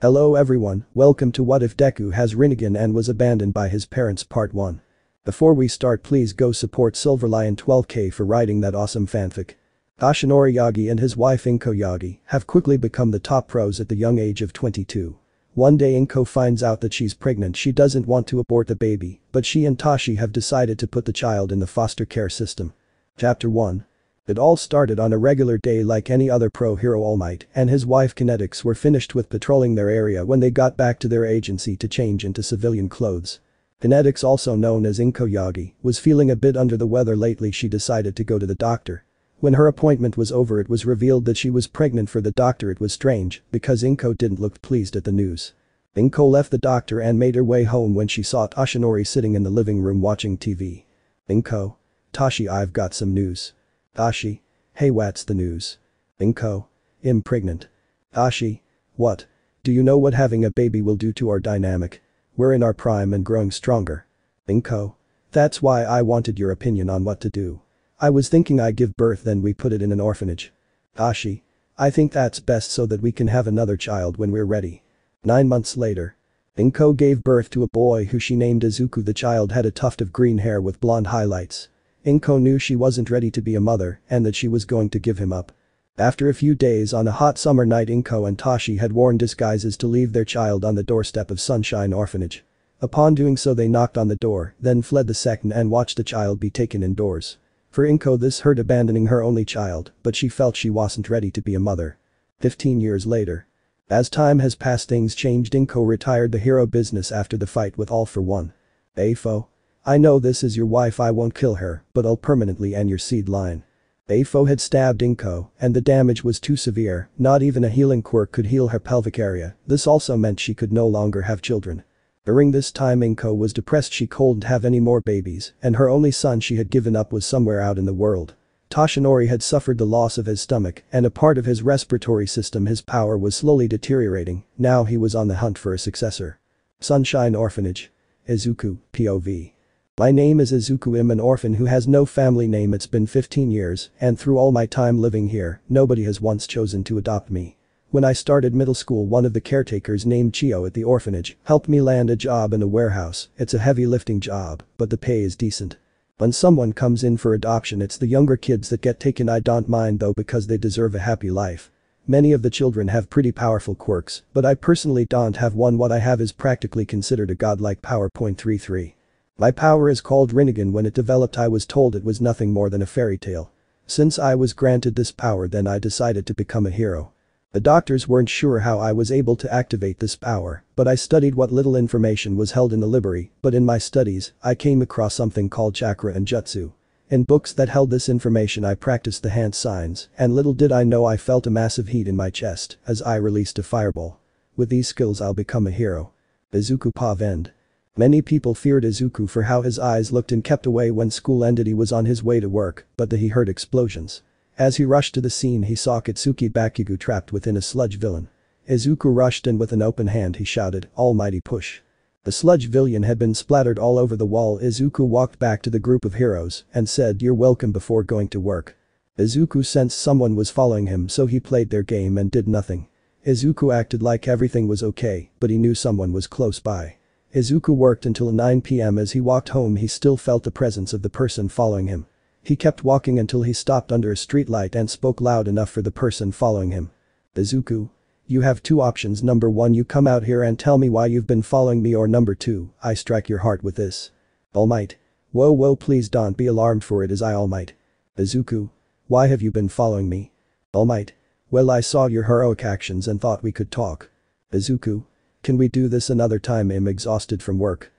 Hello everyone, welcome to What If Deku Has Rinnegan and Was Abandoned by His Parents Part 1. Before we start, please go support Silverlion 12k for writing that awesome fanfic. Ashinori Yagi and his wife Inko Yagi have quickly become the top pros at the young age of 22. One day Inko finds out that she's pregnant. She doesn't want to abort the baby, but she and Tashi have decided to put the child in the foster care system. Chapter 1. It all started on a regular day like any other pro hero. All Might and his wife Kinetics were finished with patrolling their area when they got back to their agency to change into civilian clothes. Kinetics, also known as Inko Yagi, was feeling a bit under the weather lately. She decided to go to the doctor. When her appointment was over, it was revealed that she was pregnant. For the doctor it was strange because Inko didn't look pleased at the news. Inko left the doctor and made her way home when she saw Ashinori sitting in the living room watching TV. Inko. Tashi, I've got some news. Tashi. Hey, what's the news? Inko. I'm pregnant. Tashi. What? Do you know what having a baby will do to our dynamic? We're in our prime and growing stronger. Inko. That's why I wanted your opinion on what to do. I was thinking I give birth then we put it in an orphanage. Tashi. I think that's best so that we can have another child when we're ready. 9 months later. Inko gave birth to a boy who she named Izuku. The child had a tuft of green hair with blonde highlights. Inko knew she wasn't ready to be a mother and that she was going to give him up. After a few days on a hot summer night, Inko and Tashi had worn disguises to leave their child on the doorstep of Sunshine Orphanage. Upon doing so, they knocked on the door, then fled the second and watched the child be taken indoors. For Inko, this hurt, abandoning her only child, but she felt she wasn't ready to be a mother. 15 years later. As time has passed, things changed. Inko retired the hero business after the fight with All For One. Afo. I know this is your wife. I won't kill her, but I'll permanently end your seed line. Afo had stabbed Inko, and the damage was too severe. Not even a healing quirk could heal her pelvic area. This also meant she could no longer have children. During this time, Inko was depressed. She couldn't have any more babies, and her only son she had given up was somewhere out in the world. Toshinori had suffered the loss of his stomach and a part of his respiratory system. His power was slowly deteriorating. Now he was on the hunt for a successor. Sunshine Orphanage. Izuku, POV. My name is Izuku. I'm an orphan who has no family name. It's been 15 years, and through all my time living here, nobody has once chosen to adopt me. When I started middle school, one of the caretakers named Chio at the orphanage helped me land a job in a warehouse. It's a heavy lifting job, but the pay is decent. When someone comes in for adoption, it's the younger kids that get taken. I don't mind though, because they deserve a happy life. Many of the children have pretty powerful quirks, but I personally don't have one. What I have is practically considered a godlike power. 33. My power is called Rinnegan. When it developed, I was told it was nothing more than a fairy tale. Since I was granted this power, then I decided to become a hero. The doctors weren't sure how I was able to activate this power, but I studied what little information was held in the library. But in my studies, I came across something called chakra and jutsu. In books that held this information, I practiced the hand signs, and little did I know I felt a massive heat in my chest as I released a fireball. With these skills I'll become a hero. Izuku Pav End. Many people feared Izuku for how his eyes looked and kept away when school ended. He was on his way to work, but he heard explosions. As he rushed to the scene, he saw Katsuki Bakugo trapped within a sludge villain. Izuku rushed in with an open hand. He shouted, "Almighty push." The sludge villain had been splattered all over the wall. Izuku walked back to the group of heroes and said, "You're welcome," before going to work. Izuku sensed someone was following him, so he played their game and did nothing. Izuku acted like everything was okay, but he knew someone was close by. Izuku worked until 9 p.m. As he walked home, he still felt the presence of the person following him. He kept walking until he stopped under a streetlight and spoke loud enough for the person following him. "Izuku. You have two options. Number 1, you come out here and tell me why you've been following me, or number 2, I strike your heart with this." All Might. Whoa, please don't be alarmed, for it is I, All Might. Izuku. Why have you been following me? All Might. Well, I saw your heroic actions and thought we could talk. Izuku. Can we do this another time? I'm exhausted from work.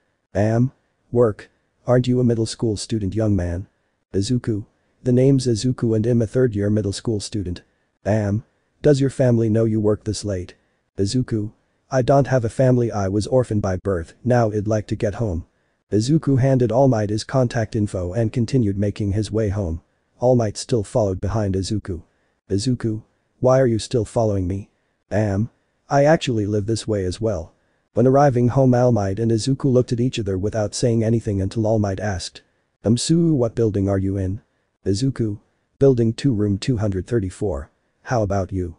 Work? Aren't you a middle school student, young man? Izuku. The name's Izuku and I'm a third-year middle school student. Does your family know you work this late? Izuku. I don't have a family. I was orphaned by birth. Now I'd like to get home. Izuku handed All Might his contact info and continued making his way home. All Might still followed behind Izuku. Izuku. Why are you still following me? I actually live this way as well. When arriving home, All Might and Izuku looked at each other without saying anything until All Might asked. Suu, what building are you in? Izuku. Building 2, room 234. How about you?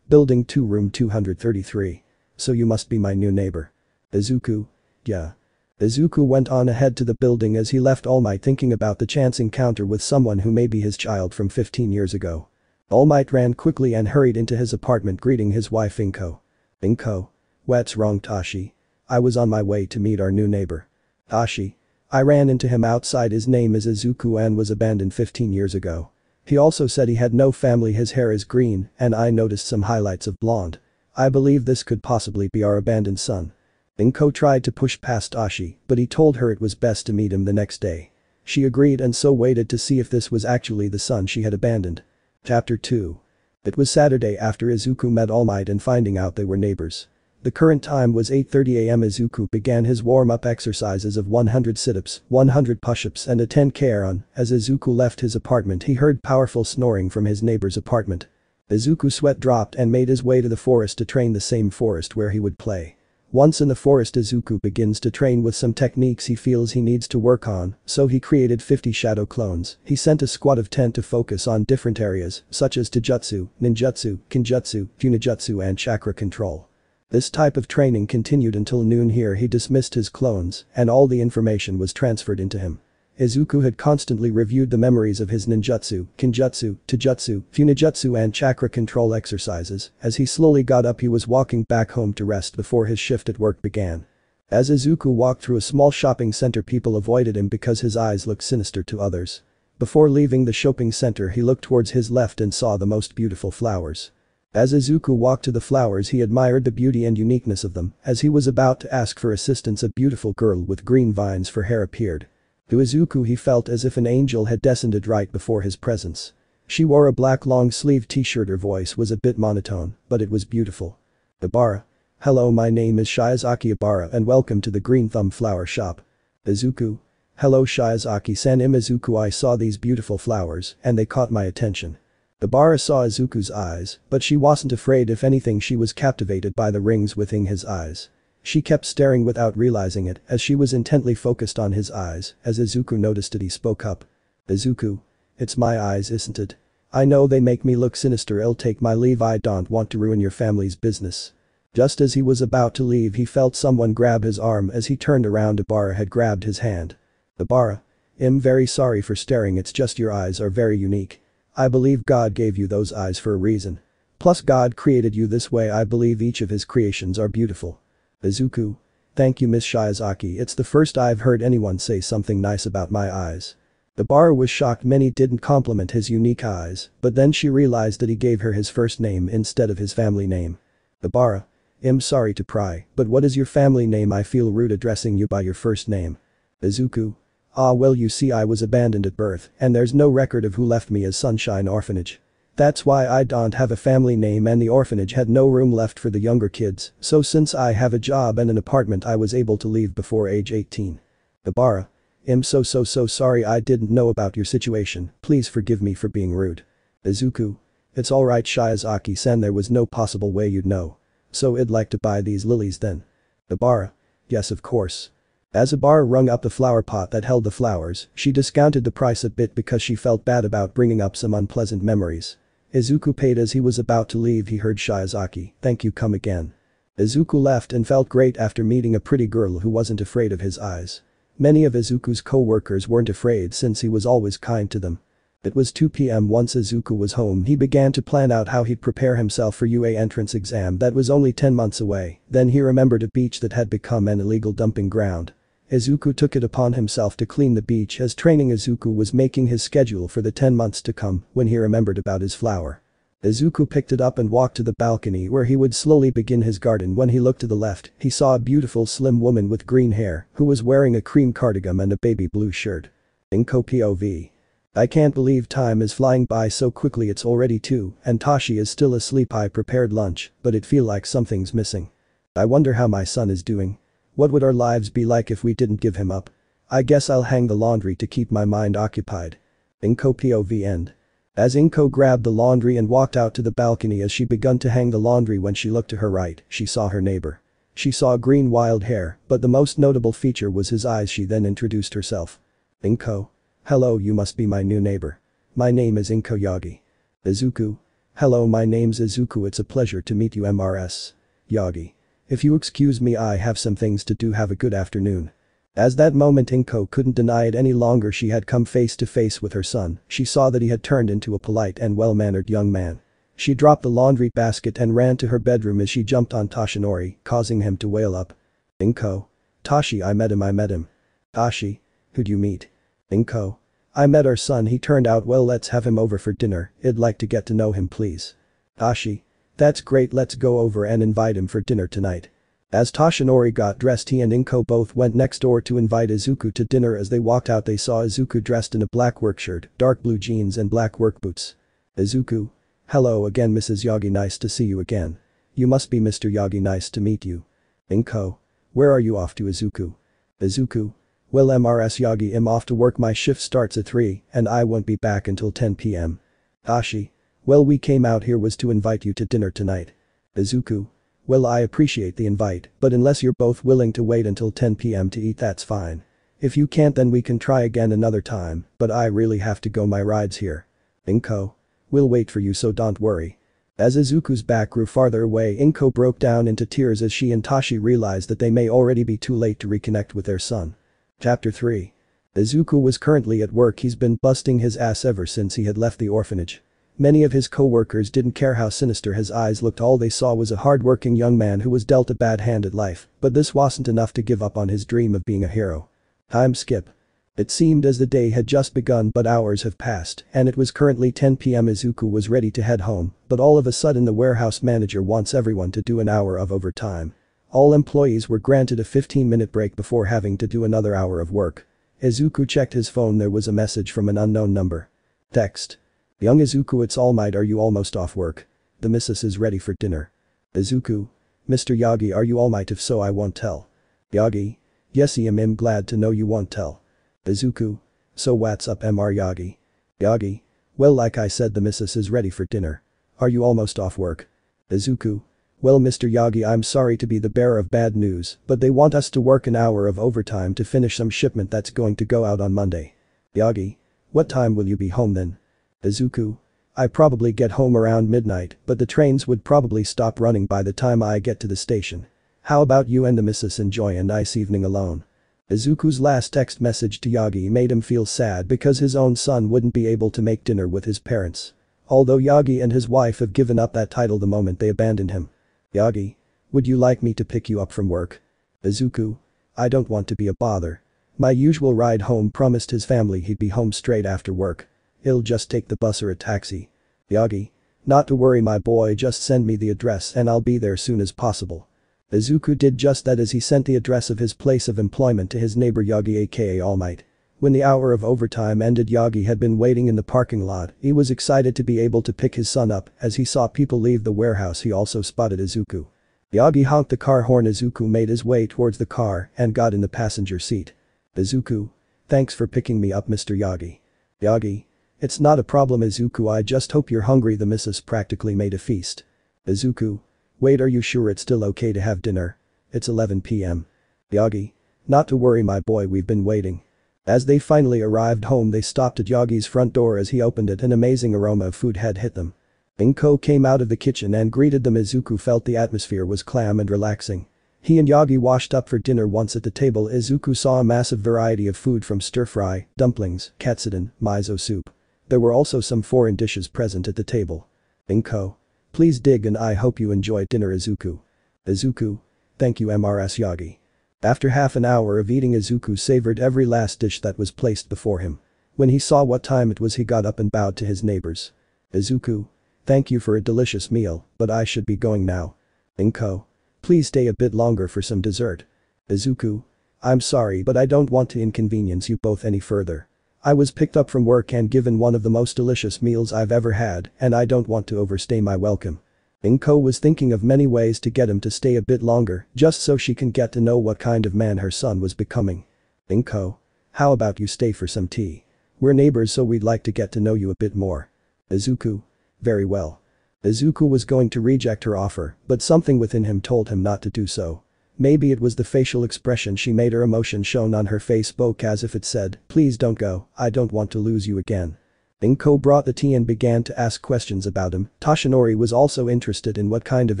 Building 2 room 233. So you must be my new neighbor. Izuku? Yeah. Izuku went on ahead to the building as he left All Might thinking about the chance encounter with someone who may be his child from 15 years ago. All Might ran quickly and hurried into his apartment greeting his wife Inko. Inko? What's wrong Tashi? I was on my way to meet our new neighbor. Tashi? I ran into him outside. His name is Izuku and was abandoned 15 years ago. He also said he had no family. His hair is green and I noticed some highlights of blonde. I believe this could possibly be our abandoned son. Inko tried to push past Tashi, but he told her it was best to meet him the next day. She agreed and so waited to see if this was actually the son she had abandoned. Chapter 2. It was Saturday after Izuku met All Might and finding out they were neighbors. The current time was 8:30 am. Izuku began his warm-up exercises of 100 sit-ups, 100 push-ups and a 10k run. As Izuku left his apartment he heard powerful snoring from his neighbor's apartment. Izuku's sweat dropped and made his way to the forest to train, the same forest where he would play. Once in the forest Izuku begins to train with some techniques he feels he needs to work on, so he created 50 shadow clones. He sent a squad of 10 to focus on different areas such as Taijutsu, Ninjutsu, Kinjutsu, Funinjutsu and chakra control. This type of training continued until noon. Here he dismissed his clones and all the information was transferred into him. Izuku had constantly reviewed the memories of his ninjutsu, kinjutsu, taijutsu, funinjutsu and chakra control exercises. As he slowly got up he was walking back home to rest before his shift at work began. As Izuku walked through a small shopping center people avoided him because his eyes looked sinister to others. Before leaving the shopping center he looked towards his left and saw the most beautiful flowers. As Izuku walked to the flowers he admired the beauty and uniqueness of them. As he was about to ask for assistance a beautiful girl with green vines for hair appeared. To Izuku he felt as if an angel had descended right before his presence. She wore a black long-sleeved t-shirt. Her voice was a bit monotone, but it was beautiful. Ibara. Hello, my name is Shiozaki Ibara and welcome to the Green Thumb Flower Shop. Izuku. Hello Shiozaki-san. Izuku, I saw these beautiful flowers and they caught my attention. Ibara saw Izuku's eyes, but she wasn't afraid. If anything she was captivated by the rings within his eyes. She kept staring without realizing it as she was intently focused on his eyes. As Izuku noticed it he spoke up. Izuku. It's my eyes, isn't it? I know they make me look sinister. I'll take my leave. I don't want to ruin your family's business. Just as he was about to leave he felt someone grab his arm. As he turned around Ibara had grabbed his hand. Ibara. I'm very sorry for staring, it's just your eyes are very unique. I believe God gave you those eyes for a reason. Plus God created you this way. I believe each of his creations are beautiful. Izuku. Thank you Miss Shiozaki, it's the first I've heard anyone say something nice about my eyes. Ibara was shocked many didn't compliment his unique eyes, but then she realized that he gave her his first name instead of his family name. Ibara. I'm sorry to pry, but what is your family name? I feel rude addressing you by your first name. Izuku. Ah well, you see I was abandoned at birth and there's no record of who left me as Sunshine Orphanage. That's why I don't have a family name and the orphanage had no room left for the younger kids, so since I have a job and an apartment I was able to leave before age 18. Ibara. I'm so sorry, I didn't know about your situation, please forgive me for being rude. Izuku. It's alright Shiozaki-san, there was no possible way you'd know. So I'd like to buy these lilies then. Ibara. Yes of course. As Ibara rung up the flower pot that held the flowers, she discounted the price a bit because she felt bad about bringing up some unpleasant memories. Izuku paid. As he was about to leave he heard Shiozaki, thank you, come again. Izuku left and felt great after meeting a pretty girl who wasn't afraid of his eyes. Many of Izuku's co-workers weren't afraid since he was always kind to them. It was 2 p.m. Once Izuku was home he began to plan out how he'd prepare himself for UA entrance exam that was only 10 months away. Then he remembered a beach that had become an illegal dumping ground. Izuku took it upon himself to clean the beach. As training Izuku was making his schedule for the 10 months to come when he remembered about his flower. Izuku picked it up and walked to the balcony where he would slowly begin his garden. When he looked to the left, he saw a beautiful slim woman with green hair who was wearing a cream cardigan and a baby blue shirt. Inko POV. I can't believe time is flying by so quickly, it's already 2 and Tashi is still asleep. I prepared lunch, but it feel like something's missing. I wonder how my son is doing. What would our lives be like if we didn't give him up? I guess I'll hang the laundry to keep my mind occupied. Inko POV end. As Inko grabbed the laundry and walked out to the balcony as she begun to hang the laundry, when she looked to her right, she saw her neighbor. She saw green wild hair, but the most notable feature was his eyes. She then introduced herself. Inko. Hello, you must be my new neighbor. My name is Inko Yagi. Izuku. Hello, my name's Izuku, it's a pleasure to meet you, MRS. Yagi. If you excuse me, I have some things to do, have a good afternoon. As that moment Inko couldn't deny it any longer, she had come face to face with her son. She saw that he had turned into a polite and well-mannered young man. She dropped the laundry basket and ran to her bedroom as she jumped on Toshinori, causing him to wail up. Inko. Tashi, I met him. Tashi. Who'd you meet? Inko. I met our son, he turned out well, let's have him over for dinner, I'd like to get to know him, please. Tashi. That's great, let's go over and invite him for dinner tonight. As Toshinori got dressed, he and Inko both went next door to invite Izuku to dinner. As they walked out, they saw Izuku dressed in a black work shirt, dark blue jeans and black work boots. Izuku. Hello again, Mrs. Yagi, nice to see you again. You must be Mr. Yagi, nice to meet you. Inko. Where are you off to, Izuku? Izuku. Well, MRS Yagi, I'm off to work, my shift starts at 3 and I won't be back until 10 p.m. Tashi. Well, we came out here was to invite you to dinner tonight. Izuku. Well, I appreciate the invite, but unless you're both willing to wait until 10 p.m. to eat, that's fine. If you can't, then we can try again another time, but I really have to go, my ride's here. Inko. We'll wait for you, so don't worry. As Izuku's back grew farther away, Inko broke down into tears as she and Tashi realized that they may already be too late to reconnect with their son. Chapter 3. Izuku was currently at work. He's been busting his ass ever since he had left the orphanage. Many of his co-workers didn't care how sinister his eyes looked, all they saw was a hard-working young man who was dealt a bad hand at life, but this wasn't enough to give up on his dream of being a hero. Time skip. It seemed as the day had just begun, but hours have passed, and it was currently 10 p.m. Izuku was ready to head home, but all of a sudden the warehouse manager wants everyone to do an hour of overtime. All employees were granted a 15-minute break before having to do another hour of work. Izuku checked his phone. There was a message from an unknown number. Text. Young Izuku, it's All Might, are you almost off work? The missus is ready for dinner. Izuku. Mr. Yagi, are you All Might? If so, I won't tell. Yagi. Yes, I'm glad to know you won't tell. Izuku. So what's up, Mr. Yagi? Yagi. Well, like I said, the missus is ready for dinner. Are you almost off work? Izuku. Well, Mr. Yagi, I'm sorry to be the bearer of bad news, but they want us to work an hour of overtime to finish some shipment that's going to go out on Monday. Yagi. What time will you be home then? Izuku. I probably get home around midnight, but the trains would probably stop running by the time I get to the station. How about you and the missus enjoy a nice evening alone? Izuku's last text message to Yagi made him feel sad because his own son wouldn't be able to make dinner with his parents. Although Yagi and his wife have given up that title the moment they abandoned him. Yagi. Would you like me to pick you up from work? Izuku. I don't want to be a bother. My usual ride home, promised his family he'd be home straight after work. He'll just take the bus or a taxi. Yagi. Not to worry, my boy, just send me the address and I'll be there soon as possible. Izuku did just that as he sent the address of his place of employment to his neighbor Yagi, aka All Might. When the hour of overtime ended, Yagi had been waiting in the parking lot. He was excited to be able to pick his son up. As he saw people leave the warehouse, he also spotted Izuku. Yagi honked the car horn. Izuku made his way towards the car and got in the passenger seat. Izuku. Thanks for picking me up, Mr. Yagi. Yagi. It's not a problem, Izuku, I just hope you're hungry. The missus practically made a feast. Izuku. Wait, are you sure it's still okay to have dinner? It's 11 p.m. Yagi. Not to worry, my boy, we've been waiting. As they finally arrived home, they stopped at Yagi's front door. As he opened it, an amazing aroma of food had hit them. Inko came out of the kitchen and greeted them. Izuku felt the atmosphere was calm and relaxing. He and Yagi washed up for dinner. Once at the table, Izuku saw a massive variety of food from stir-fry, dumplings, katsudon, miso soup. There were also some foreign dishes present at the table. Inko. Please dig and I hope you enjoy dinner, Izuku. Izuku. Thank you, MRS Yagi. After half an hour of eating, Izuku savored every last dish that was placed before him. When he saw what time it was, he got up and bowed to his neighbors. Izuku. Thank you for a delicious meal, but I should be going now. Inko. Please stay a bit longer for some dessert. Izuku. I'm sorry, but I don't want to inconvenience you both any further. I was picked up from work and given one of the most delicious meals I've ever had, and I don't want to overstay my welcome. Inko was thinking of many ways to get him to stay a bit longer, just so she can get to know what kind of man her son was becoming. Inko. How about you stay for some tea? We're neighbors, so we'd like to get to know you a bit more. Izuku. Very well. Izuku was going to reject her offer, but something within him told him not to do so. Maybe it was the facial expression she made. Her emotion shown on her face spoke as if it said, please don't go, I don't want to lose you again. Inko brought the tea and began to ask questions about him. Toshinori was also interested in what kind of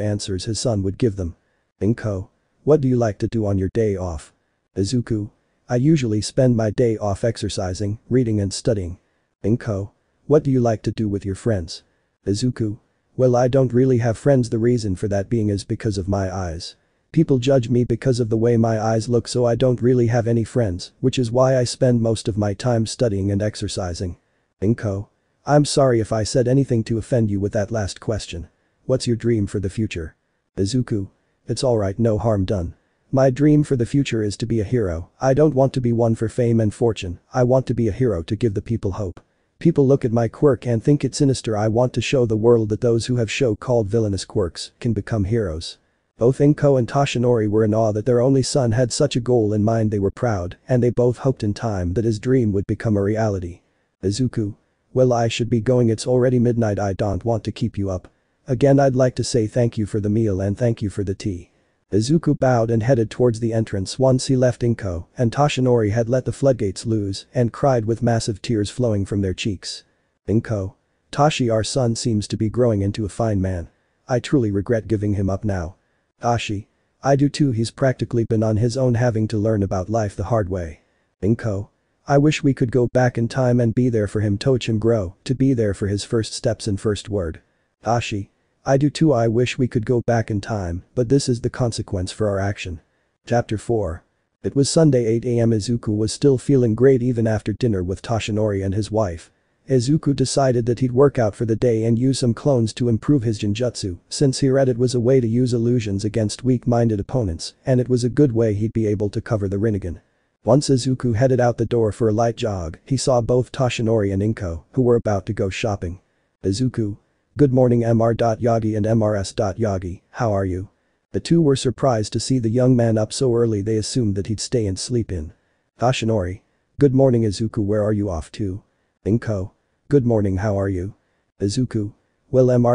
answers his son would give them. Inko. What do you like to do on your day off? Izuku. I usually spend my day off exercising, reading and studying. Inko. What do you like to do with your friends? Izuku. Well, I don't really have friends. The reason for that being is because of my eyes. People judge me because of the way my eyes look, so I don't really have any friends, which is why I spend most of my time studying and exercising. Inko. I'm sorry if I said anything to offend you with that last question. What's your dream for the future? Izuku. It's alright, no harm done. My dream for the future is to be a hero. I don't want to be one for fame and fortune. I want to be a hero to give the people hope. People look at my quirk and think it's sinister. I want to show the world that those who have so-called villainous quirks can become heroes. Both Inko and Toshinori were in awe that their only son had such a goal in mind. They were proud, and they both hoped in time that his dream would become a reality. Izuku. Well, I should be going. It's already midnight. I don't want to keep you up. Again, I'd like to say thank you for the meal and thank you for the tea. Izuku bowed and headed towards the entrance. Once he left, Inko and Toshinori had let the floodgates loose and cried with massive tears flowing from their cheeks. Inko. Tashi, our son seems to be growing into a fine man. I truly regret giving him up now. Tashi. I do too. He's practically been on his own, having to learn about life the hard way. Inko. I wish we could go back in time and be there for him, to watch him grow, to be there for his first steps and first word. Tashi. I do too. I wish we could go back in time, but this is the consequence for our action. Chapter 4. It was Sunday 8 am. Izuku was still feeling great even after dinner with Toshinori and his wife. Izuku decided that he'd work out for the day and use some clones to improve his genjutsu, since he read it was a way to use illusions against weak-minded opponents, and it was a good way he'd be able to cover the Rinnegan. Once Izuku headed out the door for a light jog, he saw both Toshinori and Inko, who were about to go shopping. Izuku. Good morning Mr. and Mrs. How are you? The two were surprised to see the young man up so early. They assumed that he'd stay and sleep in. Toshinori. Good morning Izuku, where are you off to? Inko. Good morning, how are you? Izuku. Well, I'm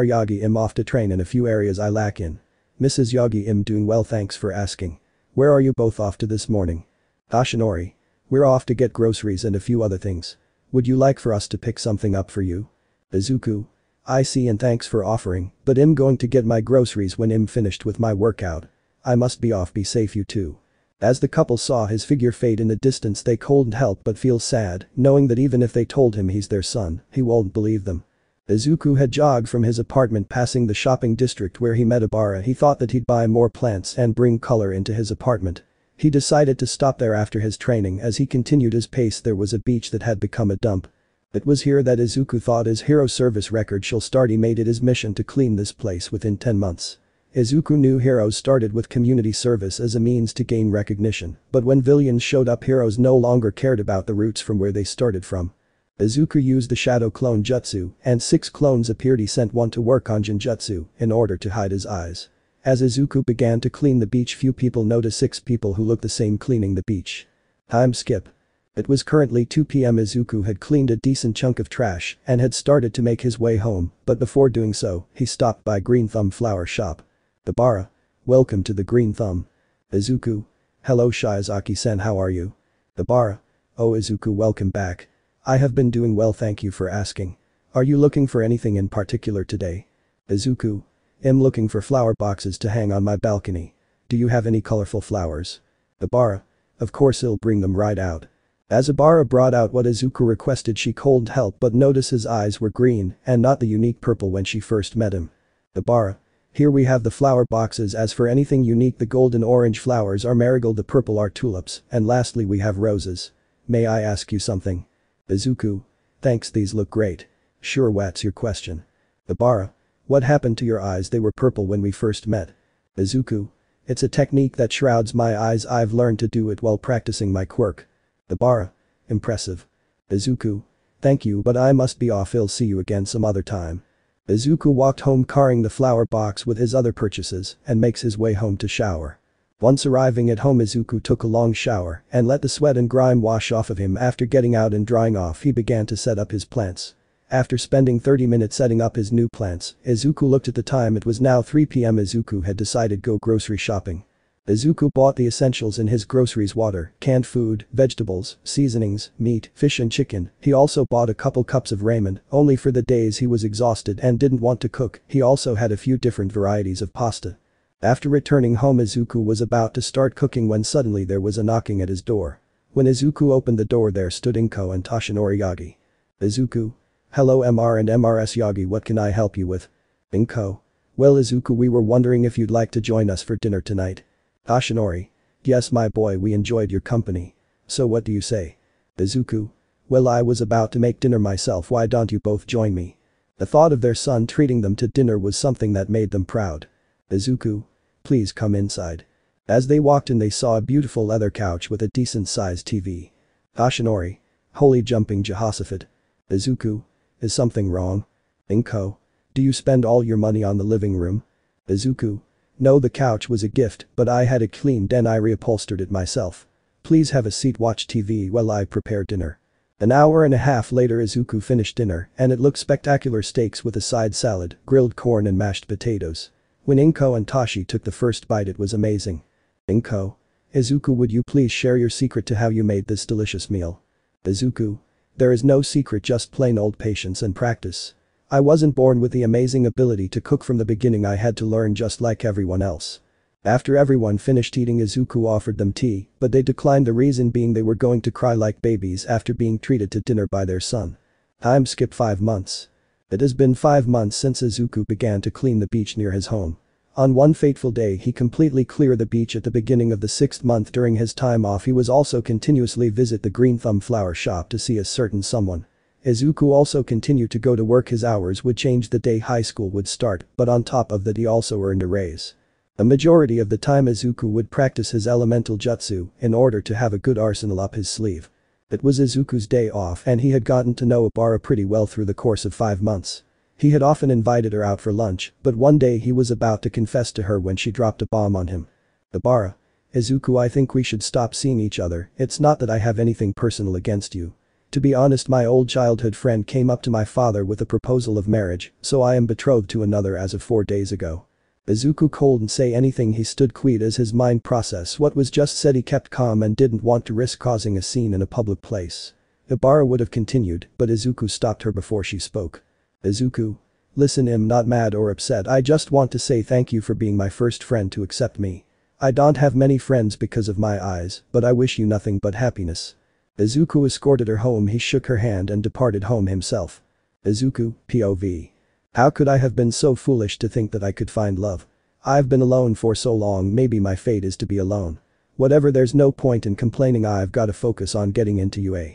off to train in a few areas I lack in. Mrs. Yagi, I'm doing well, thanks for asking. Where are you both off to this morning? Toshinori. We're off to get groceries and a few other things. Would you like for us to pick something up for you? Izuku. I see, and thanks for offering, but I'm going to get my groceries when I'm finished with my workout. I must be off, be safe you too. As the couple saw his figure fade in the distance, they couldn't help but feel sad, knowing that even if they told him he's their son, he won't believe them. Izuku had jogged from his apartment, passing the shopping district where he met Obara. He thought that he'd buy more plants and bring color into his apartment. He decided to stop there after his training. As he continued his pace, there was a beach that had become a dump. It was here that Izuku thought his hero service record shall start. He made it his mission to clean this place within 10 months. Izuku knew heroes started with community service as a means to gain recognition, but when villains showed up, heroes no longer cared about the roots from where they started from. Izuku used the shadow clone jutsu, and 6 clones appeared. He sent one to work on genjutsu in order to hide his eyes. As Izuku began to clean the beach, few people noticed 6 people who looked the same cleaning the beach. Time skip. It was currently 2 p.m. Izuku had cleaned a decent chunk of trash and had started to make his way home, but before doing so, he stopped by Green Thumb Flower Shop. Obara. Welcome to the Green Thumb. Izuku. Hello Shiozaki-san, how are you? Obara. Oh Izuku, welcome back. I have been doing well, thank you for asking. Are you looking for anything in particular today? Izuku. I'm looking for flower boxes to hang on my balcony. Do you have any colorful flowers? Obara. Of course, I'll bring them right out. As Obara brought out what Izuku requested, she couldn't help but notice his eyes were green and not the unique purple when she first met him. Obara. Here we have the flower boxes. As for anything unique, the golden orange flowers are marigold, the purple are tulips, and lastly we have roses. May I ask you something? Izuku. Thanks, these look great. Sure, what's your question? Obara. What happened to your eyes? They were purple when we first met. Izuku. It's a technique that shrouds my eyes. I've learned to do it while practicing my quirk. Obara. Impressive. Izuku. Thank you, but I must be off. I'll see you again some other time. Izuku walked home carrying the flower box with his other purchases and makes his way home to shower. Once arriving at home, Izuku took a long shower and let the sweat and grime wash off of him. After getting out and drying off, he began to set up his plants. After spending 30 minutes setting up his new plants, Izuku looked at the time. It was now 3 p.m. Izuku had decided go grocery shopping. Izuku bought the essentials in his groceries: water, canned food, vegetables, seasonings, meat, fish and chicken. He also bought a couple cups of ramen, only for the days he was exhausted and didn't want to cook. He also had a few different varieties of pasta. After returning home, Izuku was about to start cooking when suddenly there was a knocking at his door. When Izuku opened the door, there stood Inko and Toshinori Yagi. Izuku. Hello MR and MRS Yagi, what can I help you with? Inko. Well Izuku, we were wondering if you'd like to join us for dinner tonight. Toshinori. Yes my boy, we enjoyed your company. So what do you say? Izuku. Well, I was about to make dinner myself, why don't you both join me? The thought of their son treating them to dinner was something that made them proud. Izuku. Please come inside. As they walked in, they saw a beautiful leather couch with a decent sized TV. Toshinori. Holy jumping Jehoshaphat. Izuku. Is something wrong? Inko. Do you spend all your money on the living room? Izuku. No, the couch was a gift, but I had it cleaned and I reupholstered it myself. Please have a seat, watch TV while I prepare dinner. An hour and a half later, Izuku finished dinner and it looked spectacular: steaks with a side salad, grilled corn and mashed potatoes. When Inko and Tashi took the first bite, it was amazing. Inko. Izuku, would you please share your secret to how you made this delicious meal? Izuku. There is no secret, just plain old patience and practice. I wasn't born with the amazing ability to cook from the beginning, I had to learn just like everyone else. After everyone finished eating, Izuku offered them tea, but they declined, the reason being they were going to cry like babies after being treated to dinner by their son. Time skip 5 months. It has been 5 months since Izuku began to clean the beach near his home. On one fateful day, he completely cleared the beach at the beginning of the 6th month. During his time off, he was also continuously visit the Green Thumb flower shop to see a certain someone. Izuku also continued to go to work. His hours would change the day high school would start, but on top of that he also earned a raise. A majority of the time Izuku would practice his elemental jutsu in order to have a good arsenal up his sleeve. It was Izuku's day off and he had gotten to know Obara pretty well through the course of 5 months. He had often invited her out for lunch, but one day he was about to confess to her when she dropped a bomb on him. Obara. Izuku, I think we should stop seeing each other. It's not that I have anything personal against you. To be honest, my old childhood friend came up to my father with a proposal of marriage, so I am betrothed to another as of 4 days ago. Izuku couldn't say anything, he stood quiet as his mind processed what was just said. He kept calm and didn't want to risk causing a scene in a public place. Obara would have continued, but Izuku stopped her before she spoke. Izuku. Listen, I'm not mad or upset, I just want to say thank you for being my first friend to accept me. I don't have many friends because of my eyes, but I wish you nothing but happiness. Izuku escorted her home, he shook her hand and departed home himself. Izuku, POV. How could I have been so foolish to think that I could find love? I've been alone for so long, maybe my fate is to be alone. Whatever, there's no point in complaining, I've gotta focus on getting into UA.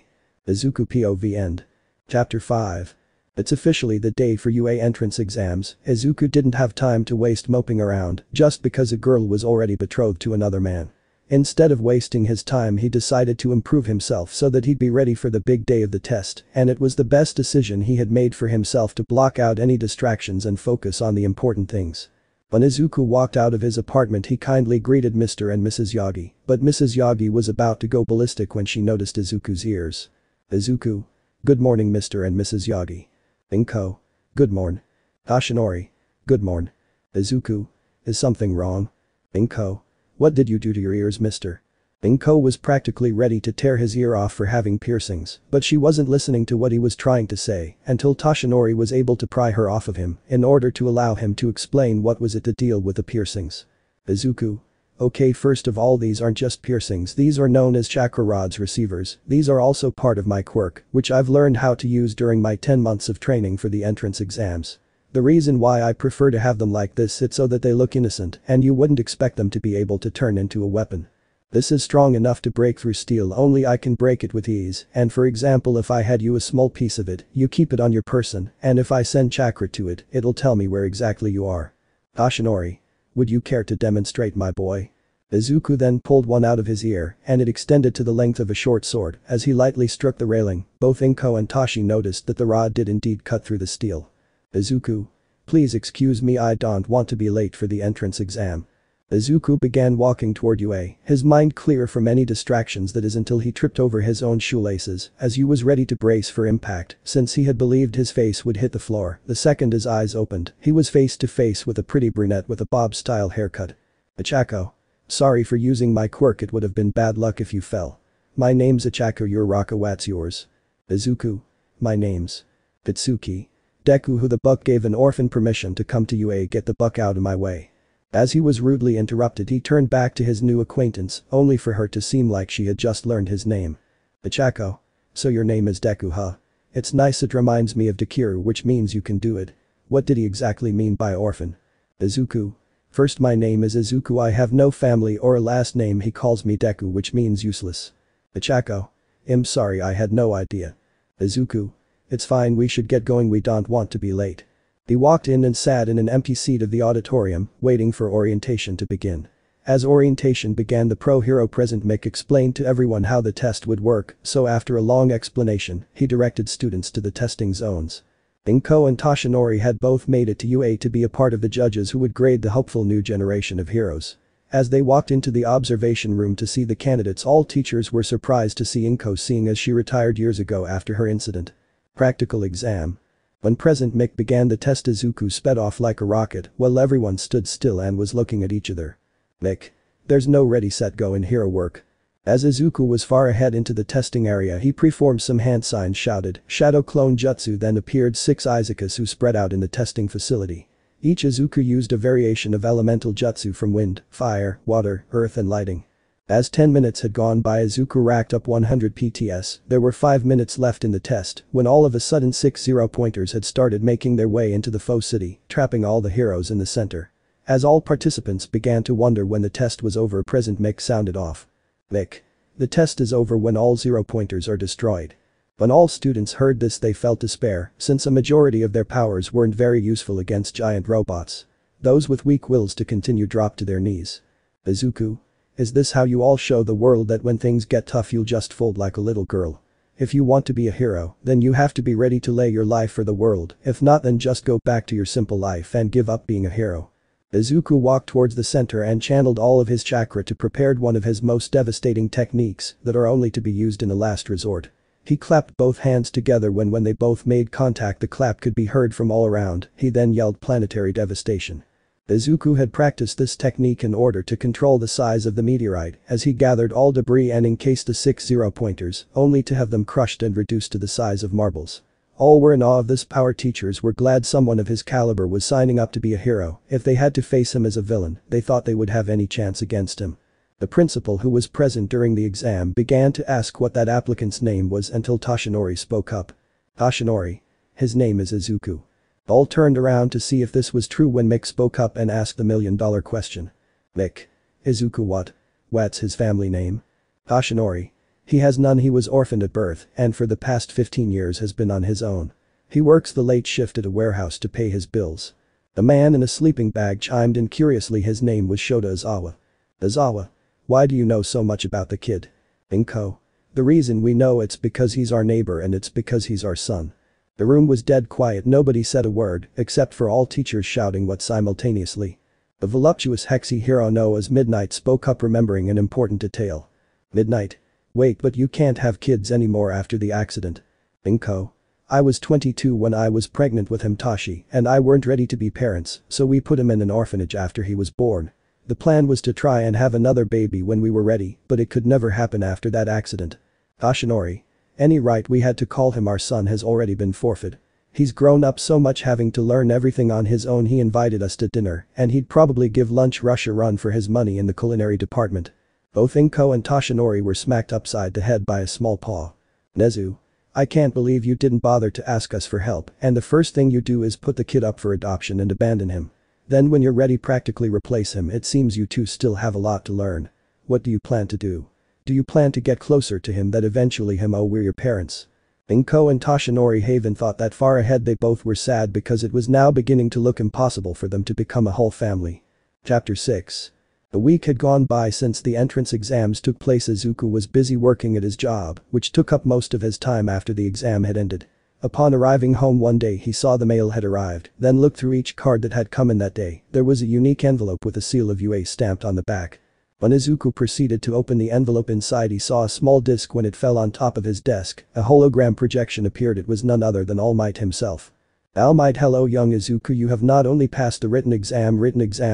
Izuku POV end. Chapter 5. It's officially the day for UA entrance exams. Izuku didn't have time to waste moping around just because a girl was already betrothed to another man. Instead of wasting his time, he decided to improve himself so that he'd be ready for the big day of the test, and it was the best decision he had made for himself to block out any distractions and focus on the important things. When Izuku walked out of his apartment, he kindly greeted Mr. and Mrs. Yagi, but Mrs. Yagi was about to go ballistic when she noticed Izuku's ears. Izuku. Good morning Mr. and Mrs. Yagi. Inko. Good morn. Toshinori. Good morn. Izuku. Is something wrong? Inko. What did you do to your ears, mister? Inko was practically ready to tear his ear off for having piercings, but she wasn't listening to what he was trying to say until Toshinori was able to pry her off of him in order to allow him to explain what was it to deal with the piercings. Izuku. Okay, first of all, these aren't just piercings, these are known as chakra rods receivers. These are also part of my quirk, which I've learned how to use during my 10 months of training for the entrance exams. The reason why I prefer to have them like this, it's so that they look innocent and you wouldn't expect them to be able to turn into a weapon. This is strong enough to break through steel, only I can break it with ease, and for example, if I had you a small piece of it, you keep it on your person, and if I send chakra to it, it'll tell me where exactly you are. Toshinori. Would you care to demonstrate, my boy? Izuku then pulled one out of his ear and it extended to the length of a short sword. As he lightly struck the railing, both Inko and Tashi noticed that the rod did indeed cut through the steel. Izuku. Please excuse me, I don't want to be late for the entrance exam. Izuku began walking toward UA, his mind clear from any distractions, that is until he tripped over his own shoelaces as he was ready to brace for impact since he had believed his face would hit the floor. The second his eyes opened, he was face to face with a pretty brunette with a bob-style haircut. Ichako. Sorry for using my quirk, it would have been bad luck if you fell. My name's Ichako Uraraka, what's yours? Izuku. My name's Bitsuki. Deku, who the buck gave an orphan permission to come to UA, get the buck out of my way. As he was rudely interrupted, he turned back to his new acquaintance, only for her to seem like she had just learned his name. Ichako. So your name is Deku, huh? It's nice, it reminds me of Dekiru, which means you can do it. What did he exactly mean by orphan? Izuku. First, my name is Izuku, I have no family or a last name, he calls me Deku, which means useless. Ichako. I'm sorry, I had no idea. Izuku. It's fine, we should get going, we don't want to be late. He walked in and sat in an empty seat of the auditorium, waiting for orientation to begin. As orientation began, the pro-hero present Mick explained to everyone how the test would work, so after a long explanation, he directed students to the testing zones. Inko and Toshinori had both made it to UA to be a part of the judges who would grade the hopeful new generation of heroes. As they walked into the observation room to see the candidates, all teachers were surprised to see Inko, seeing as she retired years ago after her incident. Practical exam. When President Mick began the test, Izuku sped off like a rocket while everyone stood still and was looking at each other. Mick. There's no ready set go in hero work. As Izuku was far ahead into the testing area, he performed some hand signs, shouted, Shadow Clone Jutsu, then appeared 6 Izakas who spread out in the testing facility. Each Izuku used a variation of elemental jutsu from wind, fire, water, earth and lighting. As 10 minutes had gone by, Izuku racked up 100 PTS, there were 5 minutes left in the test when all of a sudden 6 zero-pointers had started making their way into the foe city, trapping all the heroes in the center. As all participants began to wonder when the test was over, President Mick sounded off. Mick. The test is over when all zero-pointers are destroyed. When all students heard this, they felt despair, since a majority of their powers weren't very useful against giant robots. Those with weak wills to continue dropped to their knees. Izuku. Is this how you all show the world that when things get tough you'll just fold like a little girl? If you want to be a hero, then you have to be ready to lay your life for the world, if not then just go back to your simple life and give up being a hero. Izuku walked towards the center and channeled all of his chakra to prepare one of his most devastating techniques that are only to be used in a last resort. He clapped both hands together when they both made contact the clap could be heard from all around, he then yelled planetary devastation. Izuku had practiced this technique in order to control the size of the meteorite as he gathered all debris and encased the 6 zero-pointers, only to have them crushed and reduced to the size of marbles. All were in awe of this power. Teachers were glad someone of his caliber was signing up to be a hero. If they had to face him as a villain, they thought they would have any chance against him. The principal, who was present during the exam, began to ask what that applicant's name was until Toshinori spoke up. Toshinori. His name is Izuku. All turned around to see if this was true when Mick spoke up and asked the million-dollar question. Mick. Izuku what? What's his family name? Toshinori. He has none, he was orphaned at birth and for the past 15 years has been on his own. He works the late shift at a warehouse to pay his bills. The man in a sleeping bag chimed in curiously, his name was Shota Izawa. Izawa. Why do you know so much about the kid? Inko. The reason we know, it's because he's our neighbor and it's because he's our son. The room was dead quiet, nobody said a word, except for all teachers shouting what simultaneously. The voluptuous Hexy hero known as Midnight spoke up, remembering an important detail. Midnight. Wait, but you can't have kids anymore after the accident. Inko. I was 22 when I was pregnant with him, Tashi, and I weren't ready to be parents, so we put him in an orphanage after he was born. The plan was to try and have another baby when we were ready, but it could never happen after that accident. Toshinori. Any right we had to call him our son has already been forfeit. He's grown up so much, having to learn everything on his own. He invited us to dinner and he'd probably give lunch rush a run for his money in the culinary department. Both Inko and Toshinori were smacked upside the head by a small paw. Nezu. I can't believe you didn't bother to ask us for help, and the first thing you do is put the kid up for adoption and abandon him. Then when you're ready, practically replace him. It seems you two still have a lot to learn. What do you plan to do? Do you plan to get closer to him that eventually we're your parents? Inko and Toshinori Haven thought that far ahead. They both were sad because it was now beginning to look impossible for them to become a whole family. Chapter 6. A week had gone by since the entrance exams took place. Izuku was busy working at his job, which took up most of his time after the exam had ended. Upon arriving home one day, he saw the mail had arrived, then looked through each card that had come in that day. There was a unique envelope with a seal of UA stamped on the back. When Izuku proceeded to open the envelope inside, he saw a small disc. When it fell on top of his desk, a hologram projection appeared. It was none other than All Might himself. Almight hello young Izuku, you have not only passed the written exam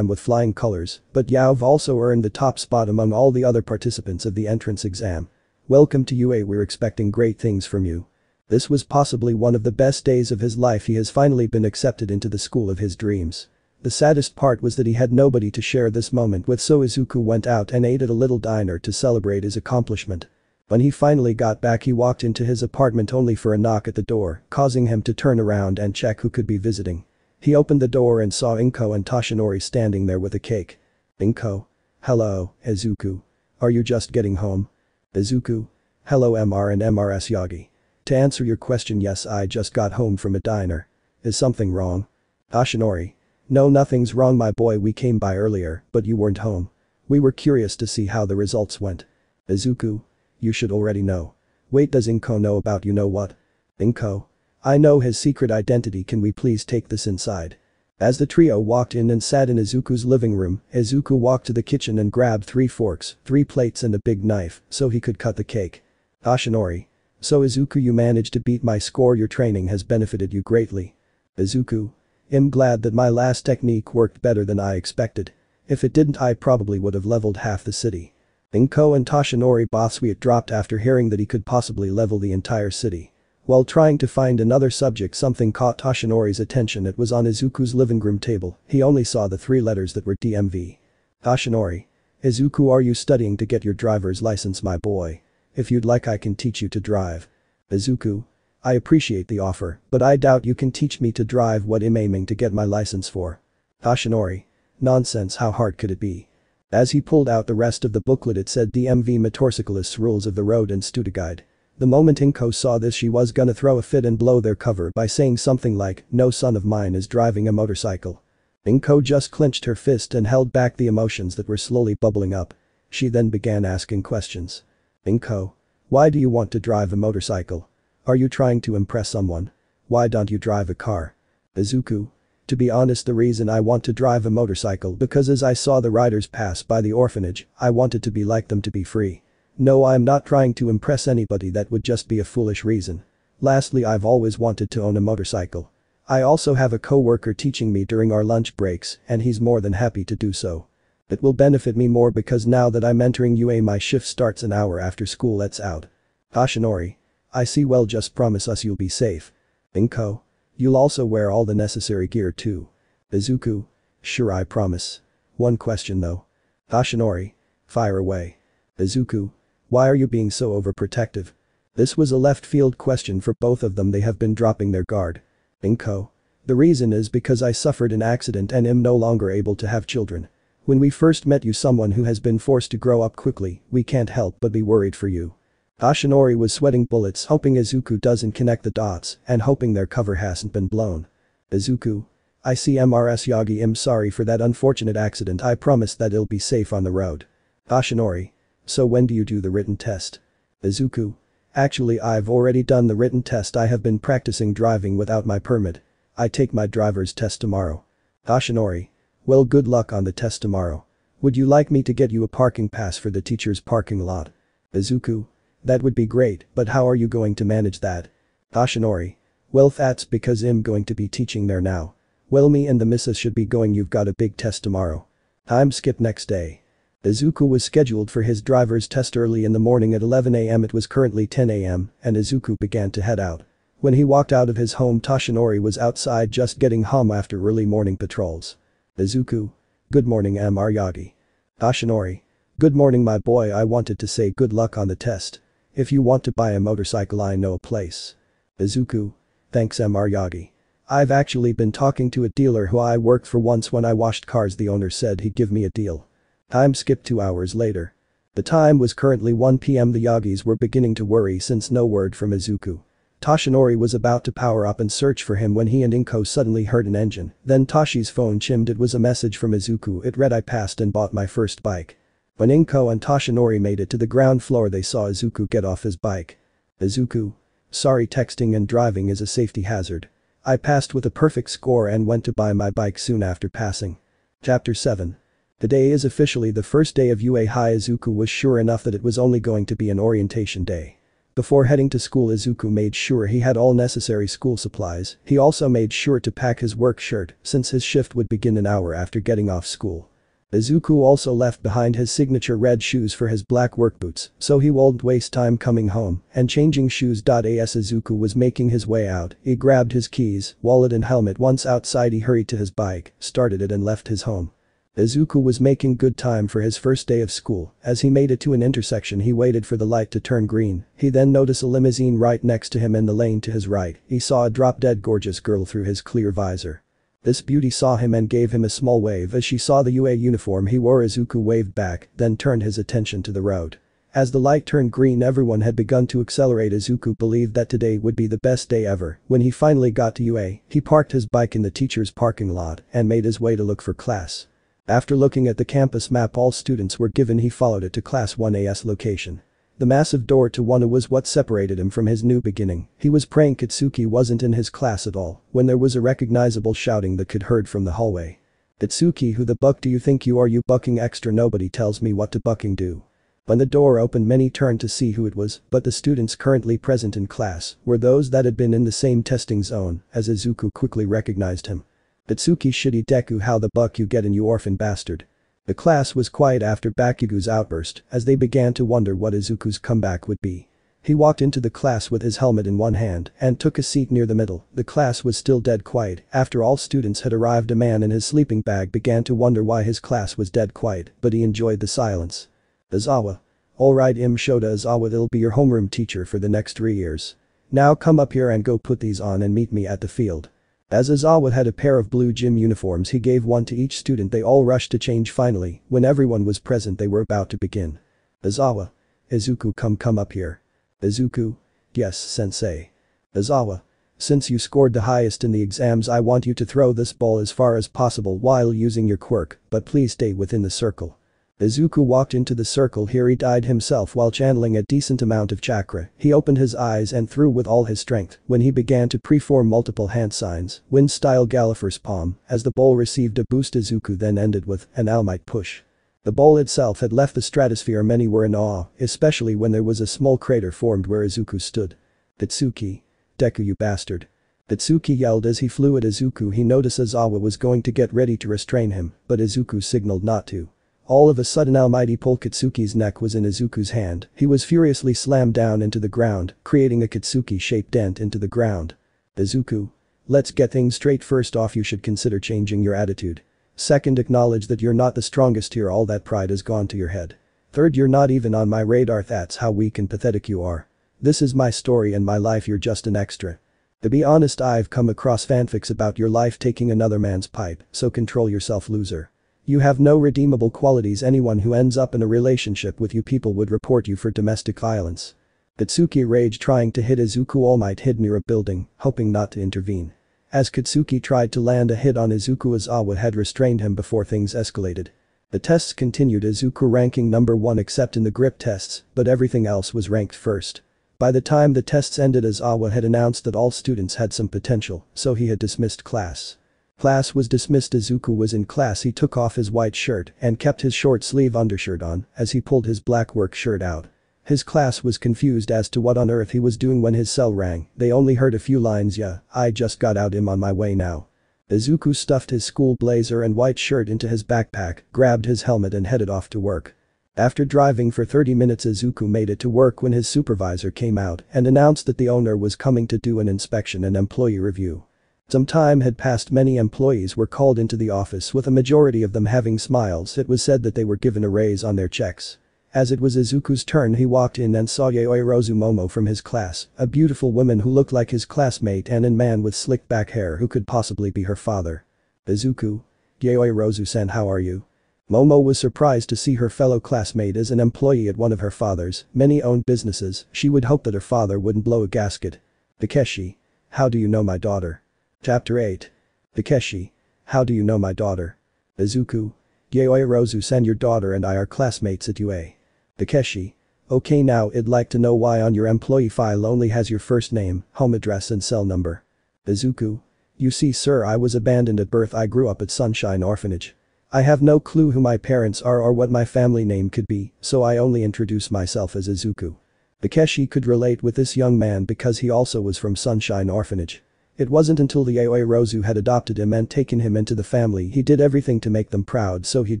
with flying colors, but you've also earned the top spot among all the other participants of the entrance exam. Welcome to UA, we're expecting great things from you. This was possibly one of the best days of his life, he has finally been accepted into the school of his dreams. The saddest part was that he had nobody to share this moment with, so Izuku went out and ate at a little diner to celebrate his accomplishment. When he finally got back, he walked into his apartment only for a knock at the door, causing him to turn around and check who could be visiting. He opened the door and saw Inko and Toshinori standing there with a cake. Inko. Hello, Izuku. Are you just getting home? Izuku. Hello MR and MRS Yagi. To answer your question, yes, I just got home from a diner. Is something wrong? Toshinori. No, nothing's wrong my boy, we came by earlier, but you weren't home. We were curious to see how the results went. Izuku. You should already know. Wait, does Inko know about you know what? Inko. I know his secret identity, can we please take this inside? As the trio walked in and sat in Izuku's living room, Izuku walked to the kitchen and grabbed 3 forks, 3 plates and a big knife so he could cut the cake. Toshinori. So Izuku, you managed to beat my score, your training has benefited you greatly. Izuku. I'm glad that my last technique worked better than I expected. If it didn't, I probably would have leveled half the city. Inko and Toshinori both sweat dropped after hearing that he could possibly level the entire city. While trying to find another subject, something caught Toshinori's attention. It was on Izuku's living room table. He only saw the 3 letters that were DMV. Toshinori. Izuku, are you studying to get your driver's license my boy? If you'd like, I can teach you to drive. Izuku. I appreciate the offer, but I doubt you can teach me to drive. What I'm aiming to get my license for. Toshinori. Nonsense, how hard could it be? As he pulled out the rest of the booklet, it said DMV Motorcyclists Rules of the Road and Student Guide. The moment Inko saw this, she was gonna throw a fit and blow their cover by saying something like, no son of mine is driving a motorcycle. Inko just clenched her fist and held back the emotions that were slowly bubbling up. She then began asking questions. Inko. Why do you want to drive a motorcycle? Are you trying to impress someone? Why don't you drive a car? Izuku. To be honest, the reason I want to drive a motorcycle because as I saw the riders pass by the orphanage, I wanted to be like them, to be free. No, I'm not trying to impress anybody, that would just be a foolish reason. Lastly, I've always wanted to own a motorcycle. I also have a co-worker teaching me during our lunch breaks and he's more than happy to do so. It will benefit me more because now that I'm entering UA, my shift starts an hour after school lets out. Toshinori. I see, well, just promise us you'll be safe. Inko. You'll also wear all the necessary gear too. Izuku. Sure, I promise. One question though. Toshinori. Fire away. Izuku. Why are you being so overprotective? This was a left field question for both of them, they have been dropping their guard. Inko. The reason is because I suffered an accident and am no longer able to have children. When we first met you, someone who has been forced to grow up quickly, we can't help but be worried for you. Toshinori was sweating bullets, hoping Izuku doesn't connect the dots and hoping their cover hasn't been blown. Izuku. I see MRS Yagi, I'm sorry for that unfortunate accident, I promise that it'll be safe on the road. Toshinori. So when do you do the written test? Izuku. Actually, I've already done the written test, I have been practicing driving without my permit. I take my driver's test tomorrow. Toshinori. Well, good luck on the test tomorrow. Would you like me to get you a parking pass for the teacher's parking lot? Izuku. That would be great, but how are you going to manage that? Toshinori. Well, that's because I'm going to be teaching there now. Well, me and the missus should be going, you've got a big test tomorrow. Time skip next day. Izuku was scheduled for his driver's test early in the morning at 11 am. It was currently 10 am, and Izuku began to head out. When he walked out of his home, Toshinori was outside just getting home after early morning patrols. Izuku. Good morning, MR Yagi. Toshinori. Good morning my boy, I wanted to say good luck on the test. If you want to buy a motorcycle, I know a place. Izuku. Thanks MR Yagi. I've actually been talking to a dealer who I worked for once when I washed cars, the owner said he'd give me a deal. Time skip 2 hours later. The time was currently 1 PM. The Yagis were beginning to worry since no word from Izuku. Toshinori was about to power up and search for him when he and Inko suddenly heard an engine, then Toshi's phone chimed. It was a message from Izuku. It read, I passed and bought my first bike. When Inko and Toshinori made it to the ground floor, they saw Izuku get off his bike. Izuku. Sorry, texting and driving is a safety hazard. I passed with a perfect score and went to buy my bike soon after passing. Chapter 7. Today is officially the first day of UA High. Izuku was sure enough that it was only going to be an orientation day. Before heading to school, Izuku made sure he had all necessary school supplies. He also made sure to pack his work shirt since his shift would begin an hour after getting off school. Izuku also left behind his signature red shoes for his black work boots, so he won't waste time coming home and changing shoes. As Izuku was making his way out, he grabbed his keys, wallet and helmet. Once outside, he hurried to his bike, started it and left his home. Izuku was making good time for his first day of school. As he made it to an intersection, he waited for the light to turn green. He then noticed a limousine right next to him. In the lane to his right, he saw a drop-dead gorgeous girl through his clear visor. This beauty saw him and gave him a small wave. As she saw the UA uniform he wore, Izuku waved back, then turned his attention to the road. As the light turned green, everyone had begun to accelerate. Izuku believed that today would be the best day ever. When he finally got to UA, he parked his bike in the teacher's parking lot and made his way to look for class. After looking at the campus map all students were given, he followed it to class 1A's location. The massive door to 1A was what separated him from his new beginning. He was praying Katsuki wasn't in his class at all when there was a recognizable shouting that could heard from the hallway. "Katsuki, who the buck do you think you are? You bucking extra? Nobody tells me what to bucking do." When the door opened, many turned to see who it was, but the students currently present in class were those that had been in the same testing zone. As Izuku quickly recognized him. "Katsuki, shitty Deku, how the buck you gettin', you orphan bastard." The class was quiet after Bakugo's outburst as they began to wonder what Izuku's comeback would be. He walked into the class with his helmet in one hand and took a seat near the middle. The class was still dead quiet after all students had arrived. A man in his sleeping bag began to wonder why his class was dead quiet, but he enjoyed the silence. "Izawa. Alright, Shota Izawa, it'll be your homeroom teacher for the next 3 years. Now come up here and go put these on and meet me at the field." As Izawa had a pair of blue gym uniforms, he gave one to each student. They all rushed to change. Finally, when everyone was present, they were about to begin. "Izawa. Izuku, come up here." "Izuku. Yes, sensei." "Izawa. Since you scored the highest in the exams, I want you to throw this ball as far as possible while using your quirk, but please stay within the circle." Izuku walked into the circle. Here he died himself while channeling a decent amount of chakra. He opened his eyes and threw with all his strength when he began to preform multiple hand signs, wind-style Gallifre's palm. As the ball received a boost, Izuku then ended with an All-Might push. The ball itself had left the stratosphere. Many were in awe, especially when there was a small crater formed where Izuku stood. "Katsuki. Deku, you bastard." Katsuki yelled as he flew at Izuku. He noticed Izawa was going to get ready to restrain him, but Izuku signaled not to. All of a sudden, almighty pull. Katsuki's neck was in Izuku's hand. He was furiously slammed down into the ground, creating a Katsuki-shaped dent into the ground. "Izuku. Let's get things straight. First off, you should consider changing your attitude. Second, acknowledge that you're not the strongest here. All that pride has gone to your head. Third, you're not even on my radar. That's how weak and pathetic you are. This is my story and my life. You're just an extra. To be honest, I've come across fanfics about your life taking another man's pipe, so control yourself, loser. You have no redeemable qualities. Anyone who ends up in a relationship with you people would report you for domestic violence." Katsuki raged, trying to hit Izuku. All Might hid near a building, hoping not to intervene. As Katsuki tried to land a hit on Izuku, Izawa had restrained him before things escalated. The tests continued. Izuku ranking number 1 except in the grip tests, but everything else was ranked first. By the time the tests ended, Izawa had announced that all students had some potential, so he had dismissed class. Class was dismissed. Izuku was in class. He took off his white shirt and kept his short sleeve undershirt on as he pulled his black work shirt out. His class was confused as to what on earth he was doing when his cell rang. They only heard a few lines. "Yeah, I just got out. I'm on my way now." Izuku stuffed his school blazer and white shirt into his backpack, grabbed his helmet and headed off to work. After driving for 30 minutes, Izuku made it to work when his supervisor came out and announced that the owner was coming to do an inspection and employee review. Some time had passed. Many employees were called into the office, with a majority of them having smiles. It was said that they were given a raise on their checks. As it was Izuku's turn, he walked in and saw Yayoi Rozu Momo from his class, a beautiful woman who looked like his classmate and a man with slick back hair who could possibly be her father. "Izuku. Yayoi Rozu-san, how are you?" Momo was surprised to see her fellow classmate as an employee at one of her father's many owned businesses. She would hope that her father wouldn't blow a gasket. "Takeshi. How do you know my daughter?" Chapter 8. Takeshi. How do you know my daughter? Izuku. Yayoi Rozu-san, your daughter and I are classmates at UA. Takeshi. Okay, now I'd like to know why on your employee file only has your first name, home address and cell number. Izuku. You see, sir, I was abandoned at birth. I grew up at Sunshine Orphanage. I have no clue who my parents are or what my family name could be, so I only introduce myself as Izuku. Takeshi could relate with this young man because he also was from Sunshine Orphanage. It wasn't until the Yaoi Rozu had adopted him and taken him into the family he did everything to make them proud so he'd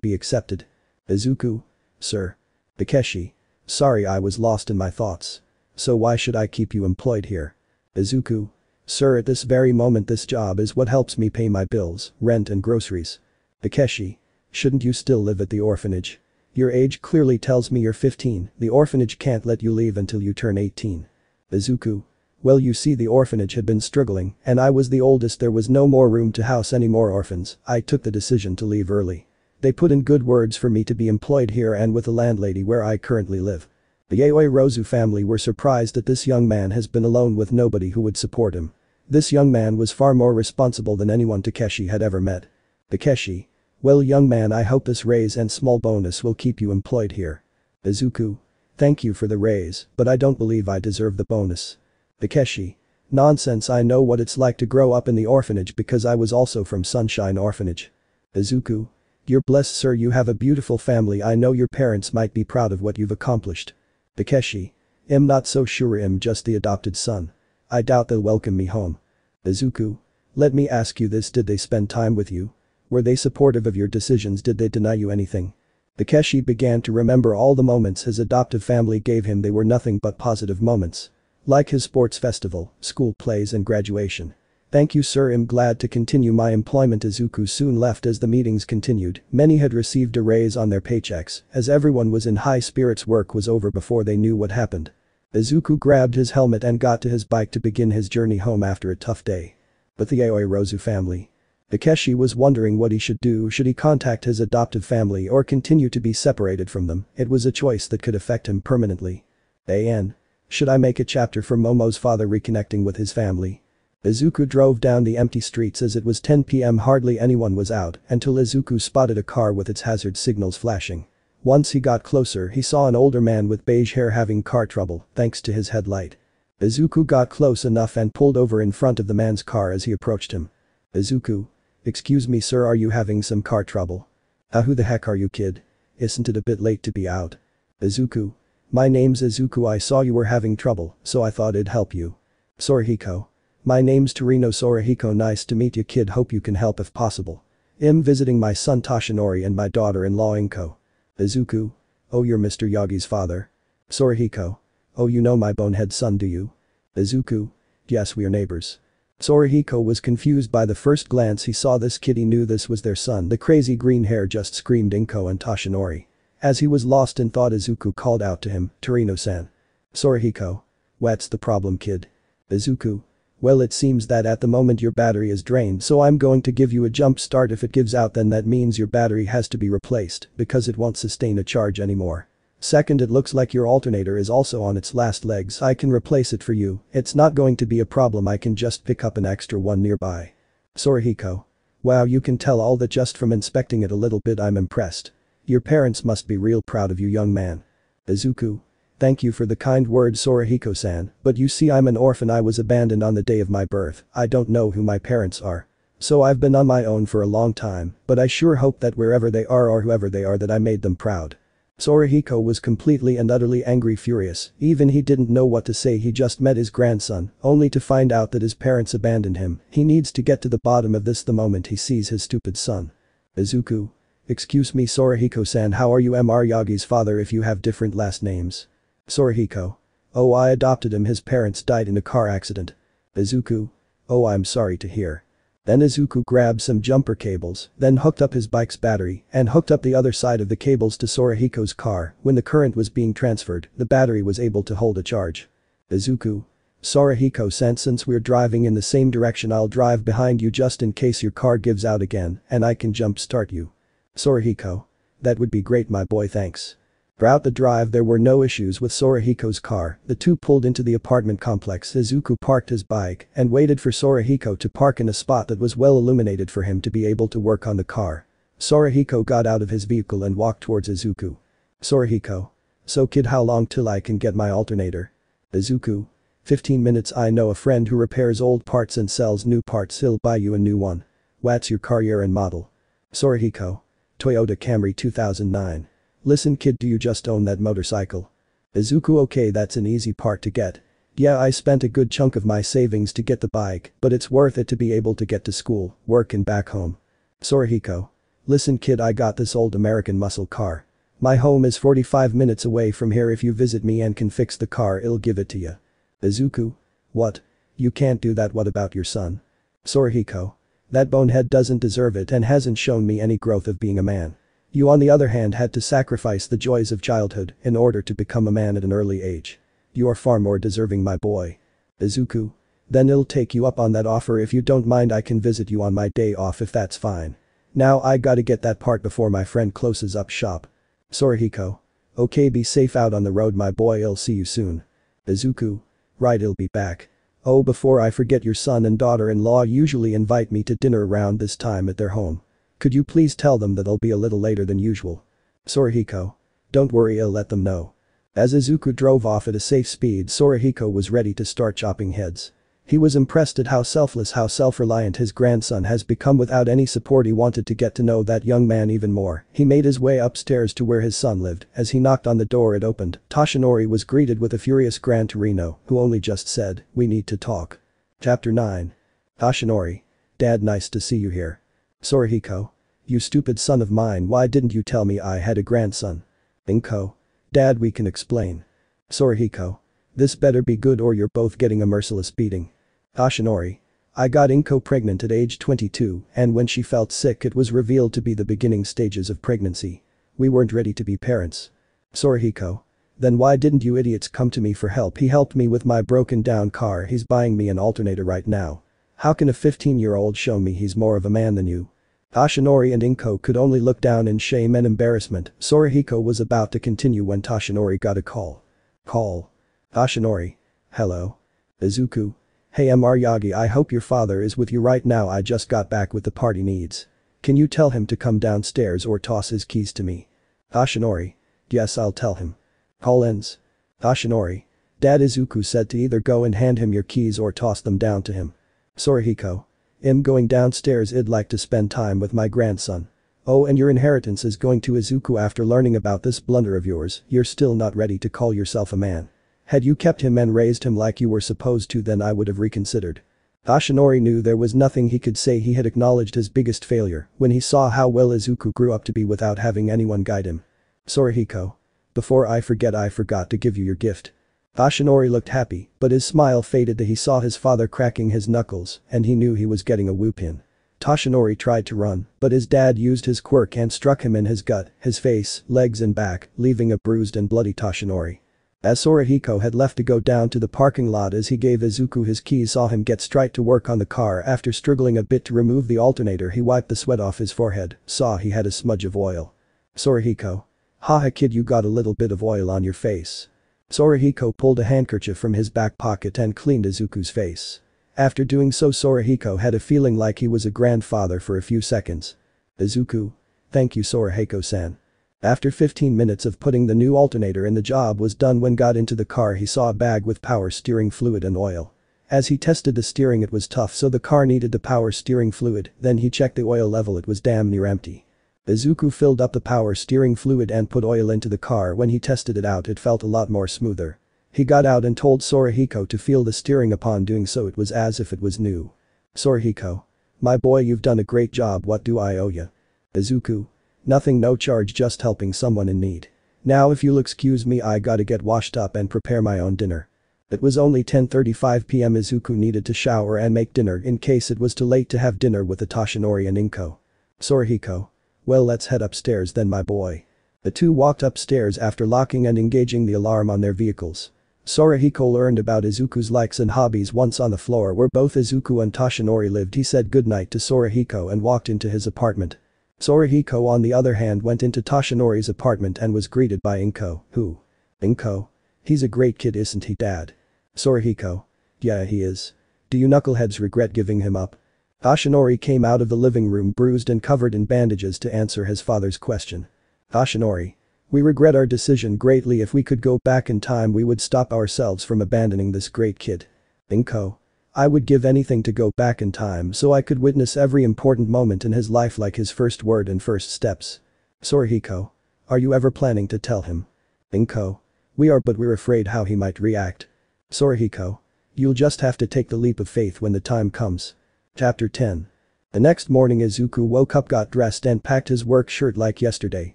be accepted. Izuku? Sir. Takeshi. Sorry, I was lost in my thoughts. So why should I keep you employed here? Izuku. Sir, at this very moment this job is what helps me pay my bills, rent and groceries. Takeshi. Shouldn't you still live at the orphanage? Your age clearly tells me you're 15, the orphanage can't let you leave until you turn 18. Izuku. Well, you see, the orphanage had been struggling and I was the oldest, there was no more room to house any more orphans. I took the decision to leave early. They put in good words for me to be employed here and with the landlady where I currently live. The Yaoi Rozu family were surprised that this young man has been alone with nobody who would support him. This young man was far more responsible than anyone Takeshi had ever met. Takeshi. Well, young man, I hope this raise and small bonus will keep you employed here. Izuku. Thank you for the raise, but I don't believe I deserve the bonus. Takeshi. Nonsense, I know what it's like to grow up in the orphanage because I was also from Sunshine Orphanage. Izuku. You're blessed, sir, you have a beautiful family, I know your parents might be proud of what you've accomplished. Takeshi. I'm not so sure, I'm just the adopted son. I doubt they'll welcome me home. Izuku. Let me ask you this, did they spend time with you? Were they supportive of your decisions, did they deny you anything? Takeshi began to remember all the moments his adoptive family gave him, they were nothing but positive moments. Like his sports festival, school plays and graduation. Thank you, sir, I'm glad to continue my employment. Izuku soon left as the meetings continued. Many had received a raise on their paychecks, as everyone was in high spirits. Work was over before they knew what happened. Izuku grabbed his helmet and got to his bike to begin his journey home after a tough day. But the Yaoi Rozu family. Takeshi was wondering what he should do. Should he contact his adoptive family or continue to be separated from them? It was a choice that could affect him permanently. AN. Should I make a chapter for Momo's father reconnecting with his family? Izuku drove down the empty streets as it was 10 p.m. Hardly anyone was out until Izuku spotted a car with its hazard signals flashing. Once he got closer he saw an older man with beige hair having car trouble thanks to his headlight. Izuku got close enough and pulled over in front of the man's car as he approached him. Izuku. Excuse me, sir, are you having some car trouble? Who the heck are you, kid? Isn't it a bit late to be out? Izuku. My name's Izuku, I saw you were having trouble, so I thought it'd help you. Sorahiko. My name's Torino Sorahiko, nice to meet you, kid, hope you can help if possible. I'm visiting my son Toshinori and my daughter-in-law Inko. Izuku. Oh, you're Mr. Yagi's father? Sorahiko. Oh, you know my bonehead son, do you? Izuku. Yes, we are neighbors. Sorahiko was confused by the first glance he saw this kid, he knew this was their son, the crazy green hair just screamed Inko and Toshinori. As he was lost in thought Izuku called out to him, Torino-san. Sorahiko. What's the problem, kid? Izuku. Well, it seems that at the moment your battery is drained, so I'm going to give you a jump start. If it gives out then that means your battery has to be replaced because it won't sustain a charge anymore. Second, it looks like your alternator is also on its last legs. I can replace it for you, it's not going to be a problem, I can just pick up an extra one nearby. Sorahiko. Wow, you can tell all that just from inspecting it a little bit, I'm impressed. Your parents must be real proud of you, young man. Izuku. Thank you for the kind words, Sorahiko-san, but you see, I'm an orphan, I was abandoned on the day of my birth, I don't know who my parents are. So I've been on my own for a long time, but I sure hope that wherever they are or whoever they are that I made them proud. Sorahiko was completely and utterly angry, furious, even he didn't know what to say. He just met his grandson, only to find out that his parents abandoned him. He needs to get to the bottom of this the moment he sees his stupid son. Izuku. Excuse me, Sorahiko-san, how are you? Mr. Yagi's father if you have different last names. Sorahiko. Oh, I adopted him, his parents died in a car accident. Izuku. Oh, I'm sorry to hear. Then Izuku grabbed some jumper cables, then hooked up his bike's battery and hooked up the other side of the cables to Sorahiko's car. When the current was being transferred, the battery was able to hold a charge. Izuku. Sorahiko-san, since we're driving in the same direction, I'll drive behind you just in case your car gives out again and I can jump start you. Sorahiko. That would be great, my boy, thanks. Throughout the drive there were no issues with Sorahiko's car. The two pulled into the apartment complex. Izuku parked his bike and waited for Sorahiko to park in a spot that was well illuminated for him to be able to work on the car. Sorahiko got out of his vehicle and walked towards Izuku. Sorahiko. So kid, how long till I can get my alternator? Izuku. 15 minutes, I know a friend who repairs old parts and sells new parts, he'll buy you a new one. What's your car year and model? Sorahiko. Toyota Camry 2009. Listen kid, do you just own that motorcycle? Izuku, okay, that's an easy part to get. Yeah, I spent a good chunk of my savings to get the bike, but it's worth it to be able to get to school, work and back home. Sorihiko. Listen kid, I got this old American muscle car. My home is 45 minutes away from here. If you visit me and can fix the car, I'll give it to you. Izuku. What? You can't do that. What about your son? Sorihiko. That bonehead doesn't deserve it and hasn't shown me any growth of being a man. You on the other hand had to sacrifice the joys of childhood in order to become a man at an early age. You are far more deserving, my boy. Izuku. Then I'll take you up on that offer. If you don't mind, I can visit you on my day off if that's fine. Now I gotta get that part before my friend closes up shop. Sorihiko. Okay, be safe out on the road, my boy, I'll see you soon. Izuku. Right, I'll be back. Oh, before I forget, your son and daughter-in-law usually invite me to dinner around this time at their home. Could you please tell them that I'll be a little later than usual? Sorihiko. Don't worry, I'll let them know. As Izuku drove off at a safe speed, Sorihiko was ready to start chopping heads. He was impressed at how selfless, how self-reliant his grandson has become without any support. He wanted to get to know that young man even more. He made his way upstairs to where his son lived. As he knocked on the door, it opened. Toshinori was greeted with a furious Gran Torino, who only just said, "We need to talk." Chapter 9. Toshinori. Dad, nice to see you here. Sorihiko. You stupid son of mine, why didn't you tell me I had a grandson? Inko. Dad, we can explain. Sorihiko. This better be good or you're both getting a merciless beating. Toshinori. I got Inko pregnant at age 22, and when she felt sick it was revealed to be the beginning stages of pregnancy. We weren't ready to be parents. Sorihiko. Then why didn't you idiots come to me for help? He helped me with my broken down car. He's buying me an alternator right now. How can a 15-year-old show me he's more of a man than you? Toshinori and Inko could only look down in shame and embarrassment. Sorihiko was about to continue when Toshinori got a call. Toshinori. Hello. Izuku. Hey, I'm Aryagi. I hope your father is with you right now. I just got back with the party needs. Can you tell him to come downstairs or toss his keys to me? Toshinori. Yes, I'll tell him. Call ends. Toshinori. Dad, Izuku said to either go and hand him your keys or toss them down to him. Sorihiko. I'm going downstairs. I'd like to spend time with my grandson. Oh, and your inheritance is going to Izuku. After learning about this blunder of yours, you're still not ready to call yourself a man. Had you kept him and raised him like you were supposed to, then I would have reconsidered. Toshinori knew there was nothing he could say. He had acknowledged his biggest failure when he saw how well Izuku grew up to be without having anyone guide him. Sorihiko. Before I forget, I forgot to give you your gift. Toshinori looked happy, but his smile faded as he saw his father cracking his knuckles, and he knew he was getting a whoopin. Toshinori tried to run, but his dad used his quirk and struck him in his gut, his face, legs and back, leaving a bruised and bloody Toshinori. As Sorihiko had left to go down to the parking lot, as he gave Izuku his keys, saw him get straight to work on the car. After struggling a bit to remove the alternator, he wiped the sweat off his forehead, saw he had a smudge of oil. Sorihiko. Haha kid, you got a little bit of oil on your face. Sorihiko pulled a handkerchief from his back pocket and cleaned Izuku's face. After doing so, Sorihiko had a feeling like he was a grandfather for a few seconds. Izuku. Thank you, Sorihiko-san. After 15 minutes of putting the new alternator in, the job was done. When got into the car, he saw a bag with power steering fluid and oil. As he tested the steering, it was tough, so the car needed the power steering fluid. Then he checked the oil level, it was damn near empty. Izuku filled up the power steering fluid and put oil into the car. When he tested it out, it felt a lot more smoother. He got out and told Sorihiko to feel the steering. Upon doing so, it was as if it was new. Sorihiko. My boy, you've done a great job. What do I owe you? Izuku. Nothing, no charge, just helping someone in need. Now if you'll excuse me, I gotta get washed up and prepare my own dinner. It was only 10:35 p.m. Izuku needed to shower and make dinner in case it was too late to have dinner with the Toshinori and Inko. Sorihiko. Well, let's head upstairs then, my boy. The two walked upstairs after locking and engaging the alarm on their vehicles. Sorihiko learned about Izuku's likes and hobbies. Once on the floor where both Izuku and Toshinori lived, he said goodnight to Sorihiko and walked into his apartment. Sorihiko on the other hand went into Toshinori's apartment and was greeted by Inko, who? Inko? He's a great kid, isn't he, Dad? Sorihiko. Yeah, he is. Do you knuckleheads regret giving him up? Toshinori came out of the living room bruised and covered in bandages to answer his father's question. Toshinori. We regret our decision greatly. If we could go back in time, we would stop ourselves from abandoning this great kid. Inko. I would give anything to go back in time so I could witness every important moment in his life, like his first word and first steps. Sorihiko. Are you ever planning to tell him? Inko. We are, but we're afraid how he might react. Sorihiko. You'll just have to take the leap of faith when the time comes. Chapter 10. The next morning Izuku woke up, got dressed and packed his work shirt like yesterday.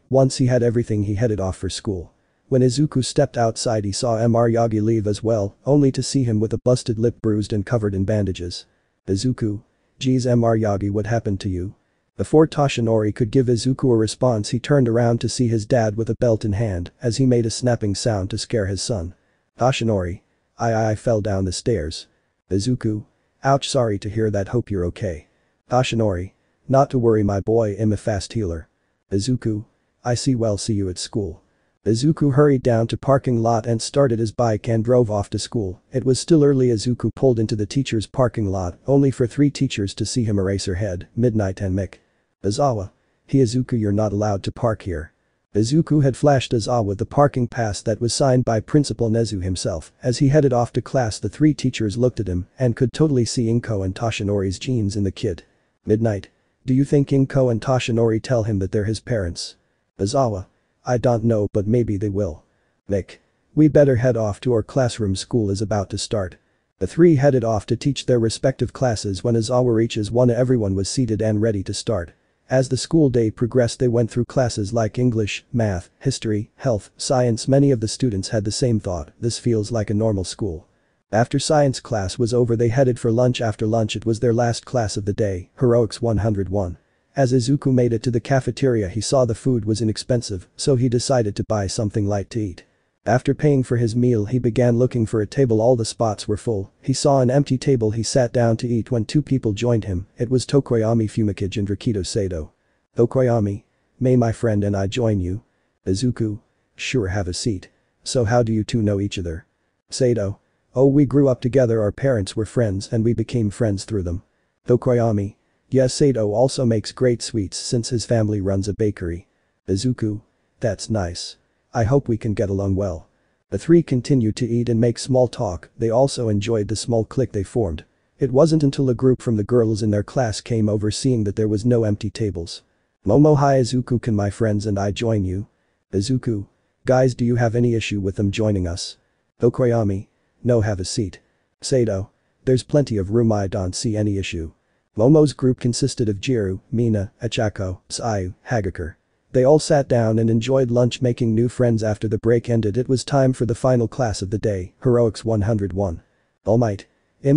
Once he had everything, he headed off for school. When Izuku stepped outside, he saw Mr. Yagi leave as well, only to see him with a busted lip, bruised and covered in bandages. Izuku. Geez, Mr. Yagi, what happened to you? Before Toshinori could give Izuku a response, he turned around to see his dad with a belt in hand as he made a snapping sound to scare his son. Toshinori. I fell down the stairs. Izuku. Ouch, sorry to hear that, hope you're okay. Toshinori. Not to worry my boy, I'm a fast healer. Izuku. I see, well, see you at school. Izuku hurried down to parking lot and started his bike and drove off to school. It was still early. Izuku pulled into the teacher's parking lot only for 3 teachers to see him erase her head, Midnight and Mick. Izawa. Izuku, you're not allowed to park here. Izuku had flashed Izawa the parking pass that was signed by Principal Nezu himself. As he headed off to class, the 3 teachers looked at him and could totally see Inko and Toshinori's genes in the kid. Midnight. Do you think Inko and Toshinori tell him that they're his parents? Izawa. I don't know, but maybe they will. Mick. We better head off to our classroom, school is about to start. The 3 headed off to teach their respective classes. When Izawa reaches 1, everyone was seated and ready to start. As the school day progressed, they went through classes like English, math, history, health, science. Many of the students had the same thought, this feels like a normal school. After science class was over, they headed for lunch. After lunch, it was their last class of the day, Heroics 101. As Izuku made it to the cafeteria, he saw the food was inexpensive, so he decided to buy something light to eat. After paying for his meal, he began looking for a table. All the spots were full. He saw an empty table. He sat down to eat when 2 people joined him. It was Tokoyami Fumikage and Rikito Sato. Tokoyami. May my friend and I join you? Izuku. Sure, have a seat. So how do you 2 know each other? Sato. Oh, we grew up together, our parents were friends and we became friends through them. Tokoyami. Yes, Sato also makes great sweets since his family runs a bakery. Izuku. That's nice. I hope we can get along well. The 3 continued to eat and make small talk. They also enjoyed the small clique they formed. It wasn't until a group from the girls in their class came over, seeing that there was no empty tables. Momo. Hi Izuku, can my friends and I join you? Izuku. Guys, do you have any issue with them joining us? Tokoyami. No, have a seat. Sato. There's plenty of room, I don't see any issue. Momo's group consisted of Jiru, Mina, Achako, Sayu, Hagakure. They all sat down and enjoyed lunch, making new friends. After the break ended, it was time for the final class of the day, Heroics 101. All Might.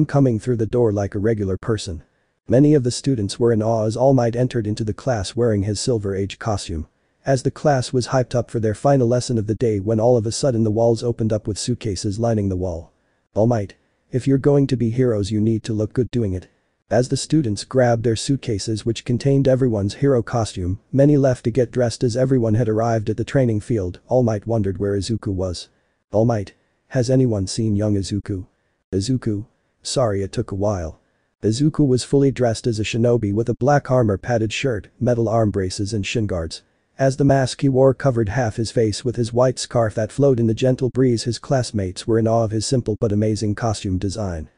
Coming through the door like a regular person. Many of the students were in awe as All Might entered into the class wearing his Silver Age costume. As the class was hyped up for their final lesson of the day, when all of a sudden the walls opened up with suitcases lining the wall. All Might. If you're going to be heroes, you need to look good doing it. As the students grabbed their suitcases, which contained everyone's hero costume, many left to get dressed. As everyone had arrived at the training field, All Might wondered where Izuku was. All Might. Has anyone seen young Izuku? Izuku. Sorry, it took a while. Izuku was fully dressed as a shinobi with a black armor padded shirt, metal arm braces and shin guards. As the mask he wore covered half his face with his white scarf that flowed in the gentle breeze, his classmates were in awe of his simple but amazing costume design.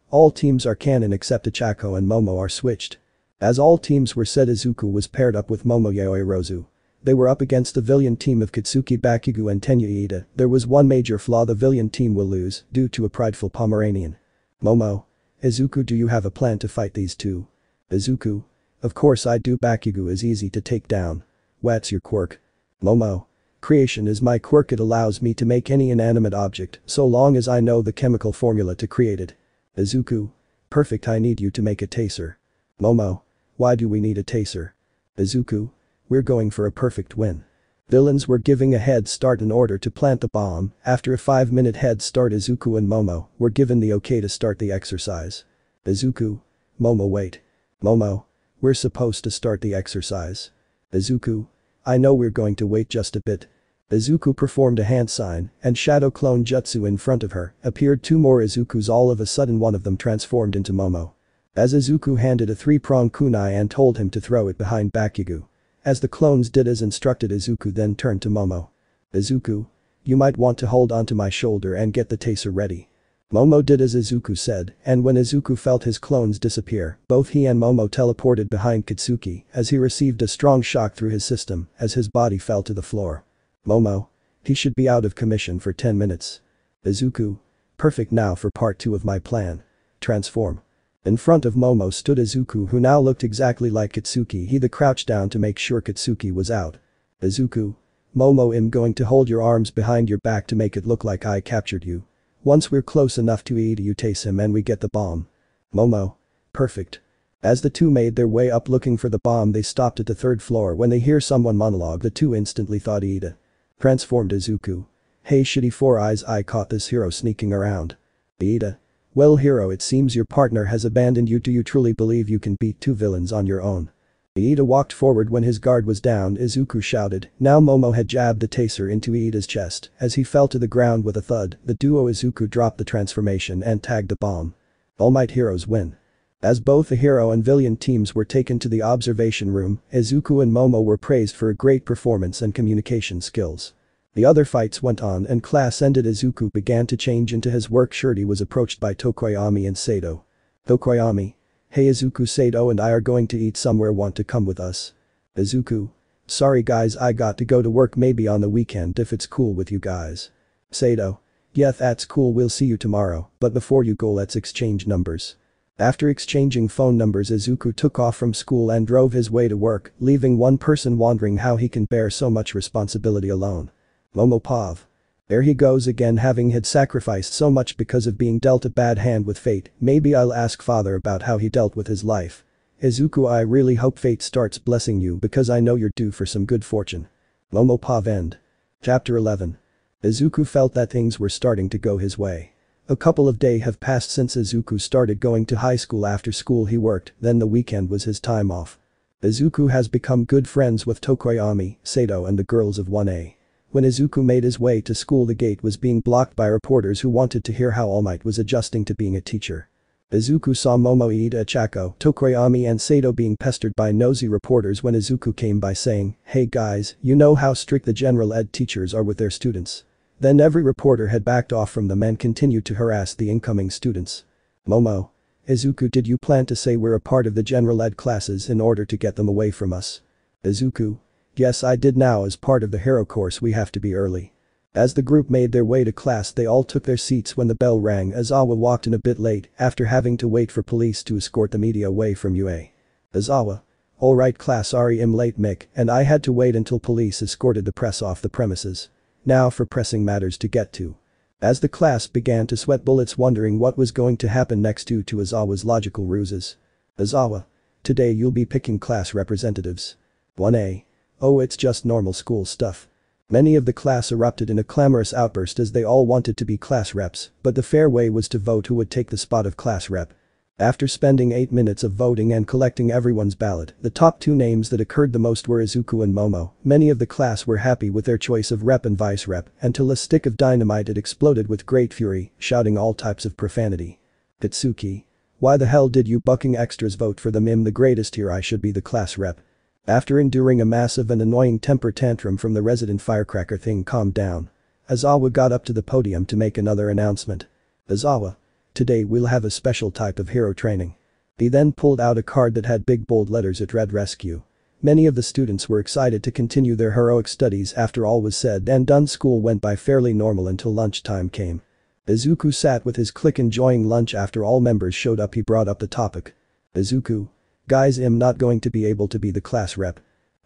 All teams are canon except Achako and Momo are switched. As all teams were set, Izuku was paired up with Momoyae Rozu. They were up against the villain team of Katsuki Bakugo and Tenya Iida. There was one major flaw: the villain team will lose due to a prideful Pomeranian. Momo. Izuku, do you have a plan to fight these 2? Izuku. Of course I do. Bakugo is easy to take down. What's your quirk? Momo. Creation is my quirk. It allows me to make any inanimate object so long as I know the chemical formula to create it. Izuku. Perfect, I need you to make a taser. Momo. Why do we need a taser? Izuku. We're going for a perfect win. Villains were giving a head start in order to plant the bomb. After a 5-minute head start, Izuku and Momo were given the okay to start the exercise. Izuku. Momo, wait. Momo. We're supposed to start the exercise. Izuku. I know, we're going to wait just a bit. Izuku performed a hand sign, and shadow clone jutsu in front of her appeared 2 more Izukus. All of a sudden one of them transformed into Momo. As Izuku handed a 3-pronged kunai and told him to throw it behind Bakugo. As the clones did as instructed, Izuku then turned to Momo. Izuku. You might want to hold onto my shoulder and get the taser ready. Momo did as Izuku said, and when Izuku felt his clones disappear, both he and Momo teleported behind Katsuki as he received a strong shock through his system as his body fell to the floor. Momo. He should be out of commission for 10 minutes. Izuku. Perfect now for part 2 of my plan. Transform. In front of Momo stood Izuku, who now looked exactly like Katsuki. He crouched down to make sure Katsuki was out. Izuku. Momo, I'm going to hold your arms behind your back to make it look like I captured you. Once we're close enough to Iida, you tase him and we get the bomb. Momo. Perfect. As the two made their way up looking for the bomb, they stopped at the 3rd floor when they hear someone monologue. The two instantly thought Iida. Transformed Izuku. Hey shitty 4 eyes, I caught this hero sneaking around. Iida. Well hero, it seems your partner has abandoned you. Do you truly believe you can beat 2 villains on your own? Iida walked forward when his guard was down. Izuku shouted. Now Momo had jabbed the taser into Iida's chest. As he fell to the ground with a thud, the duo Izuku dropped the transformation and tagged the bomb. All Might heroes win. As both the hero and villain teams were taken to the observation room, Izuku and Momo were praised for a great performance and communication skills. The other fights went on and class ended. Izuku began to change into his work shirt. He was approached by Tokoyami and Sato. Tokoyami. Hey Izuku, Sato and I are going to eat somewhere, want to come with us? Izuku. Sorry guys, I got to go to work, maybe on the weekend if it's cool with you guys. Sato. Yeah, that's cool, we'll see you tomorrow, but before you go let's exchange numbers. After exchanging phone numbers, Izuku took off from school and drove his way to work, leaving one person wondering how he can bear so much responsibility alone. Momo Pav. There he goes again, having had sacrificed so much because of being dealt a bad hand with fate. Maybe I'll ask father about how he dealt with his life. Izuku, I really hope fate starts blessing you because I know you're due for some good fortune. Momo Pav end. Chapter 11. Izuku felt that things were starting to go his way. A couple of days have passed since Izuku started going to high school. After school he worked, then the weekend was his time off. Izuku has become good friends with Tokoyami, Sato and the girls of 1A. When Izuku made his way to school, the gate was being blocked by reporters who wanted to hear how All Might was adjusting to being a teacher. Izuku saw Momo, Iida, Chako, Tokoyami and Sato being pestered by nosy reporters when Izuku came by saying, hey guys, you know how strict the general ed teachers are with their students. Then every reporter had backed off from them and continued to harass the incoming students. Momo. Izuku, did you plan to say we're a part of the general ed classes in order to get them away from us? Izuku. Yes, I did. Now as part of the hero course we have to be early. As the group made their way to class, they all took their seats when the bell rang. Aizawa walked in a bit late after having to wait for police to escort the media away from UA. Aizawa. Alright class, sorry I'm late Mick, and I had to wait until police escorted the press off the premises. Now for pressing matters to get to. As the class began to sweat bullets wondering what was going to happen next due to Aizawa's logical ruses. Aizawa. Today you'll be picking class representatives. 1A. Oh, it's just normal school stuff. Many of the class erupted in a clamorous outburst as they all wanted to be class reps, but the fair way was to vote who would take the spot of class rep. After spending 8 minutes of voting and collecting everyone's ballot, the top 2 names that occurred the most were Izuku and Momo. Many of the class were happy with their choice of rep and vice rep until a stick of dynamite had exploded with great fury, shouting all types of profanity. Katsuki. Why the hell did you bucking extras vote for them? I'm the greatest here, I should be the class rep. After enduring a massive and annoying temper tantrum from the resident firecracker, thing calmed down. Aizawa got up to the podium to make another announcement. Aizawa. Today we'll have a special type of hero training. He then pulled out a card that had big bold letters "It read Rescue." Many of the students were excited to continue their heroic studies. After all was said and done, school went by fairly normal until lunchtime came. Izuku sat with his clique enjoying lunch. After all members showed up, he brought up the topic. Izuku. Guys, I'm not going to be able to be the class rep.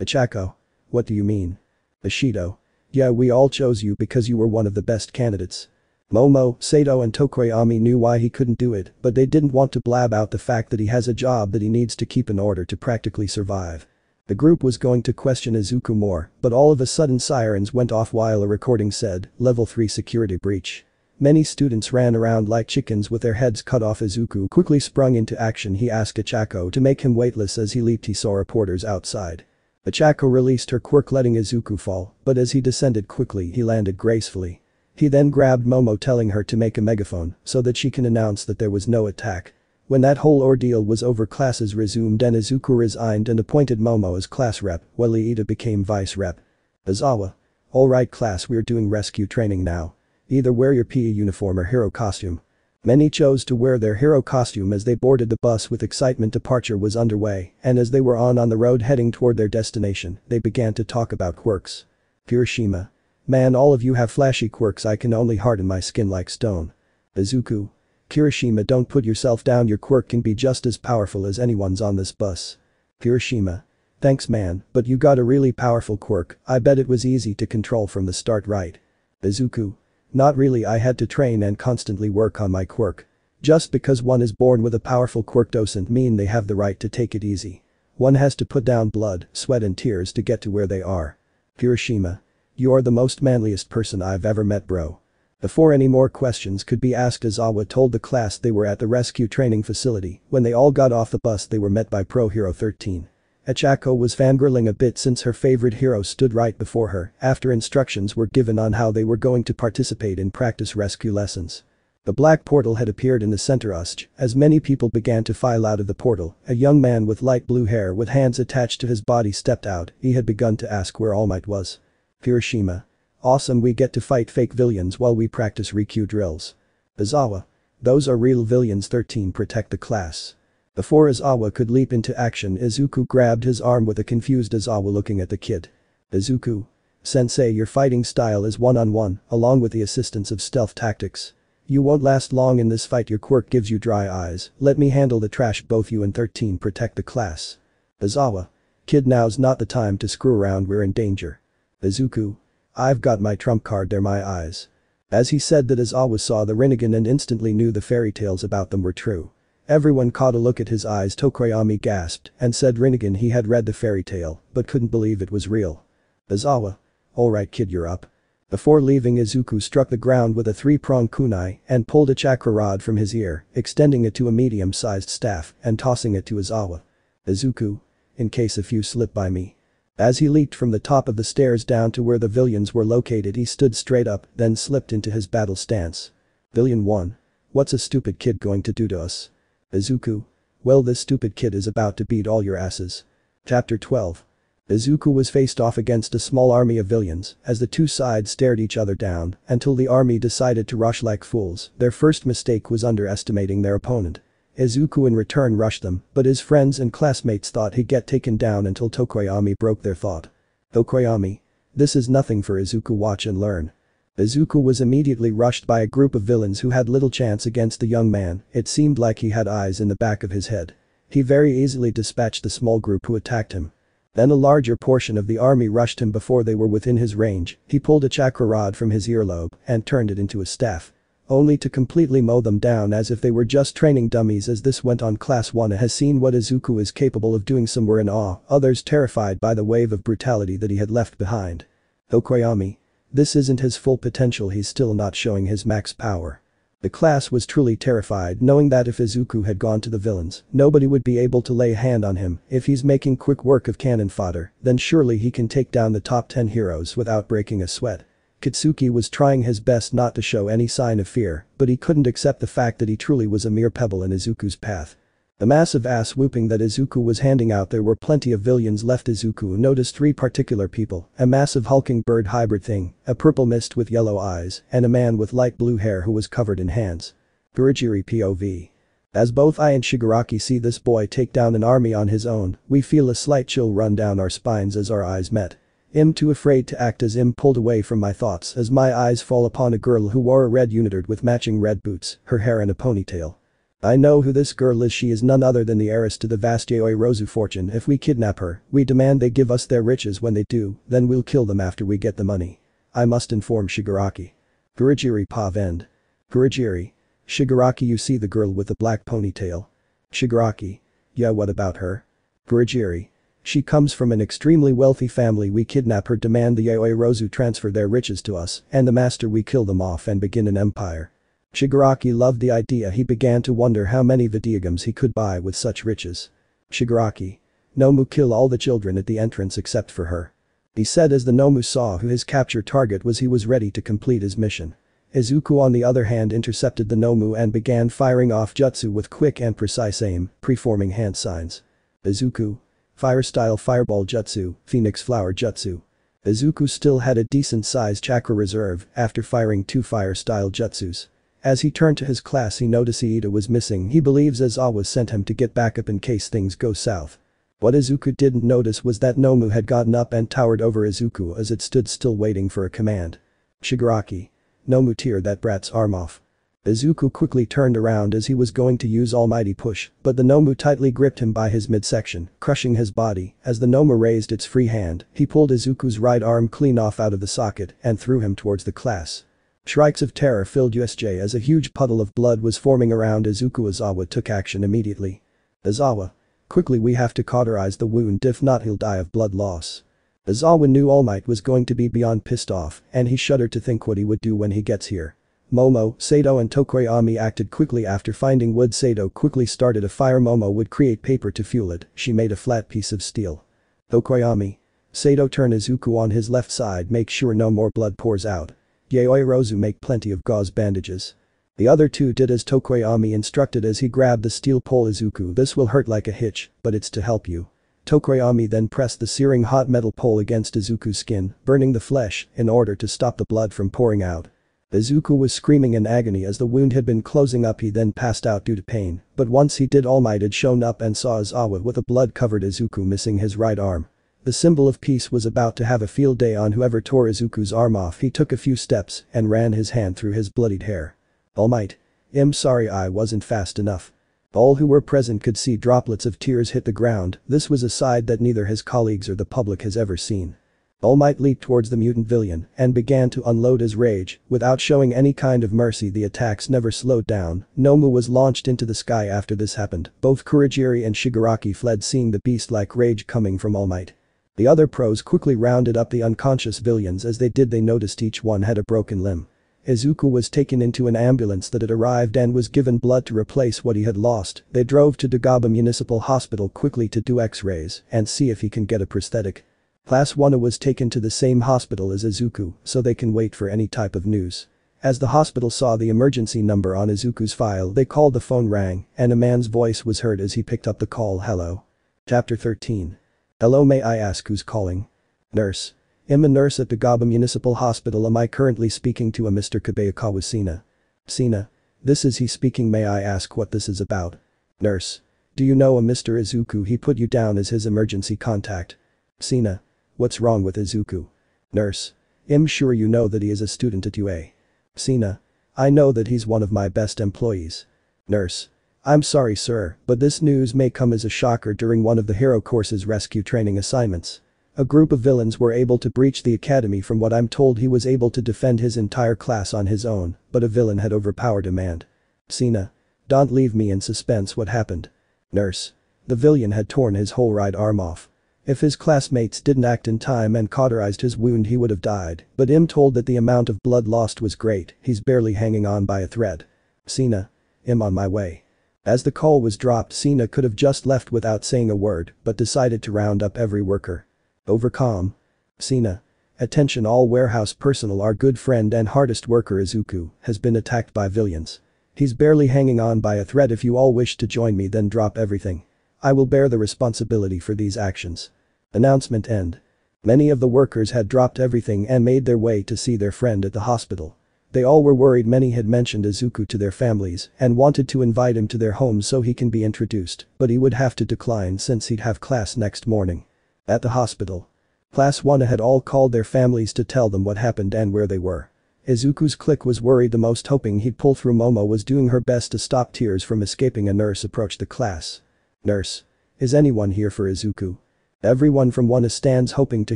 Chako. What do you mean? Ishido. Yeah, we all chose you because you were one of the best candidates. Momo, Sato and Tokoyami knew why he couldn't do it, but they didn't want to blab out the fact that he has a job that he needs to keep in order to practically survive. The group was going to question Izuku more, but all of a sudden sirens went off while a recording said, Level 3 security breach. Many students ran around like chickens with their heads cut off. Izuku quickly sprung into action. He asked Chako to make him weightless. As he leaped, he saw reporters outside. Chako released her quirk, letting Izuku fall, but as he descended quickly he landed gracefully. He then grabbed Momo, telling her to make a megaphone so that she can announce that there was no attack. When that whole ordeal was over, classes resumed and Izuku resigned and appointed Momo as class rep while Iida became vice rep. Aizawa. Alright class, we're doing rescue training now. Either wear your PE uniform or hero costume. Many chose to wear their hero costume as they boarded the bus with excitement. Departure was underway, and as they were on the road heading toward their destination, they began to talk about quirks. Kirishima. Man, all of you have flashy quirks, I can only harden my skin like stone. Izuku. Kirishima, don't put yourself down, your quirk can be just as powerful as anyone's on this bus. Kirishima. Thanks man, but you got a really powerful quirk, I bet it was easy to control from the start, right? Izuku. Not really, I had to train and constantly work on my quirk. Just because one is born with a powerful quirk doesn't mean they have the right to take it easy. One has to put down blood, sweat and tears to get to where they are. Kirishima. You're the most manliest person I've ever met, bro. Before any more questions could be asked, Aizawa told the class they were at the rescue training facility. When they all got off the bus, they were met by Pro Hero 13. Echako was fangirling a bit since her favorite hero stood right before her after instructions were given on how they were going to participate in practice rescue lessons. The black portal had appeared in the center as many people began to file out of the portal. A young man with light blue hair with hands attached to his body stepped out. He had begun to ask where All Might was. Kirishima. Awesome, we get to fight fake villains while we practice Rikyuu drills. Aizawa. Those are real villains. 13 Protect the class. Before Aizawa could leap into action, Izuku grabbed his arm with a confused Aizawa looking at the kid. Izuku. Sensei, your fighting style is one-on-one, along with the assistance of stealth tactics. You won't last long in this fight, your quirk gives you dry eyes, let me handle the trash, both you and 13 protect the class. Aizawa. Kid, now's not the time to screw around, we're in danger. Izuku. I've got my trump card, they're my eyes. As he said that, Aizawa saw the Rinnegan and instantly knew the fairy tales about them were true. Everyone caught a look at his eyes. Tokoyami gasped and said Rinnegan he had read the fairy tale but couldn't believe it was real. Aizawa. Alright kid, you're up. Before leaving, Izuku struck the ground with a 3-pronged kunai and pulled a chakra rod from his ear, extending it to a medium-sized staff and tossing it to Aizawa. Izuku. In case if you slip by me. As he leaped from the top of the stairs down to where the villains were located, he stood straight up, then slipped into his battle stance. Villain 1. What's a stupid kid going to do to us? Izuku. Well, this stupid kid is about to beat all your asses. Chapter 12. Izuku was faced off against a small army of villains as the two sides stared each other down until the army decided to rush like fools. Their first mistake was underestimating their opponent. Izuku in return rushed them, but his friends and classmates thought he'd get taken down until Tokoyami broke their thought. Tokoyami. This is nothing for Izuku, watch and learn. Izuku was immediately rushed by a group of villains who had little chance against the young man. It seemed like he had eyes in the back of his head. He very easily dispatched the small group who attacked him. Then a larger portion of the army rushed him before they were within his range. He pulled a chakra rod from his earlobe and turned it into a staff. Only to completely mow them down as if they were just training dummies. As this went on, Class 1 has seen what Izuku is capable of doing. Some were in awe, others terrified by the wave of brutality that he had left behind. Tokoyami. This isn't his full potential, he's still not showing his max power. The class was truly terrified, knowing that if Izuku had gone to the villains, nobody would be able to lay a hand on him. If he's making quick work of cannon fodder, then surely he can take down the top 10 heroes without breaking a sweat. Kitsuki was trying his best not to show any sign of fear, but he couldn't accept the fact that he truly was a mere pebble in Izuku's path. The massive ass whooping that Izuku was handing out, there were plenty of villains left. Izuku noticed 3 particular people, a massive hulking bird hybrid thing, a purple mist with yellow eyes, and a man with light blue hair who was covered in hands. Kurogiri POV. As both I and Shigaraki see this boy take down an army on his own, we feel a slight chill run down our spines as our eyes met. I'm too afraid to act as I'm pulled away from my thoughts as my eyes fall upon a girl who wore a red unitard with matching red boots, her hair in a ponytail. I know who this girl is. She is none other than the heiress to the vast Yaoi Rozu fortune. If we kidnap her, we demand they give us their riches. When they do, then we'll kill them after we get the money. I must inform Shigaraki. Kurogiri POV end. Kurogiri. Shigaraki, you see the girl with the black ponytail? Shigaraki. Yeah, what about her? Kurogiri. She comes from an extremely wealthy family. We kidnap her, demand the Yaoi Rozu transfer their riches to us, and the master we kill them off and begin an empire. Shigaraki loved the idea. He began to wonder how many Vidyagams he could buy with such riches. Shigaraki. Nomu, kill all the children at the entrance except for her. He said as the Nomu saw who his capture target was. He was ready to complete his mission. Izuku on the other hand intercepted the Nomu and began firing off jutsu with quick and precise aim, preforming hand signs. Izuku. Fire style fireball jutsu, phoenix flower jutsu. Izuku still had a decent sized chakra reserve after firing 2 fire style jutsus. As he turned to his class, he noticed Iida was missing. He believes Aizawa sent him to get backup in case things go south. What Izuku didn't notice was that Nomu had gotten up and towered over Izuku as it stood still waiting for a command. Shigaraki. Nomu, tear that brat's arm off. Izuku quickly turned around as he was going to use Almighty Push, but the Nomu tightly gripped him by his midsection, crushing his body. As the Nomu raised its free hand, he pulled Izuku's right arm clean off out of the socket and threw him towards the class. Shrieks of terror filled USJ as a huge puddle of blood was forming around Izuku. Izawa took action immediately. Izawa. Quickly, we have to cauterize the wound, if not he'll die of blood loss. Izawa knew All Might was going to be beyond pissed off, and he shuddered to think what he would do when he gets here. Momo, Sato and Tokoyami acted quickly after finding wood. Sato quickly started a fire. Momo would create paper to fuel it. She made a flat piece of steel. Tokoyami. Sato, turn Izuku on his left side, make sure no more blood pours out. Yayoi Rozu, make plenty of gauze bandages. The other two did as Tokoyami instructed as he grabbed the steel pole. Izuku, this will hurt like a hitch, but it's to help you. Tokoyami then pressed the searing hot metal pole against Izuku's skin, burning the flesh, in order to stop the blood from pouring out. Izuku was screaming in agony as the wound had been closing up. He then passed out due to pain, but once he did, All Might had shown up and saw Izawa with a blood-covered Izuku missing his right arm. The symbol of peace was about to have a field day on whoever tore Izuku's arm off. He took a few steps and ran his hand through his bloodied hair. All Might. I'm sorry I wasn't fast enough. All who were present could see droplets of tears hit the ground. This was a sight that neither his colleagues or the public has ever seen. All Might leaped towards the mutant villain and began to unload his rage. Without showing any kind of mercy, the attacks never slowed down. Nomu was launched into the sky after this happened. Both Kurogiri and Shigaraki fled, seeing the beast-like rage coming from All Might. The other pros quickly rounded up the unconscious villains. As they did, they noticed each one had a broken limb. Izuku was taken into an ambulance that had arrived and was given blood to replace what he had lost. They drove to Dagaba Municipal Hospital quickly to do x-rays and see if he can get a prosthetic. Class 1 was taken to the same hospital as Izuku, so they can wait for any type of news. As the hospital saw the emergency number on Izuku's file, they called. The phone rang, and a man's voice was heard as he picked up the call. Hello. Chapter 13. Hello, may I ask who's calling? Nurse. I'm a nurse at Dagaba Municipal Hospital. Am I currently speaking to a Mr. Kabayakawa? Sina. Sina. This is he speaking. May I ask what this is about? Nurse. Do you know a Mr. Izuku? He put you down as his emergency contact. Sina. What's wrong with Izuku? Nurse. I'm sure you know that he is a student at UA. Sina. I know that he's one of my best employees. Nurse. I'm sorry, sir, but this news may come as a shocker. During one of the Hero Course's rescue training assignments, a group of villains were able to breach the academy. From what I'm told, he was able to defend his entire class on his own, but a villain had overpowered him and… Sina. Don't leave me in suspense. What happened? Nurse. The villain had torn his whole right arm off. If his classmates didn't act in time and cauterized his wound, he would have died, but I'm told that the amount of blood lost was great. He's barely hanging on by a thread. Sina. I'm on my way. As the call was dropped, Sina could have just left without saying a word, but decided to round up every worker. Overcome. Sina. Attention all warehouse personnel, our good friend and hardest worker Izuku has been attacked by villains. He's barely hanging on by a thread. If you all wish to join me, then drop everything. I will bear the responsibility for these actions. Announcement end. Many of the workers had dropped everything and made their way to see their friend at the hospital. They all were worried. Many had mentioned Izuku to their families and wanted to invite him to their homes so he can be introduced, but he would have to decline since he'd have class next morning. At the hospital, Class 1 had all called their families to tell them what happened and where they were. Izuku's clique was worried the most, hoping he'd pull through. Momo was doing her best to stop tears from escaping. A nurse approached the class. Nurse. Is anyone here for Izuku? Everyone from 1A stands hoping to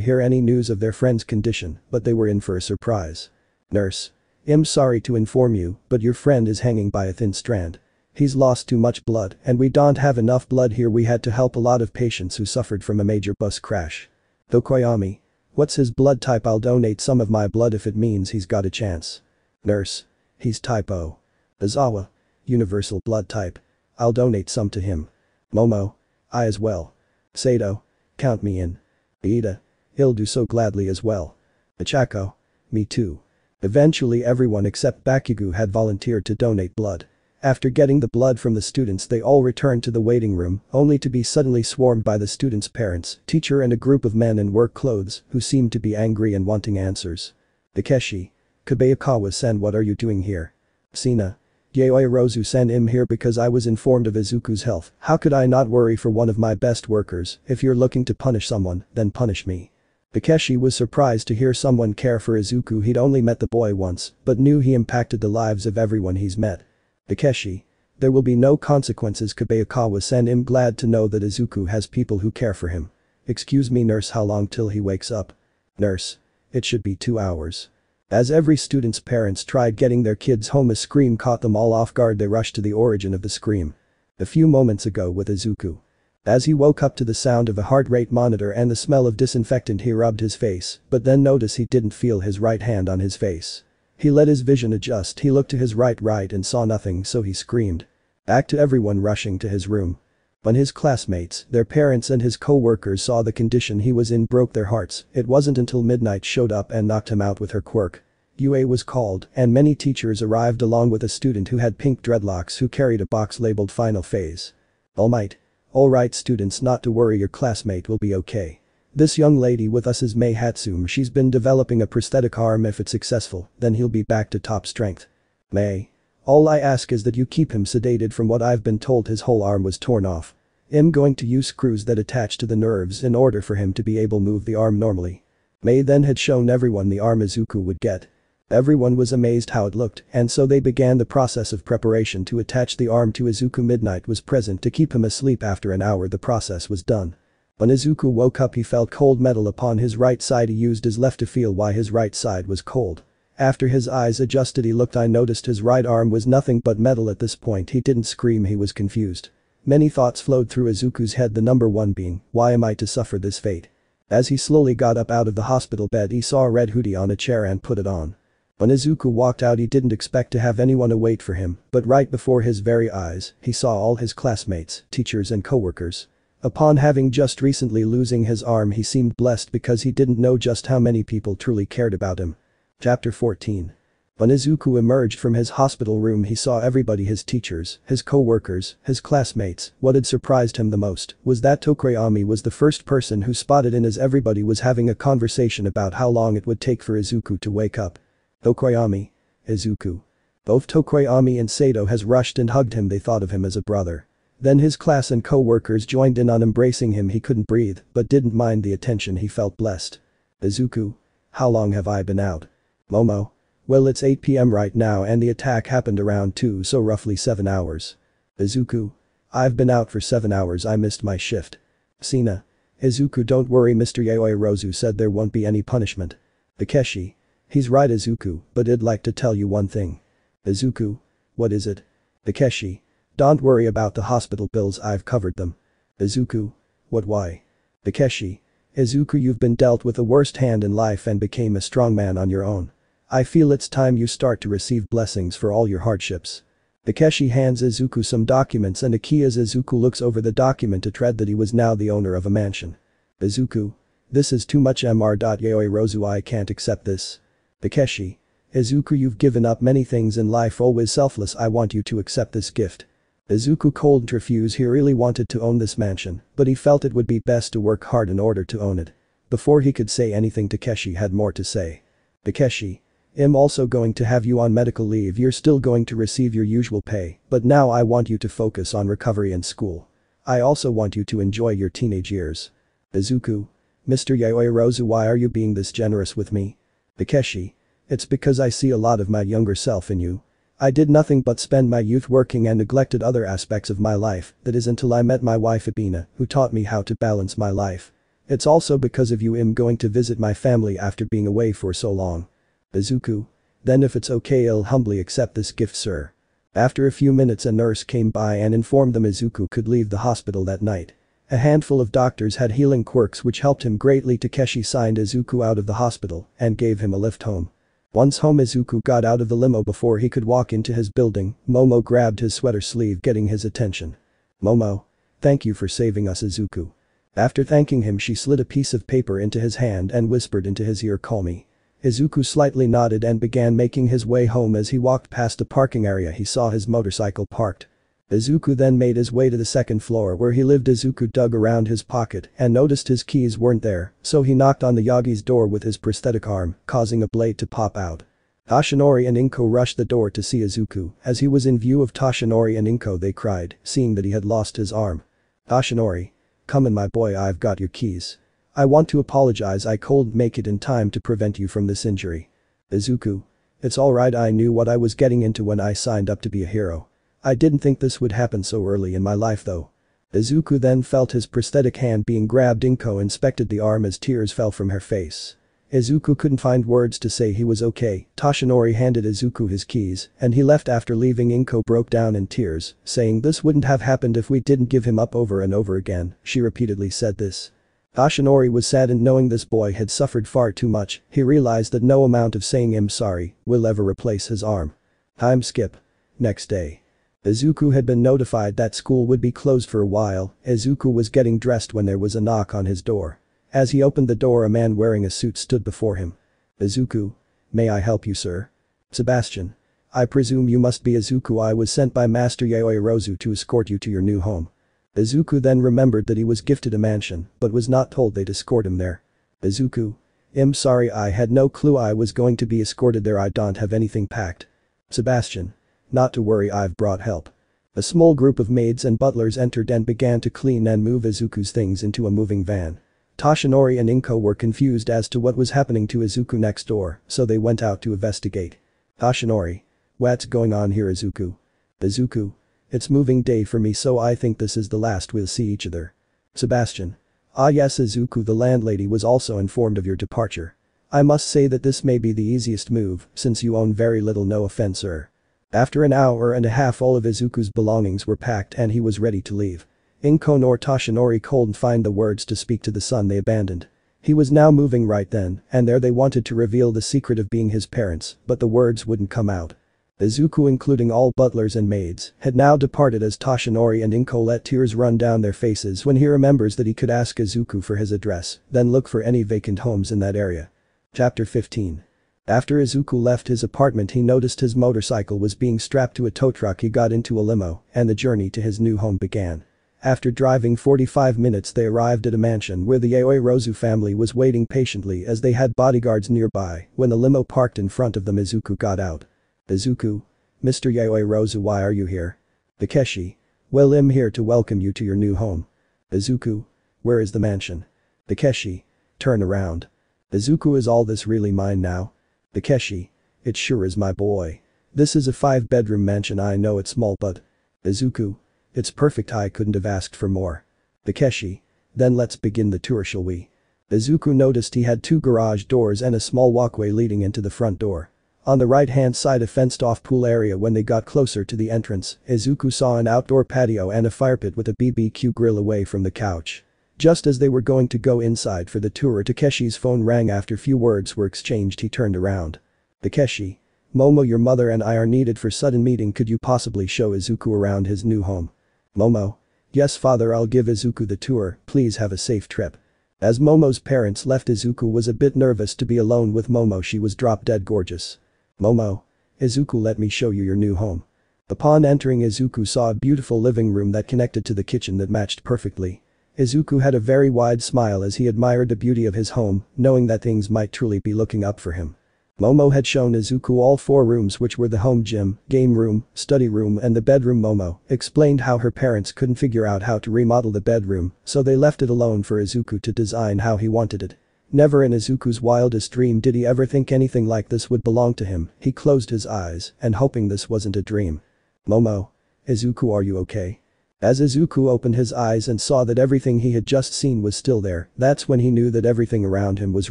hear any news of their friend's condition, but they were in for a surprise. Nurse. I'm sorry to inform you, but your friend is hanging by a thin strand. He's lost too much blood and we don't have enough blood here. We had to help a lot of patients who suffered from a major bus crash. Tokoyami. What's his blood type? I'll donate some of my blood if it means he's got a chance. Nurse. He's type O. Izawa. Universal blood type. I'll donate some to him. Momo. I as well. Sato. Count me in. Iida. He'll do so gladly as well. Ichako. Me too. Eventually everyone except Bakugo had volunteered to donate blood. After getting the blood from the students, they all returned to the waiting room, only to be suddenly swarmed by the students' parents, teacher and a group of men in work clothes who seemed to be angry and wanting answers. Takeshi. Kabayakawa-san, what are you doing here? Sina. Yayoi Rozu sent him here because I was informed of Izuku's health. How could I not worry for one of my best workers? If you're looking to punish someone, then punish me. Takeshi was surprised to hear someone care for Izuku. He'd only met the boy once, but knew he impacted the lives of everyone he's met. Takeshi. There will be no consequences. Kobayakawa sent him, glad to know that Izuku has people who care for him. Excuse me nurse, how long till he wakes up? Nurse. It should be 2 hours. As every student's parents tried getting their kids home, a scream caught them all off guard. They rushed to the origin of the scream. A few moments ago with Izuku. As he woke up to the sound of a heart rate monitor and the smell of disinfectant, he rubbed his face, but then noticed he didn't feel his right hand on his face. He let his vision adjust. He looked to his right and saw nothing, so he screamed. Back to everyone rushing to his room. When his classmates, their parents and his co-workers saw the condition he was in, broke their hearts. It wasn't until Midnight showed up and knocked him out with her quirk. UA was called, and many teachers arrived along with a student who had pink dreadlocks who carried a box labeled Final Phase. All Might. Alright students, not to worry, your classmate will be okay. This young lady with us is Mei Hatsum. She's been developing a prosthetic arm. If it's successful, then he'll be back to top strength. Mei. All I ask is that you keep him sedated. From what I've been told, his whole arm was torn off. I'm going to use screws that attach to the nerves in order for him to be able to move the arm normally. Mei then had shown everyone the arm Izuku would get. Everyone was amazed how it looked, and so they began the process of preparation to attach the arm to Izuku. Midnight was present to keep him asleep. After an hour the process was done. When Izuku woke up he felt cold metal upon his right side. He used his left to feel why his right side was cold. After his eyes adjusted he looked. I noticed his right arm was nothing but metal. At this point he didn't scream, he was confused. Many thoughts flowed through Izuku's head, the number one being, why am I to suffer this fate? As he slowly got up out of the hospital bed he saw a red hoodie on a chair and put it on. When Izuku walked out he didn't expect to have anyone to wait for him, but right before his very eyes, he saw all his classmates, teachers and co-workers. Upon having just recently losing his arm he seemed blessed because he didn't know just how many people truly cared about him. Chapter 14. When Izuku emerged from his hospital room he saw everybody, his teachers, his co-workers, his classmates. What had surprised him the most was that Tokoyami was the first person who spotted in, as everybody was having a conversation about how long it would take for Izuku to wake up. Tokoyami. Izuku. Both Tokoyami and Sato has rushed and hugged him. They thought of him as a brother. Then his class and co-workers joined in on embracing him. He couldn't breathe, but didn't mind the attention. He felt blessed. Izuku. How long have I been out? Momo. Well, it's 8 PM right now and the attack happened around 2, so roughly 7 hours. Izuku. I've been out for 7 hours, I missed my shift. Sina. Izuku, don't worry, Mr. Yayoi Rozu said there won't be any punishment. Takeshi. He's right Izuku, but I'd like to tell you one thing. Izuku. What is it? Takeshi. Don't worry about the hospital bills, I've covered them. Izuku. What, why? Takeshi. Izuku, you've been dealt with the worst hand in life and became a strong man on your own. I feel it's time you start to receive blessings for all your hardships. Takeshi hands Izuku some documents and a key. As Izuku looks over the document it read that he was now the owner of a mansion. Izuku. This is too much Mr. Yayoi Rozu, I can't accept this. Takeshi. Izuku, you've given up many things in life, always selfless, I want you to accept this gift. Izuku couldn't refuse. He really wanted to own this mansion, but he felt it would be best to work hard in order to own it. Before he could say anything Takeshi had more to say. Takeshi. I'm also going to have you on medical leave. You're still going to receive your usual pay, but now I want you to focus on recovery and school. I also want you to enjoy your teenage years. Izuku. Mr. Yayoi Rozu, why are you being this generous with me? Takeshi. It's because I see a lot of my younger self in you. I did nothing but spend my youth working and neglected other aspects of my life, that is until I met my wife Ibina, who taught me how to balance my life. It's also because of you I'm going to visit my family after being away for so long. Izuku. Then if it's okay I'll humbly accept this gift, sir. After a few minutes a nurse came by and informed them Izuku could leave the hospital that night. A handful of doctors had healing quirks which helped him greatly. Takeshi signed Izuku out of the hospital and gave him a lift home. Once home Izuku got out of the limo. Before he could walk into his building, Momo grabbed his sweater sleeve, getting his attention. Momo. Thank you for saving us, Izuku. After thanking him she slid a piece of paper into his hand and whispered into his ear, call me. Izuku slightly nodded and began making his way home. As he walked past a parking area he saw his motorcycle parked. Izuku then made his way to the second floor where he lived. Izuku dug around his pocket and noticed his keys weren't there, so he knocked on the Yagi's door with his prosthetic arm, causing a blade to pop out. Tashinori and Inko rushed the door to see Izuku. As he was in view of Tashinori and Inko, they cried, seeing that he had lost his arm. "Tashinori. Come in, my boy, I've got your keys. I want to apologize, I couldn't make it in time to prevent you from this injury." Izuku. "It's alright, I knew what I was getting into when I signed up to be a hero. I didn't think this would happen so early in my life though." Izuku then felt his prosthetic hand being grabbed. Inko inspected the arm as tears fell from her face. Izuku couldn't find words to say he was okay. Tashinori handed Izuku his keys, and he left. After leaving, Inko broke down in tears, saying this wouldn't have happened if we didn't give him up over and over again. She repeatedly said this. Tashinori was saddened knowing this boy had suffered far too much. He realized that no amount of saying "I'm sorry" will ever replace his arm. Time skip. Next day. Izuku had been notified that school would be closed for a while. Izuku was getting dressed when there was a knock on his door. As he opened the door, a man wearing a suit stood before him. "Izuku. May I help you, sir?" "Sebastian. I presume you must be Izuku. I was sent by Master Yaoi Rozu to escort you to your new home." Izuku then remembered that he was gifted a mansion, but was not told they'd escort him there. "Izuku. I'm sorry, I had no clue I was going to be escorted there. I don't have anything packed." "Sebastian. Not to worry, I've brought help." A small group of maids and butlers entered and began to clean and move Izuku's things into a moving van. Tashinori and Inko were confused as to what was happening to Izuku next door, so they went out to investigate. Tashinori. "What's going on here, Izuku?" "Izuku. It's moving day for me, so I think this is the last we'll see each other." "Sebastian. Ah yes, Izuku, the landlady was also informed of your departure. I must say that this may be the easiest move, since you own very little, no offense, sir." After an hour and a half, all of Izuku's belongings were packed and he was ready to leave. Inko nor Tashinori couldn't find the words to speak to the son they abandoned. He was now moving right then and there. They wanted to reveal the secret of being his parents, but the words wouldn't come out. Izuku, including all butlers and maids, had now departed as Tashinori and Inko let tears run down their faces when he remembers that he could ask Izuku for his address, then look for any vacant homes in that area. Chapter 15. After Izuku left his apartment, he noticed his motorcycle was being strapped to a tow truck. He got into a limo, and the journey to his new home began. After driving 45 minutes, they arrived at a mansion where the Yaoi Rozu family was waiting patiently as they had bodyguards nearby. When the limo parked in front of them, Izuku got out. "Izuku. Mr. Yaoi Rozu, why are you here?" "Takeshi. Well, I'm here to welcome you to your new home." "Izuku. Where is the mansion?" "Takeshi. Turn around." "Izuku, is all this really mine now?" "Takeshi. It sure is, my boy. This is a 5-bedroom mansion. I know it's small, but..." "Izuku. It's perfect, I couldn't have asked for more." "Takeshi. Then let's begin the tour, shall we?" Izuku noticed he had 2 garage doors and a small walkway leading into the front door. On the right-hand side, a fenced-off pool area. When they got closer to the entrance, Izuku saw an outdoor patio and a fire pit with a BBQ grill away from the couch. Just as they were going to go inside for the tour, Takeshi's phone rang. After few words were exchanged, he turned around. "Takeshi. Momo, your mother and I are needed for sudden meeting. Could you possibly show Izuku around his new home?" "Momo. Yes, father, I'll give Izuku the tour. Please have a safe trip." As Momo's parents left, Izuku was a bit nervous to be alone with Momo. She was drop-dead gorgeous. "Momo. Izuku, let me show you your new home." Upon entering, Izuku saw a beautiful living room that connected to the kitchen that matched perfectly. Izuku had a very wide smile as he admired the beauty of his home, knowing that things might truly be looking up for him. Momo had shown Izuku all 4 rooms, which were the home gym, game room, study room and the bedroom. Momo explained how her parents couldn't figure out how to remodel the bedroom, so they left it alone for Izuku to design how he wanted it. Never in Izuku's wildest dream did he ever think anything like this would belong to him. He closed his eyes and hoping this wasn't a dream. "Momo. Izuku, are you okay?" As Izuku opened his eyes and saw that everything he had just seen was still there, that's when he knew that everything around him was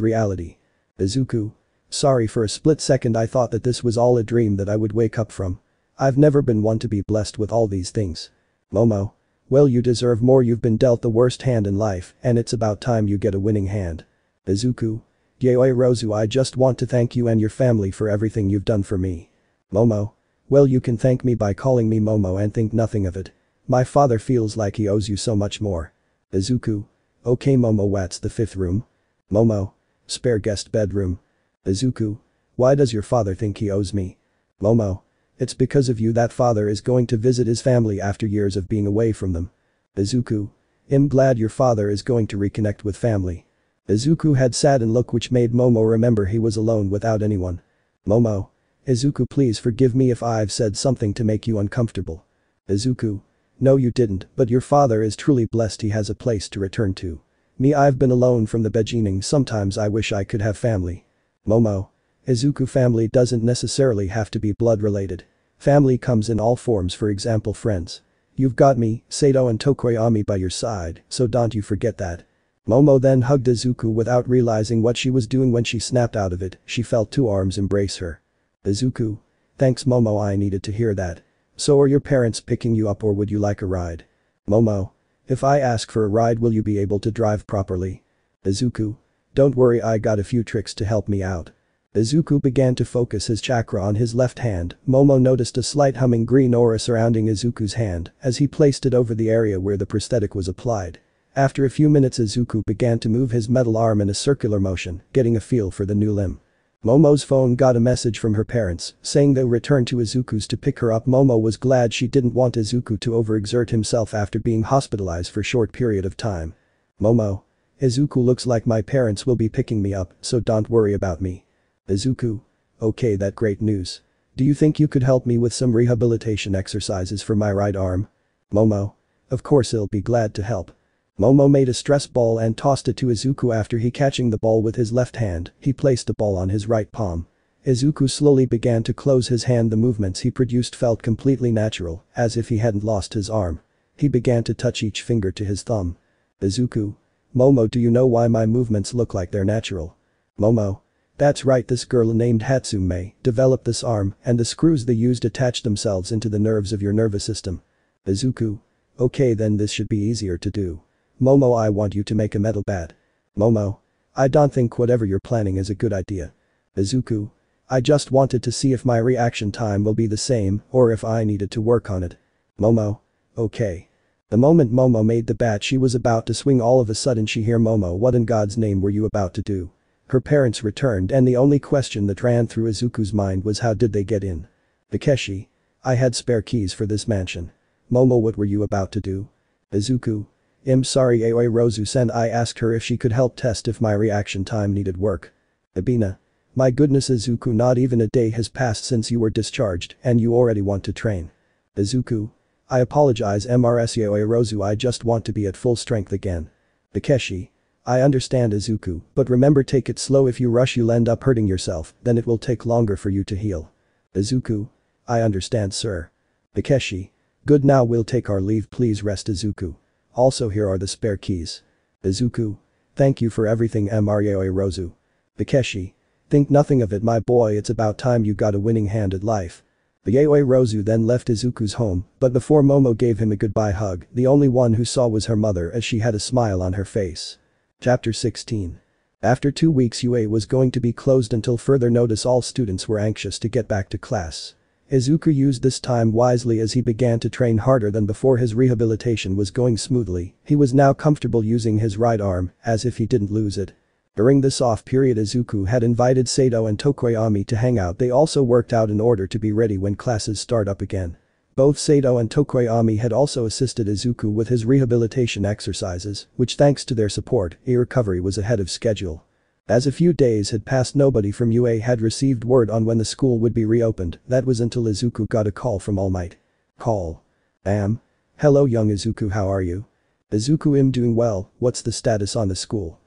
reality. "Izuku. Sorry, for a split second I thought that this was all a dream that I would wake up from. I've never been one to be blessed with all these things." "Momo. Well, you deserve more. You've been dealt the worst hand in life, and it's about time you get a winning hand." "Izuku. Yaoi Rozu, I just want to thank you and your family for everything you've done for me." "Momo. Well, you can thank me by calling me Momo and think nothing of it. My father feels like he owes you so much more." "Izuku. Okay, Momo, what's the 5th room?" "Momo. Spare guest bedroom." "Izuku. Why does your father think he owes me?" "Momo. It's because of you that father is going to visit his family after years of being away from them." "Izuku. I'm glad your father is going to reconnect with family." Izuku had saddened look which made Momo remember he was alone without anyone. "Momo. Izuku, please forgive me if I've said something to make you uncomfortable. Izuku. No, you didn't, but your father is truly blessed he has a place to return to. Me, I've been alone from the beginning, sometimes I wish I could have family. Momo. Izuku, family doesn't necessarily have to be blood related. Family comes in all forms, for example friends. You've got me, Sato and Tokoyami by your side, so don't you forget that. Momo then hugged Izuku without realizing what she was doing when she snapped out of it, she felt two arms embrace her. Izuku. Thanks Momo, I needed to hear that. So are your parents picking you up or would you like a ride? Momo. If I ask for a ride will you be able to drive properly? Izuku. Don't worry, I got a few tricks to help me out. Izuku began to focus his chakra on his left hand. Momo noticed a slight humming green aura surrounding Izuku's hand as he placed it over the area where the prosthetic was applied. After a few minutes Izuku began to move his metal arm in a circular motion, getting a feel for the new limb. Momo's phone got a message from her parents, saying they'll return to Izuku's to pick her up. Momo was glad she didn't want Izuku to overexert himself after being hospitalized for a short period of time. Momo. Izuku, looks like my parents will be picking me up, so don't worry about me. Izuku. Okay, that great news. Do you think you could help me with some rehabilitation exercises for my right arm? Momo. Of course, I'll be glad to help. Momo made a stress ball and tossed it to Izuku. After he catching the ball with his left hand, he placed the ball on his right palm. Izuku slowly began to close his hand. The movements he produced felt completely natural, as if he hadn't lost his arm. He began to touch each finger to his thumb. Izuku. Momo, do you know why my movements look like they're natural? Momo. That's right, this girl named Hatsume developed this arm and the screws they used attached themselves into the nerves of your nervous system. Izuku. Okay, then this should be easier to do. Momo, I want you to make a metal bat. Momo. I don't think whatever you're planning is a good idea. Izuku. I just wanted to see if my reaction time will be the same or if I needed to work on it. Momo. Okay. The moment Momo made the bat she was about to swing, all of a sudden she heard, Momo, what in God's name were you about to do? Her parents returned and the only question that ran through Izuku's mind was how did they get in? Takeshi. I had spare keys for this mansion. Momo, what were you about to do? Izuku. I'm sorry Aoi Rozu-sen, I asked her if she could help test if my reaction time needed work. Abina. My goodness Izuku, not even a day has passed since you were discharged and you already want to train. Izuku. I apologize MRS Aoi Rozu, I just want to be at full strength again. Takeshi. I understand Izuku, but remember, take it slow, if you rush you'll end up hurting yourself, then it will take longer for you to heal. Izuku. I understand sir. Takeshi. Good, now we'll take our leave, please rest Izuku. Also here are the spare keys. Izuku. Thank you for everything Aoi Rozu. Takeshi. Think nothing of it my boy, it's about time you got a winning hand at life. The Aoi Rozu then left Izuku's home, but before Momo gave him a goodbye hug, the only one who saw was her mother as she had a smile on her face. Chapter 16. After 2 weeks UA was going to be closed until further notice. All students were anxious to get back to class. Izuku used this time wisely as he began to train harder than before. His rehabilitation was going smoothly, he was now comfortable using his right arm, as if he didn't lose it. During this off period Izuku had invited Sato and Tokoyami to hang out. They also worked out in order to be ready when classes start up again. Both Sato and Tokoyami had also assisted Izuku with his rehabilitation exercises, which thanks to their support, recovery was ahead of schedule. As a few days had passed nobody from UA had received word on when the school would be reopened, that was until Izuku got a call from All Might. Call. Hello young Izuku, how are you? Izuku, I'm doing well, what's the status on the school?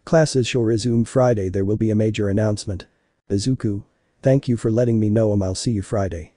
Classes shall resume Friday, there will be a major announcement. Izuku. Thank you for letting me know, I'll see you Friday.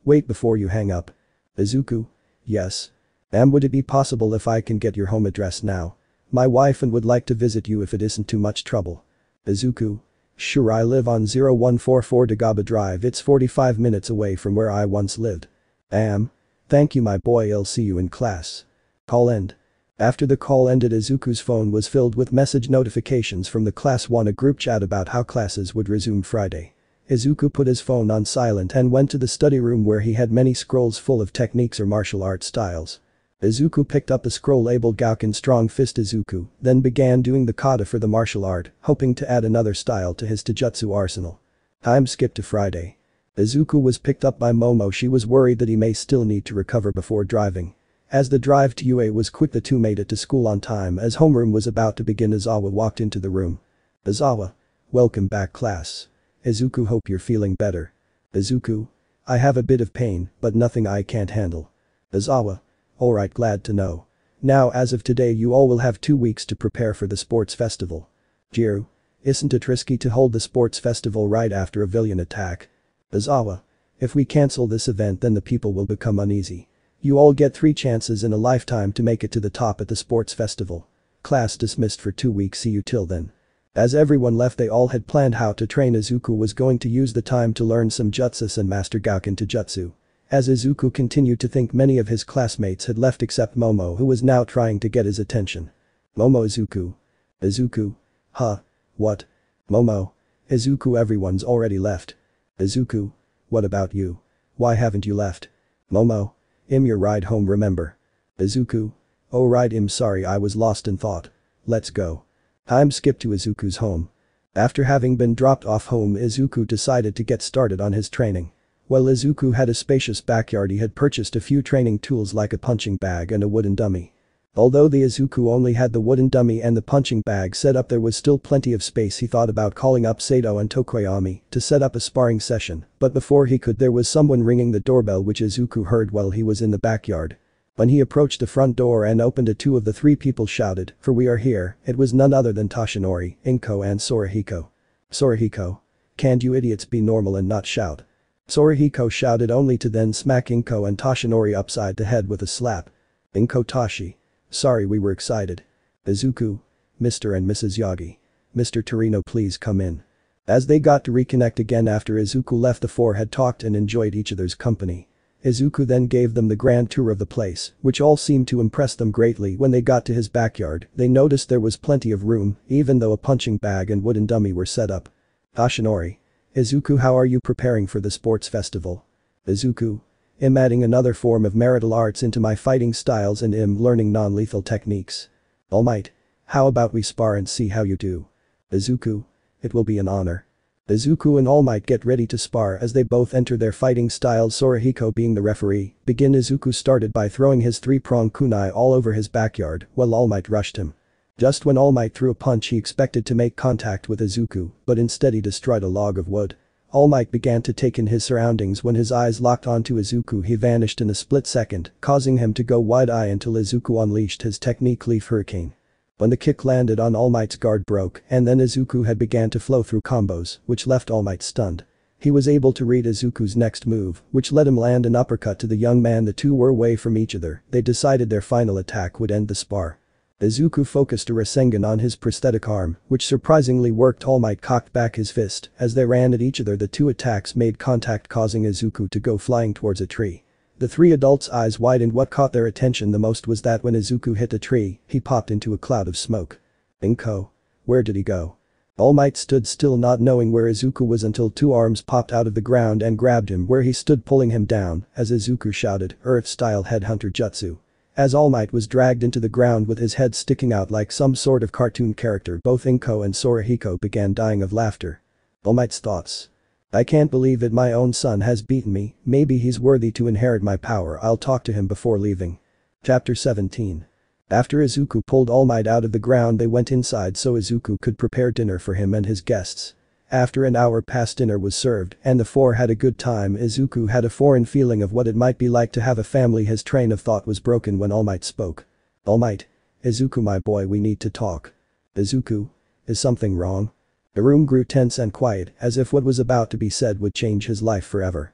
Wait before you hang up. Izuku. Yes. Would it be possible if I can get your home address now? My wife and would like to visit you if it isn't too much trouble. Izuku. Sure, I live on 0144 Dagaba Drive, it's 45 minutes away from where I once lived. Thank you my boy, I'll see you in class. Call end. After the call ended Izuku's phone was filled with message notifications from the class 1, a group chat about how classes would resume Friday. Izuku put his phone on silent and went to the study room where he had many scrolls full of techniques or martial arts styles. Izuku picked up a scroll labeled Gauken Strong Fist. Izuku then began doing the kata for the martial art, hoping to add another style to his taijutsu arsenal. Time skipped to Friday. Izuku was picked up by Momo. She was worried that he may still need to recover before driving. As the drive to UA was quick, the two made it to school on time. As homeroom was about to begin, Izawa walked into the room. Izawa. Welcome back class. Izuku, hope you're feeling better. Izuku. I have a bit of pain, but nothing I can't handle. Izawa. Alright, glad to know. Now as of today you all will have 2 weeks to prepare for the sports festival. Jiro. Isn't it risky to hold the sports festival right after a villain attack? Izawa. If we cancel this event then the people will become uneasy. You all get 3 chances in a lifetime to make it to the top at the sports festival. Class dismissed for 2 weeks, see you till then. As everyone left they all had planned how to train. Izuku was going to use the time to learn some jutsus and master Gauken Jutsu. As Izuku continued to think many of his classmates had left except Momo, who was now trying to get his attention. Momo. Izuku. Izuku. Huh? What? Momo. Izuku, everyone's already left. Izuku. What about you? Why haven't you left? Momo. Your ride home, remember? Izuku. Oh right, sorry, I was lost in thought. Let's go. Time skip to Izuku's home. After having been dropped off home, Izuku decided to get started on his training. While Izuku had a spacious backyard, he had purchased a few training tools like a punching bag and a wooden dummy. Although the Izuku only had the wooden dummy and the punching bag set up, there was still plenty of space. He thought about calling up Sato and Tokoyami to set up a sparring session, but before he could there was someone ringing the doorbell, which Izuku heard while he was in the backyard. When he approached the front door and opened it, 2 of the 3 people shouted, "For we are here." It was none other than Toshinori, Inko and Sorahiko. Sorahiko. Can't you idiots be normal and not shout? Sorahiko shouted only to then smack Inko and Toshinori upside the head with a slap. Inko. Toshi. Sorry, we were excited. Izuku. Mr. and Mrs. Yagi. Mr. Torino, please come in. As they got to reconnect again after Izuku left, the 4 had talked and enjoyed each other's company. Izuku then gave them the grand tour of the place, which all seemed to impress them greatly. When they got to his backyard, they noticed there was plenty of room, even though a punching bag and wooden dummy were set up. Toshinori. Izuku, how are you preparing for the sports festival? Izuku. I'm adding another form of martial arts into my fighting styles and learning non-lethal techniques. All Might. How about we spar and see how you do? Izuku. It will be an honor. Izuku and All Might get ready to spar. As they both enter their fighting styles, Sorahiko being the referee, Izuku started by throwing his 3-prong kunai all over his backyard while All Might rushed him. Just when All Might threw a punch, he expected to make contact with Izuku, but instead he destroyed a log of wood. All Might began to take in his surroundings. When his eyes locked onto Izuku, he vanished in a split second, causing him to go wide-eye until Izuku unleashed his technique Leaf Hurricane. When the kick landed on All Might's guard broke, and then Izuku had began to flow through combos, which left All Might stunned. He was able to read Izuku's next move, which let him land an uppercut to the young man. The 2 were away from each other. They decided their final attack would end the spar. Izuku focused a Rasengan on his prosthetic arm, which surprisingly worked. All Might cocked back his fist. As they ran at each other, the 2 attacks made contact, causing Izuku to go flying towards a tree. The 3 adults' eyes widened. What caught their attention the most was that when Izuku hit a tree, he popped into a cloud of smoke. Inko. Where did he go? All Might stood still, not knowing where Izuku was, until 2 arms popped out of the ground and grabbed him where he stood, pulling him down. As Izuku shouted, "Earth-style headhunter jutsu." As All Might was dragged into the ground with his head sticking out like some sort of cartoon character, both Inko and Sorahiko began dying of laughter. All Might's thoughts. I can't believe it, my own son has beaten me. Maybe he's worthy to inherit my power. I'll talk to him before leaving. Chapter 17. After Izuku pulled All Might out of the ground, they went inside so Izuku could prepare dinner for him and his guests. After an hour passed, dinner was served and the 4 had a good time. Izuku had a foreign feeling of what it might be like to have a family. His train of thought was broken when All Might spoke. All Might. Izuku, my boy, we need to talk. Izuku. Is something wrong? The room grew tense and quiet, as if what was about to be said would change his life forever.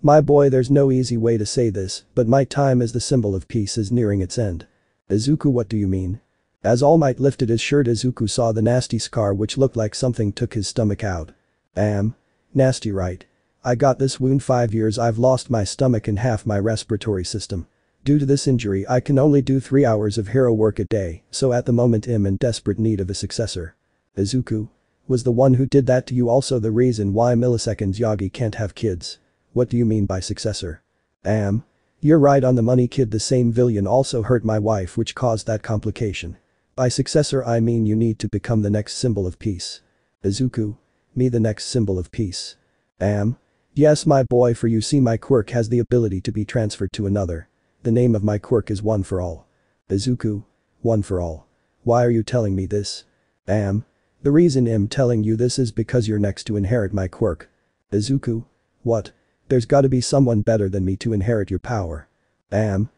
My boy, there's no easy way to say this, but my time as the symbol of peace is nearing its end. Izuku, what do you mean? As All Might lifted his shirt, Izuku saw the nasty scar which looked like something took his stomach out. Nasty, right? I got this wound 5 years. I've lost my stomach and half my respiratory system. Due to this injury, I can only do 3 hours of hero work a day, so at the moment I'm in desperate need of a successor. Izuku. Was the one who did that to you also the reason why Milliseconds Yagi can't have kids? What do you mean by successor? You're right on the money, kid. The same villain also hurt my wife, which caused that complication. By successor I mean you need to become the next symbol of peace. Izuku. Me, the next symbol of peace? Yes, my boy, for you see my quirk has the ability to be transferred to another. The name of my quirk is One for All. Izuku. One for All. Why are you telling me this? The reason I'm telling you this is because you're next to inherit my quirk. Izuku? What? There's gotta be someone better than me to inherit your power. I'm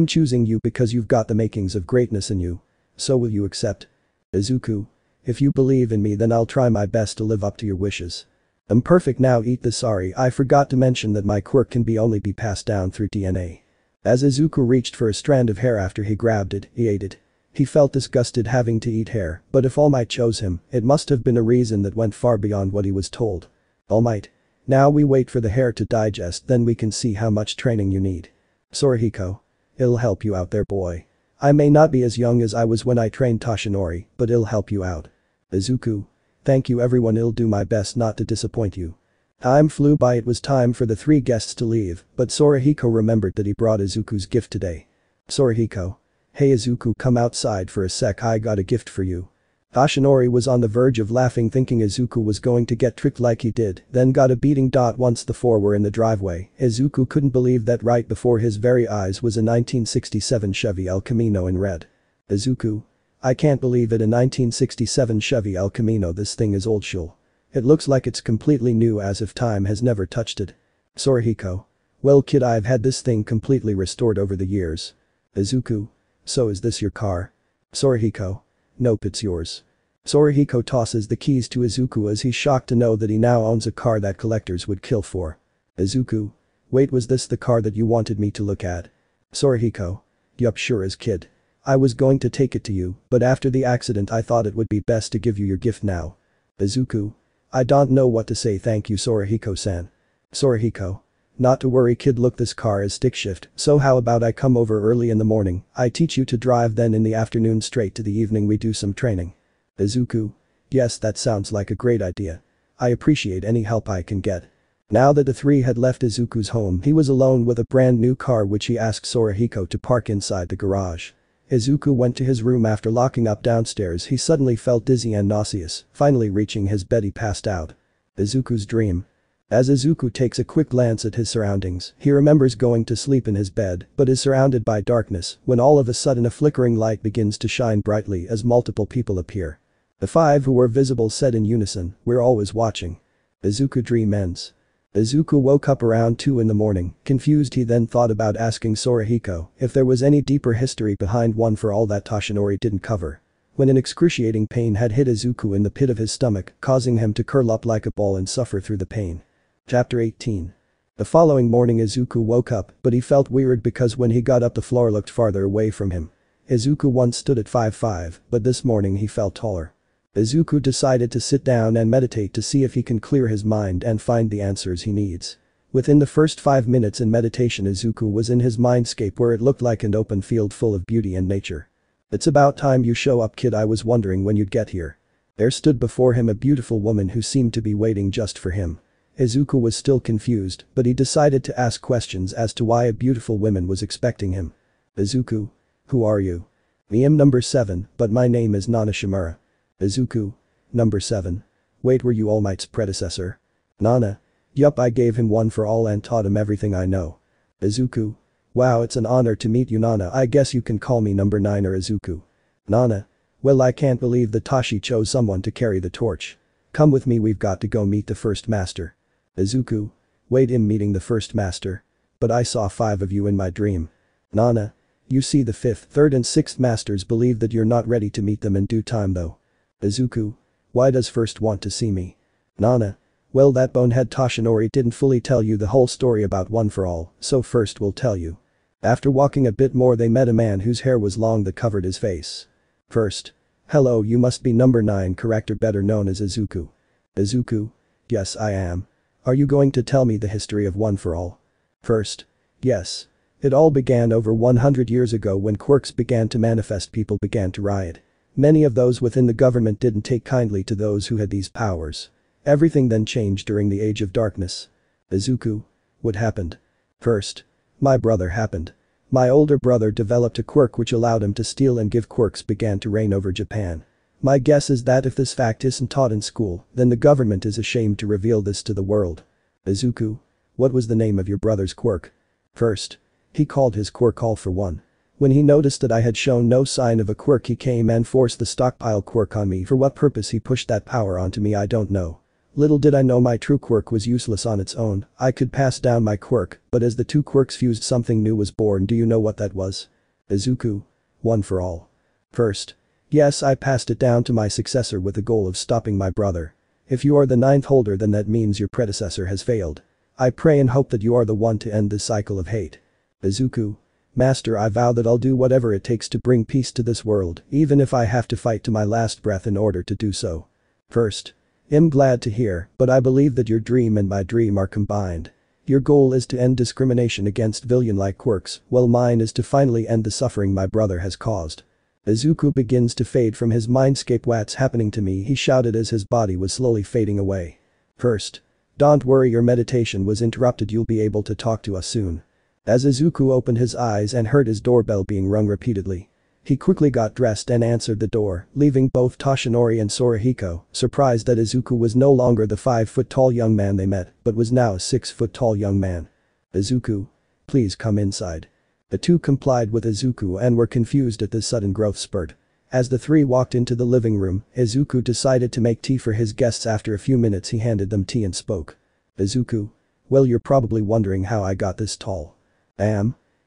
choosing you because you've got the makings of greatness in you. So will you accept? Izuku? If you believe in me then I'll try my best to live up to your wishes. I'm perfect now. Eat this. Sorry, I forgot to mention that my quirk can only be passed down through DNA. As Izuku reached for a strand of hair after he grabbed it, he ate it. He felt disgusted having to eat hair, but if All Might chose him, it must have been a reason that went far beyond what he was told. All Might. Now we wait for the hair to digest, then we can see how much training you need. Sorihiko. It'll help you out there, boy. I may not be as young as I was when I trained Toshinori, but it'll help you out. Izuku. Thank you everyone, I'll do my best not to disappoint you. Time flew by. It was time for the three guests to leave, but Sorihiko remembered that he brought Izuku's gift today. Sorihiko. Hey Izuku, come outside for a sec, I got a gift for you. Toshinori was on the verge of laughing thinking Izuku was going to get tricked like he did, then got a beating. Once the four were in the driveway, Izuku couldn't believe that right before his very eyes was a 1967 Chevy El Camino in red. Izuku. I can't believe it, a 1967 Chevy El Camino. This thing is old school. It looks like it's completely new, as if time has never touched it. Sorihiko. Well kid, I've had this thing completely restored over the years. Izuku. So is this your car? Sorihiko. Nope, it's yours. Sorihiko tosses the keys to Izuku as he's shocked to know that he now owns a car that collectors would kill for. Izuku. Wait, was this the car that you wanted me to look at? Sorihiko. Yup, sure is kid. I was going to take it to you, but after the accident I thought it would be best to give you your gift now. Izuku. I don't know what to say, thank you Sorihiko-san. Sorihiko. Not to worry kid, look, this car is stick shift, so how about I come over early in the morning, I teach you to drive, then in the afternoon straight to the evening we do some training. Izuku. Yes, that sounds like a great idea. I appreciate any help I can get. Now that the three had left Izuku's home, he was alone with a brand new car which he asked Sorihiko to park inside the garage. Izuku went to his room. After locking up downstairs he suddenly felt dizzy and nauseous, finally reaching his bed he passed out. Izuku's dream. As Izuku takes a quick glance at his surroundings, he remembers going to sleep in his bed but is surrounded by darkness when all of a sudden a flickering light begins to shine brightly as multiple people appear. The five who were visible said in unison, "We're always watching." Izuku dream ends. Izuku woke up around 2 in the morning, confused. He then thought about asking Sorihiko if there was any deeper history behind One for All that Toshinori didn't cover. When an excruciating pain had hit Izuku in the pit of his stomach, causing him to curl up like a ball and suffer through the pain. Chapter 18. The following morning Izuku woke up, but he felt weird because when he got up the floor looked farther away from him. Izuku once stood at 5'5", but this morning he felt taller. Izuku decided to sit down and meditate to see if he can clear his mind and find the answers he needs. Within the first 5 minutes in meditation Izuku was in his mindscape where it looked like an open field full of beauty and nature. It's about time you show up kid, I was wondering when you'd get here. There stood before him a beautiful woman who seemed to be waiting just for him. Izuku was still confused, but he decided to ask questions as to why a beautiful woman was expecting him. Izuku. Who are you? I am number 7, but my name is Nana Shimura. Izuku. Number 7. Wait, were you All Might's predecessor? Nana. Yup, I gave him One for All and taught him everything I know. Izuku. Wow, it's an honor to meet you Nana, I guess you can call me number 9 or Izuku. Nana. Well, I can't believe that Tashi chose someone to carry the torch. Come with me, we've got to go meet the first master. Izuku. Wait, I'm meeting the first master? But I saw 5 of you in my dream. Nana. You see, the 5th, 3rd and 6th masters believe that you're not ready to meet them in due time though. Izuku. Why does first want to see me? Nana. Well, that bonehead Toshinori didn't fully tell you the whole story about One for All, so first will tell you. After walking a bit more they met a man whose hair was long that covered his face. First. Hello, you must be number 9, correct, or better known as Izuku. Izuku. Yes, I am. Are you going to tell me the history of One for All? First. Yes. It all began over 100 years ago when quirks began to manifest, people began to riot. Many of those within the government didn't take kindly to those who had these powers. Everything then changed during the Age of Darkness. Izuku. What happened? First. My brother happened. My older brother developed a quirk which allowed him to steal and give. Quirks began to reign over Japan. My guess is that if this fact isn't taught in school, then the government is ashamed to reveal this to the world. Izuku. What was the name of your brother's quirk? First. He called his quirk All for One. When he noticed that I had shown no sign of a quirk, he came and forced the stockpile quirk on me. For what purpose he pushed that power onto me I don't know. Little did I know my true quirk was useless on its own. I could pass down my quirk, but as the two quirks fused something new was born. Do you know what that was? Izuku. One for all. First. Yes, I passed it down to my successor with the goal of stopping my brother. If you are the ninth holder, then that means your predecessor has failed. I pray and hope that you are the one to end this cycle of hate. Izuku. Master, I vow that I'll do whatever it takes to bring peace to this world, even if I have to fight to my last breath in order to do so. First. I'm glad to hear, but I believe that your dream and my dream are combined. Your goal is to end discrimination against villain-like quirks, while mine is to finally end the suffering my brother has caused. Izuku begins to fade from his mindscape. What's happening to me? He shouted as his body was slowly fading away. First. Don't worry, your meditation was interrupted. You'll be able to talk to us soon. As Izuku opened his eyes and heard his doorbell being rung repeatedly, he quickly got dressed and answered the door, leaving both Toshinori and Sorahiko surprised that Izuku was no longer the 5-foot-tall young man they met, but was now a 6-foot-tall young man. Izuku. Please come inside. The two complied with Izuku and were confused at this sudden growth spurt. As the three walked into the living room, Izuku decided to make tea for his guests. After a few minutes he handed them tea and spoke. Izuku. Well, you're probably wondering how I got this tall.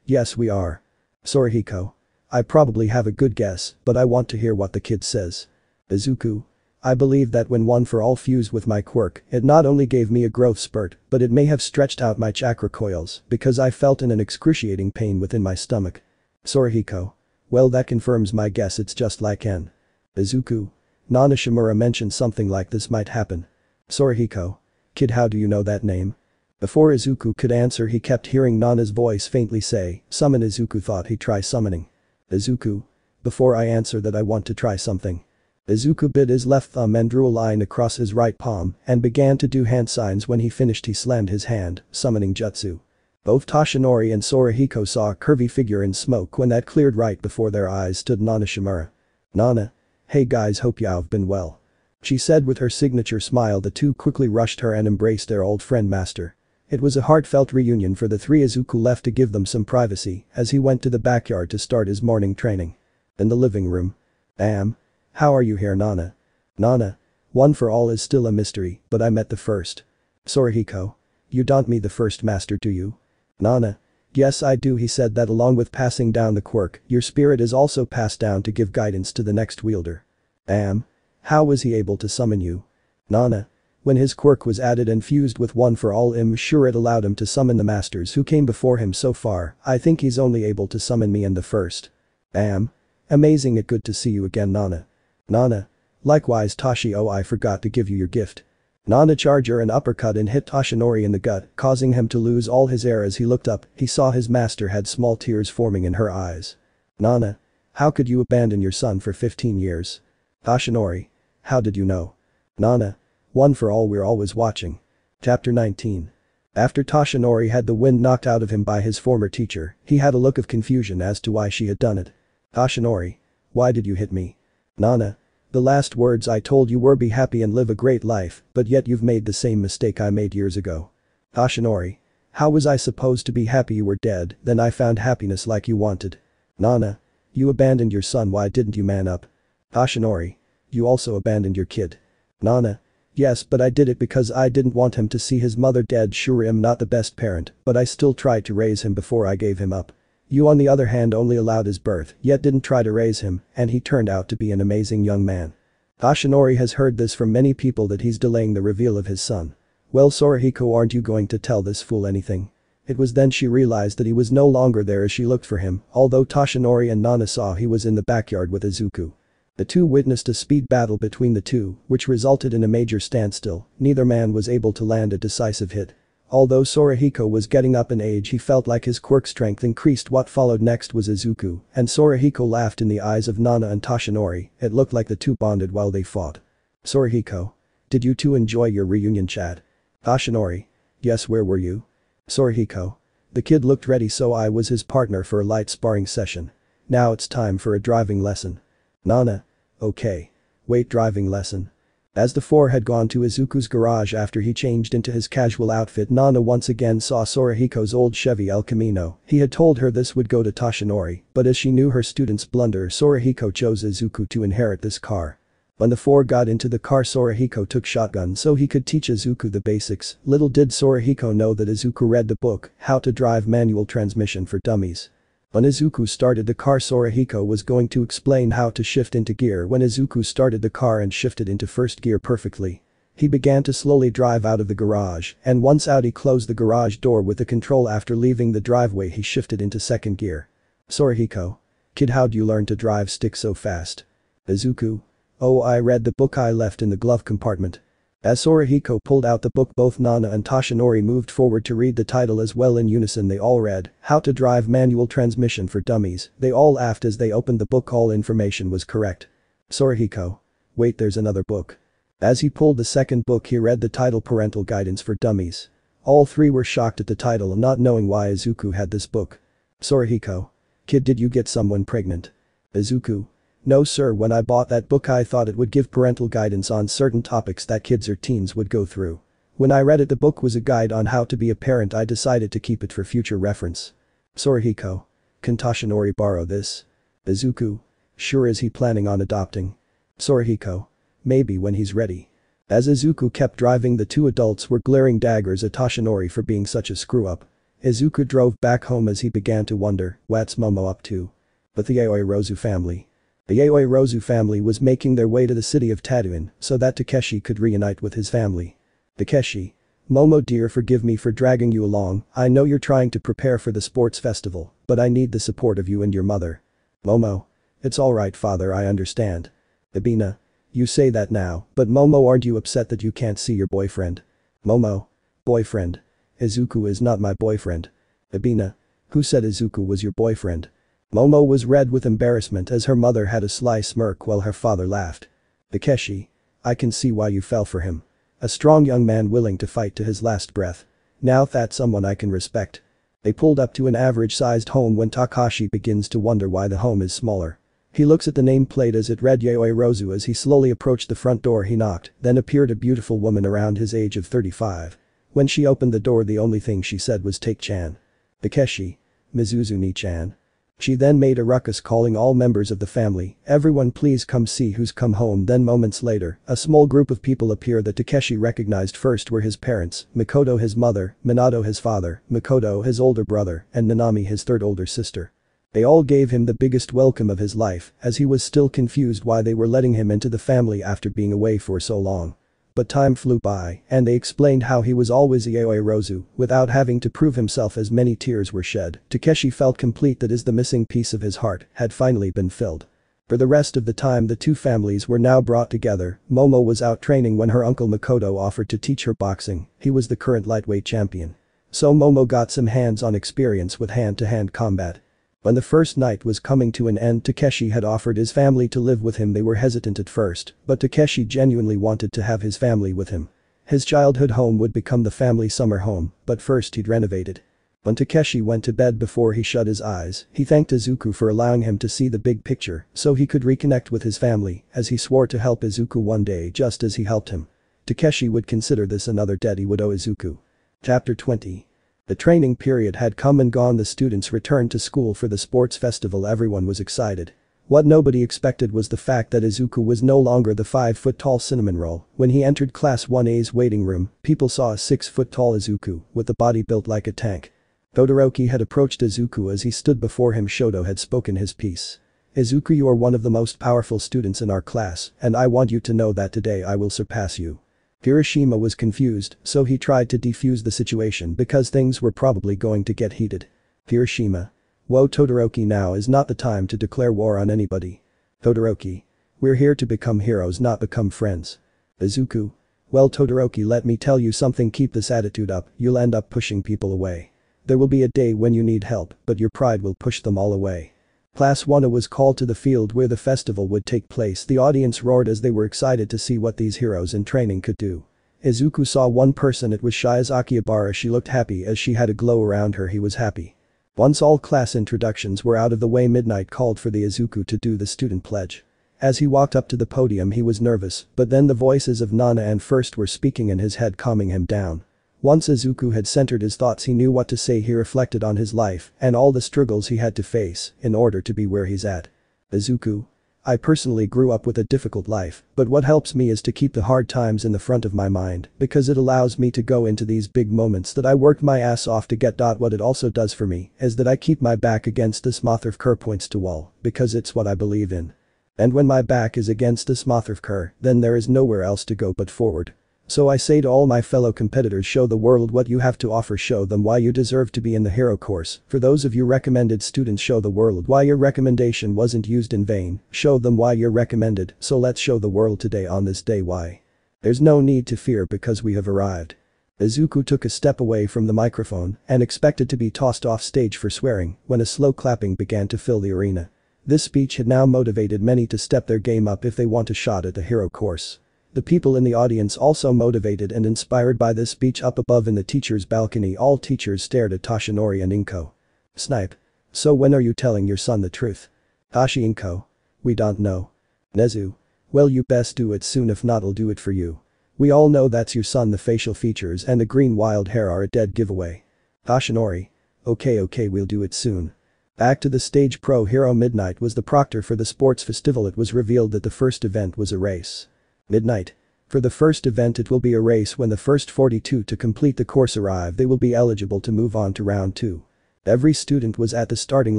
Yes, we are. Sorahiko. I probably have a good guess, but I want to hear what the kid says. Izuku. I believe that when One for All fused with my quirk, it not only gave me a growth spurt, but it may have stretched out my chakra coils because I felt an excruciating pain within my stomach. Sorahiko. Well, that confirms my guess, it's just like N. Izuku. Nana Shimura mentioned something like this might happen. Sorahiko. Kid, how do you know that name? Before Izuku could answer, he kept hearing Nana's voice faintly say, summon. Izuku thought he'd try summoning. Izuku. Before I answer that, I want to try something. Izuku bit his left thumb and drew a line across his right palm and began to do hand signs. When he finished, he slammed his hand, summoning jutsu. Both Toshinori and Sorahiko saw a curvy figure in smoke. When that cleared, right before their eyes stood Nana Shimura. Nana. Hey guys, hope you've been well. She said with her signature smile. The two quickly rushed her and embraced their old friend master. It was a heartfelt reunion for the three. Izuku left to give them some privacy as he went to the backyard to start his morning training. In the living room. How are you here, Nana? Nana. One for All is still a mystery, but I met the first. Sorahiko. You don't meet the first master, do you? Nana. Yes, I do. He said that along with passing down the quirk, your spirit is also passed down to give guidance to the next wielder. How was he able to summon you? Nana. When his quirk was added and fused with One for All, I'm sure it allowed him to summon the masters who came before him. So far, I think he's only able to summon me and the first. Amazing. It good to see you again, Nana. Nana. Likewise, Tashi. Oh, I forgot to give you your gift. Nana charged an uppercut and hit Toshinori in the gut, causing him to lose all his air. As he looked up, he saw his master had small tears forming in her eyes. Nana. How could you abandon your son for 15 years? Toshinori. How did you know? Nana. One for All, we're always watching. Chapter 19. After Toshinori had the wind knocked out of him by his former teacher, he had a look of confusion as to why she had done it. Toshinori. Why did you hit me? Nana. The last words I told you were be happy and live a great life, but yet you've made the same mistake I made years ago. Toshinori. How was I supposed to be happy? You were dead, then I found happiness like you wanted. Nana. You abandoned your son, why didn't you man up? Toshinori. You also abandoned your kid. Nana. Yes, but I did it because I didn't want him to see his mother dead. Sure, I'm not the best parent, but I still tried to raise him before I gave him up. You on the other hand only allowed his birth, yet didn't try to raise him, and he turned out to be an amazing young man. Toshinori has heard this from many people that he's delaying the reveal of his son. Well, Sorahiko, aren't you going to tell this fool anything? It was then she realized that he was no longer there as she looked for him, although Toshinori and Nana saw he was in the backyard with Izuku. The two witnessed a speed battle between the two, which resulted in a major standstill. Neither man was able to land a decisive hit. Although Sorahiko was getting up in age, he felt like his quirk strength increased. What followed next was Izuku, and Sorahiko laughed in the eyes of Nana and Toshinori. It looked like the two bonded while they fought. Sorahiko. Did you two enjoy your reunion chat? Toshinori. Yes, where were you? Sorahiko. The kid looked ready, so I was his partner for a light sparring session. Now it's time for a driving lesson. Nana. Okay. Wait, driving lesson? As the four had gone to Izuku's garage after he changed into his casual outfit, Nana once again saw Sorahiko's old Chevy El Camino. He had told her this would go to Toshinori, but as she knew her student's blunder, Sorahiko chose Izuku to inherit this car. When the four got into the car, Sorahiko took shotgun so he could teach Izuku the basics. Little did Sorahiko know that Izuku read the book, How to Drive Manual Transmission for Dummies. When Izuku started the car, Sorahiko was going to explain how to shift into gear when Izuku started the car and shifted into first gear perfectly. He began to slowly drive out of the garage, and once out he closed the garage door with the control. After leaving the driveway he shifted into second gear. Sorahiko. Kid, how'd you learn to drive stick so fast? Izuku. Oh, I read the book I left in the glove compartment. As Sorahiko pulled out the book, both Nana and Toshinori moved forward to read the title as well. In unison they all read, How to Drive Manual Transmission for Dummies. They all laughed as they opened the book. All information was correct. Sorahiko. Wait, there's another book. As he pulled the second book he read the title, Parental Guidance for Dummies. All three were shocked at the title and not knowing why Izuku had this book. Sorahiko. Kid, did you get someone pregnant? Izuku. No sir, when I bought that book I thought it would give parental guidance on certain topics that kids or teens would go through. When I read it, the book was a guide on how to be a parent. I decided to keep it for future reference. Sorahiko. Can Toshinori borrow this? Izuku. Sure, is he planning on adopting? Sorahiko. Maybe when he's ready. As Izuku kept driving, the two adults were glaring daggers at Toshinori for being such a screw-up. Izuku drove back home as he began to wonder, what's Momo up to? But the Aoi Rozu family. The Aoi Rozu family was making their way to the city of Tatooine so that Takeshi could reunite with his family. Takeshi. Momo dear, forgive me for dragging you along. I know you're trying to prepare for the sports festival, but I need the support of you and your mother. Momo. It's alright father, I understand. Ebina. You say that now, but Momo, aren't you upset that you can't see your boyfriend? Momo. Boyfriend. Izuku is not my boyfriend. Ebina. Who said Izuku was your boyfriend? Momo was red with embarrassment as her mother had a sly smirk while her father laughed. Takeshi. I can see why you fell for him. A strong young man willing to fight to his last breath. Now that's someone I can respect. They pulled up to an average-sized home when Takashi begins to wonder why the home is smaller. He looks at the nameplate as it read Yaoi Rozu. As he slowly approached the front door he knocked, then appeared a beautiful woman around his age of 35. When she opened the door the only thing she said was Take-chan. Takeshi. Mizuzuni-chan. She then made a ruckus calling all members of the family, everyone please come see who's come home. Then moments later, a small group of people appear that Takeshi recognized. First were his parents, Mikoto his mother, Minato his father, Makoto his older brother, and Nanami his third older sister. They all gave him the biggest welcome of his life as he was still confused why they were letting him into the family after being away for so long. But time flew by and they explained how he was always Yaoi Rozu without having to prove himself as many tears were shed. Takeshi felt complete, that is, the missing piece of his heart had finally been filled. For the rest of the time the two families were now brought together. Momo was out training when her uncle Makoto offered to teach her boxing. He was the current lightweight champion. So Momo got some hands-on experience with hand-to-hand combat. When the first night was coming to an end, Takeshi had offered his family to live with him. They were hesitant at first, but Takeshi genuinely wanted to have his family with him. His childhood home would become the family summer home, but first he'd renovate it. When Takeshi went to bed, before he shut his eyes, he thanked Izuku for allowing him to see the big picture so he could reconnect with his family, as he swore to help Izuku one day just as he helped him. Takeshi would consider this another debt he would owe Izuku. Chapter 20. The training period had come and gone. The students returned to school for the sports festival. Everyone was excited. What nobody expected was the fact that Izuku was no longer the 5-foot-tall cinnamon roll. When he entered Class 1A's waiting room, people saw a 6-foot-tall Izuku with a body built like a tank. Todoroki had approached Izuku as he stood before him. Shoto had spoken his piece. Izuku, you are one of the most powerful students in our class, and I want you to know that today I will surpass you. Hiroshima was confused, so he tried to defuse the situation because things were probably going to get heated. Hiroshima. Whoa Todoroki, now is not the time to declare war on anybody. Todoroki. We're here to become heroes, not become friends. Izuku. Well Todoroki, let me tell you something, keep this attitude up, you'll end up pushing people away. There will be a day when you need help, but your pride will push them all away. Class 1A was called to the field where the festival would take place. The audience roared as they were excited to see what these heroes in training could do. Izuku saw one person, it was Shiozaki Ibara. She looked happy as she had a glow around her. He was happy. Once all class introductions were out of the way, Midnight called for the Izuku to do the student pledge. As he walked up to the podium he was nervous, but then the voices of Nana and First were speaking in his head, calming him down. Once Izuku had centered his thoughts, he knew what to say. He reflected on his life and all the struggles he had to face in order to be where he's at. Izuku. I personally grew up with a difficult life, but what helps me is to keep the hard times in the front of my mind because it allows me to go into these big moments that I worked my ass off to get. What it also does for me is that I keep my back against this Moth of Kerr points to wall because it's what I believe in. And when my back is against this Moth of Kerr, then there is nowhere else to go but forward. So I say to all my fellow competitors, show the world what you have to offer, show them why you deserve to be in the hero course. For those of you recommended students, show the world why your recommendation wasn't used in vain, show them why you're recommended. So let's show the world today on this day why. There's no need to fear because we have arrived. Izuku took a step away from the microphone and expected to be tossed off stage for swearing when a slow clapping began to fill the arena. This speech had now motivated many to step their game up if they want a shot at the hero course. The people in the audience also motivated and inspired by this speech. Up above in the teacher's balcony, all teachers stared at Toshinori and Inko. Snipe. So when are you telling your son the truth? Tashi. Inko. We don't know. Nezu. Well, you best do it soon, if not I'll do it for you. We all know that's your son. The facial features and the green wild hair are a dead giveaway. Toshinori. Okay, we'll do it soon. Back to the stage. Pro Hero Midnight was the proctor for the sports festival. It was revealed that the first event was a race. Midnight. For the first event it will be a race. When the first 42 to complete the course arrive, they will be eligible to move on to round 2. Every student was at the starting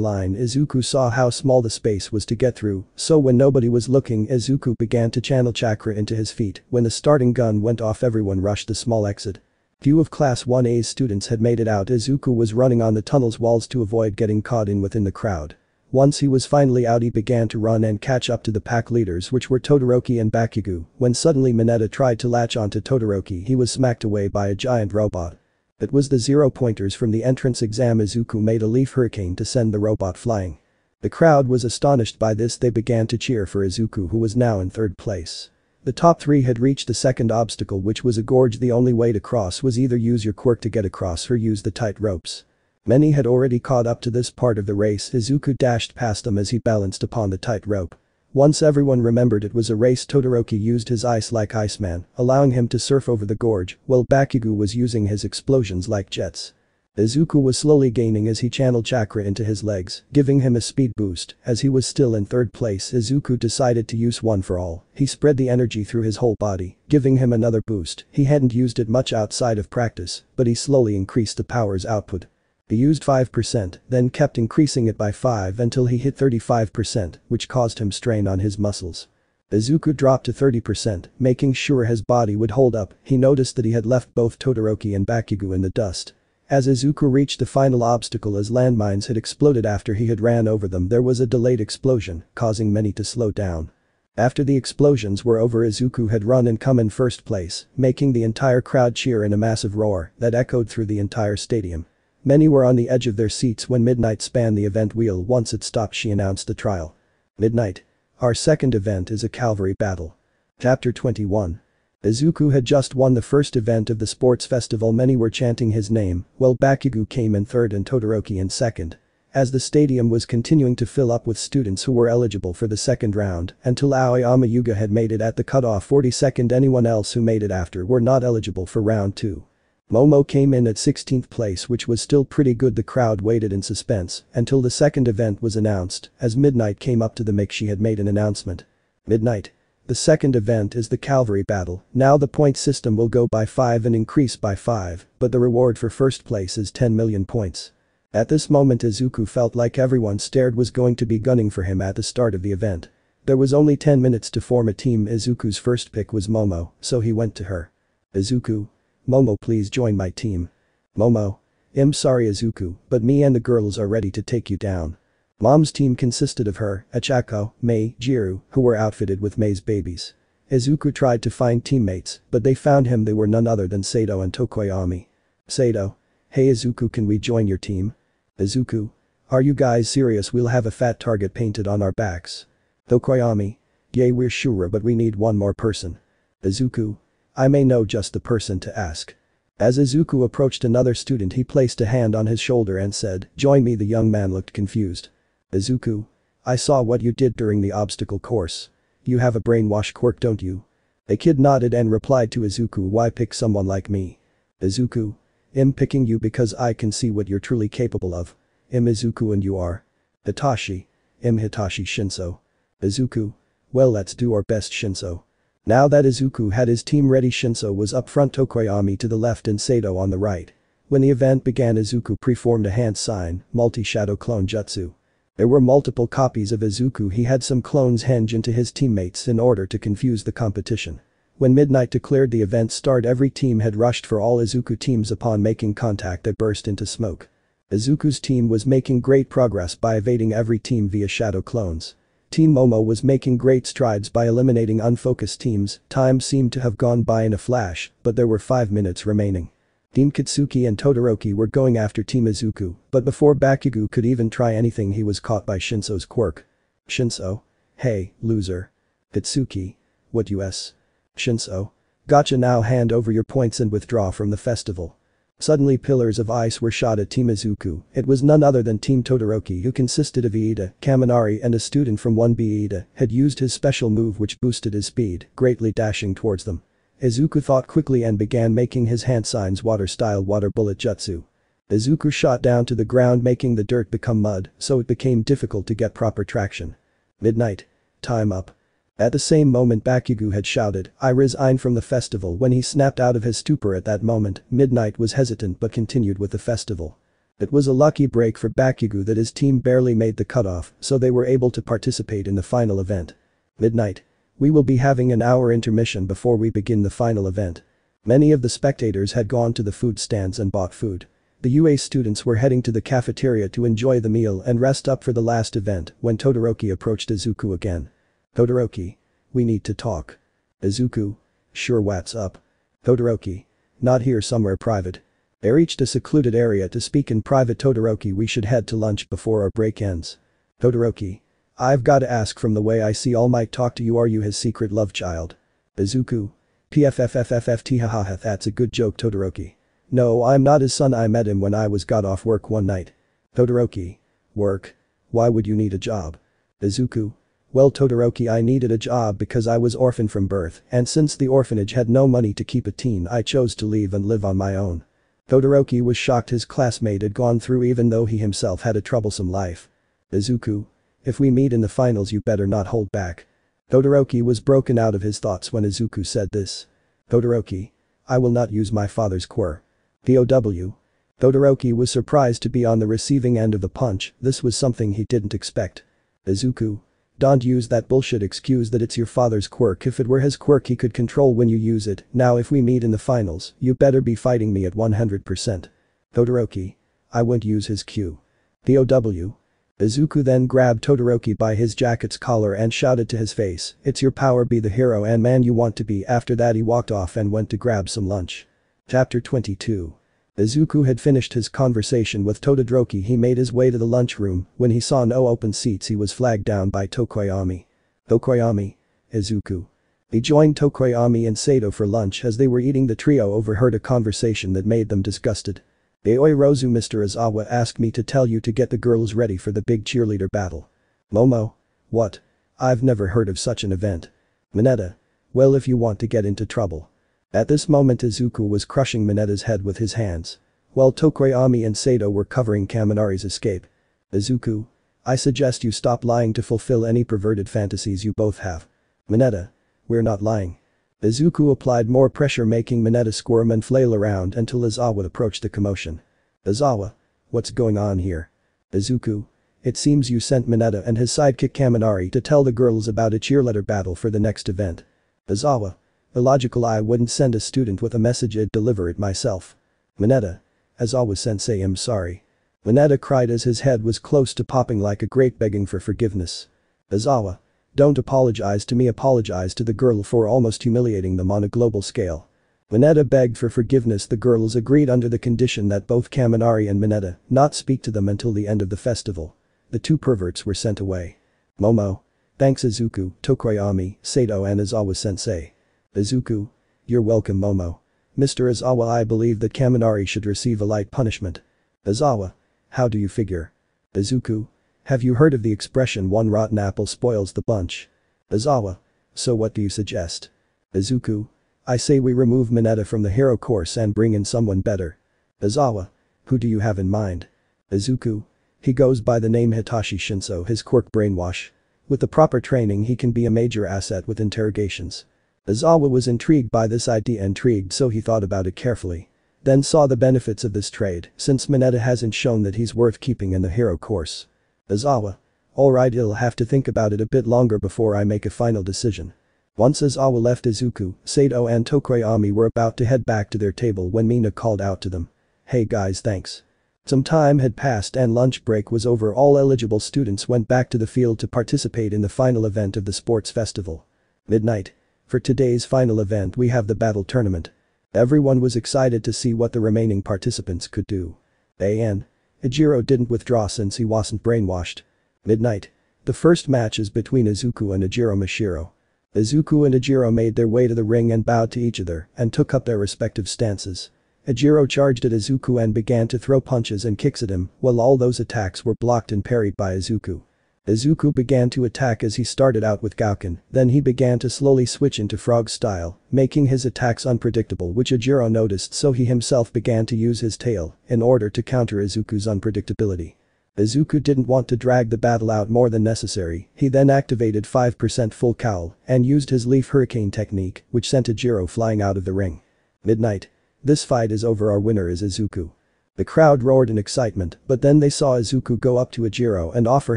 line. Izuku saw how small the space was to get through, so when nobody was looking Izuku began to channel chakra into his feet. When the starting gun went off everyone rushed the small exit. Few of Class 1A's students had made it out. Izuku was running on the tunnel's walls to avoid getting caught in within the crowd. Once he was finally out he began to run and catch up to the pack leaders, which were Todoroki and Bakugo, when suddenly Mineta tried to latch onto Todoroki. He was smacked away by a giant robot. It was the 0 pointers from the entrance exam. Izuku made a leaf hurricane to send the robot flying. The crowd was astonished by this. They began to cheer for Izuku, who was now in 3rd place. The top 3 had reached the second obstacle, which was a gorge. The only way to cross was either use your quirk to get across or use the tight ropes. Many had already caught up to this part of the race. Izuku dashed past them as he balanced upon the tight rope. Once everyone remembered it was a race, Todoroki used his ice like Iceman, allowing him to surf over the gorge, while Bakugo was using his explosions like jets. Izuku was slowly gaining as he channeled chakra into his legs, giving him a speed boost. As he was still in 3rd place, Izuku decided to use one for all. He spread the energy through his whole body, giving him another boost. He hadn't used it much outside of practice, but he slowly increased the power's output. He used 5%, then kept increasing it by 5 until he hit 35%, which caused him strain on his muscles. Izuku dropped to 30%, making sure his body would hold up. He noticed that he had left both Todoroki and Bakugo in the dust. As Izuku reached the final obstacle, as landmines had exploded after he had ran over them, there was a delayed explosion, causing many to slow down. After the explosions were over, Izuku had run and come in 1st place, making the entire crowd cheer in a massive roar that echoed through the entire stadium. Many were on the edge of their seats when Midnight spanned the event wheel. Once it stopped, she announced the trial. Midnight. Our second event is a cavalry battle. Chapter 21. Izuku had just won the first event of the sports festival. Many were chanting his name, while Bakugo came in 3rd and Todoroki in 2nd. As the stadium was continuing to fill up with students who were eligible for the second round, until Aoyama Yuga had made it at the cutoff 42nd. Anyone else who made it after were not eligible for round 2. Momo came in at 16th place, which was still pretty good. The crowd waited in suspense until the second event was announced. As Midnight came up to the mic, she had made an announcement. Midnight. The second event is the cavalry battle. Now the point system will go by 5 and increase by 5, but the reward for first place is 10 million points. At this moment Izuku felt like everyone stared was going to be gunning for him at the start of the event. There was only 10 minutes to form a team. Izuku's first pick was Momo, so he went to her. Izuku. Momo, please join my team. Momo. I'm sorry Izuku, but me and the girls are ready to take you down. Mom's team consisted of her, Achako, Mei, Jiru, who were outfitted with Mei's babies. Izuku tried to find teammates, but they found him. They were none other than Sato and Tokoyami. Sato. Hey Izuku, can we join your team? Izuku. Are you guys serious? We'll have a fat target painted on our backs. Tokoyami. Yay, we're sure, but we need one more person. Izuku. I may know just the person to ask. As Izuku approached another student, he placed a hand on his shoulder and said, "Join me." The young man looked confused. Izuku. I saw what you did during the obstacle course. You have a brainwash quirk, don't you? The kid nodded and replied to Izuku, why pick someone like me? Izuku. I'm picking you because I can see what you're truly capable of. I'm Izuku and you are? Hitachi. I'm Hitachi Shinso. Izuku. Well, let's do our best, Shinso. Now that Izuku had his team ready, Shinso was up front, Tokoyami to the left and Sato on the right. When the event began, Izuku preformed a hand sign, multi-shadow clone jutsu. There were multiple copies of Izuku. He had some clones henge into his teammates in order to confuse the competition. When midnight declared the event start, every team had rushed for all Izuku teams. Upon making contact, they burst into smoke. Izuku's team was making great progress by evading every team via shadow clones. Team Momo was making great strides by eliminating unfocused teams. Time seemed to have gone by in a flash, but there were 5 minutes remaining. Team Katsuki and Todoroki were going after Team Izuku, but before Bakugo could even try anything, he was caught by Shinso's quirk. Shinso? Hey, loser. Katsuki. What us? Shinso. Gotcha, now hand over your points and withdraw from the festival. Suddenly pillars of ice were shot at Team Izuku. It was none other than Team Todoroki, who consisted of Iida, Kaminari and a student from 1B. Iida had used his special move which boosted his speed, greatly dashing towards them. Izuku thought quickly and began making his hand signs water-style water bullet jutsu. Izuku shot down to the ground, making the dirt become mud, so it became difficult to get proper traction. Midnight. Time up. At the same moment Bakugo had shouted, I resign from the festival. When he snapped out of his stupor at that moment, Midnight was hesitant but continued with the festival. It was a lucky break for Bakugo that his team barely made the cutoff, so they were able to participate in the final event. Midnight. We will be having an hour intermission before we begin the final event. Many of the spectators had gone to the food stands and bought food. The UA students were heading to the cafeteria to enjoy the meal and rest up for the last event when Todoroki approached Izuku again. Todoroki. We need to talk. Izuku. Sure, what's up? Todoroki. Not here, somewhere private. They reached a secluded area to speak in private. Todoroki, we should head to lunch before our break ends. Todoroki. I've got to ask, from the way I see All Might talk to you, are you his secret love child? Izuku. PFFFFFT, hahaha, that's a good joke, Todoroki. No, I'm not his son, I met him when I got off work one night. Todoroki. Work? Why would you need a job? Izuku. Well, Todoroki, I needed a job because I was orphaned from birth, and since the orphanage had no money to keep a teen, I chose to leave and live on my own. Todoroki was shocked his classmate had gone through, even though he himself had a troublesome life. Izuku. If we meet in the finals, you better not hold back. Todoroki was broken out of his thoughts when Izuku said this. Todoroki. I will not use my father's quirk. POW. Todoroki was surprised to be on the receiving end of the punch. This was something he didn't expect. Izuku. Don't use that bullshit excuse that it's your father's quirk. If it were his quirk, he could control when you use it. Now if we meet in the finals, you better be fighting me at 100%. Todoroki. I won't use his Q. POW. Izuku then grabbed Todoroki by his jacket's collar and shouted to his face, it's your power, be the hero and man you want to be. After that he walked off and went to grab some lunch. Chapter 22. Izuku had finished his conversation with Todoroki. He made his way to the lunchroom. When he saw no open seats, he was flagged down by Tokoyami. Tokoyami. Izuku. He joined Tokoyami and Sato for lunch. As they were eating, the trio overheard a conversation that made them disgusted. Aoi Rozu, Mr. Izawa asked me to tell you to get the girls ready for the big cheerleader battle. Momo. What? I've never heard of such an event. Mineta. Well, if you want to get into trouble. At this moment Izuku was crushing Mineta's head with his hands, while Tokoyami and Sato were covering Kaminari's escape. Izuku. I suggest you stop lying to fulfill any perverted fantasies you both have. Mineta. We're not lying. Izuku applied more pressure, making Mineta squirm and flail around until Izawa approached the commotion. Izawa. What's going on here? Izuku. It seems you sent Mineta and his sidekick Kaminari to tell the girls about a cheerleader battle for the next event. Izawa. Illogical, I wouldn't send a student with a message, I'd deliver it myself. Mineta. Izawa-sensei, I'm sorry. Mineta cried as his head was close to popping like a grape, begging for forgiveness. Izawa. Don't apologize to me, apologize to the girl for almost humiliating them on a global scale. Mineta begged for forgiveness. The girls agreed under the condition that both Kaminari and Mineta not speak to them until the end of the festival. The two perverts were sent away. Momo. Thanks Izuku, Tokoyami, Sato and Izawa-sensei. Izuku. You're welcome, Momo. Mr. Izawa, I believe that Kaminari should receive a light punishment. Izawa. How do you figure? Izuku. Have you heard of the expression one rotten apple spoils the bunch? Izawa. So what do you suggest? Izuku? I say we remove Mineta from the hero course and bring in someone better. Izawa? Who do you have in mind? Izuku? He goes by the name Hitachi Shinso, his quirk brainwash. With the proper training he can be a major asset with interrogations. Izawa was intrigued by this idea, so he thought about it carefully. Then saw the benefits of this trade, since Mineta hasn't shown that he's worth keeping in the hero course. Izawa? Alright, I'll have to think about it a bit longer before I make a final decision. Once Izawa left, Izuku, Sato and Tokoyami were about to head back to their table when Mina called out to them. Hey guys, thanks. Some time had passed and lunch break was over. All eligible students went back to the field to participate in the final event of the sports festival. Midnight. For today's final event we have the battle tournament. Everyone was excited to see what the remaining participants could do. Ejiro didn't withdraw since he wasn't brainwashed. Midnight. The first match is between Izuku and Ejiro Mashiro. Izuku and Ejiro made their way to the ring and bowed to each other and took up their respective stances. Ejiro charged at Izuku and began to throw punches and kicks at him, while all those attacks were blocked and parried by Izuku. Izuku began to attack as he started out with Gauken, then he began to slowly switch into frog style, making his attacks unpredictable, which Ejiro noticed, so he himself began to use his tail in order to counter Izuku's unpredictability. Izuku didn't want to drag the battle out more than necessary, he then activated 5% full cowl and used his leaf hurricane technique, which sent Ejiro flying out of the ring. Midnight. This fight is over, our winner is Izuku. The crowd roared in excitement, but then they saw Izuku go up to Ejiro and offer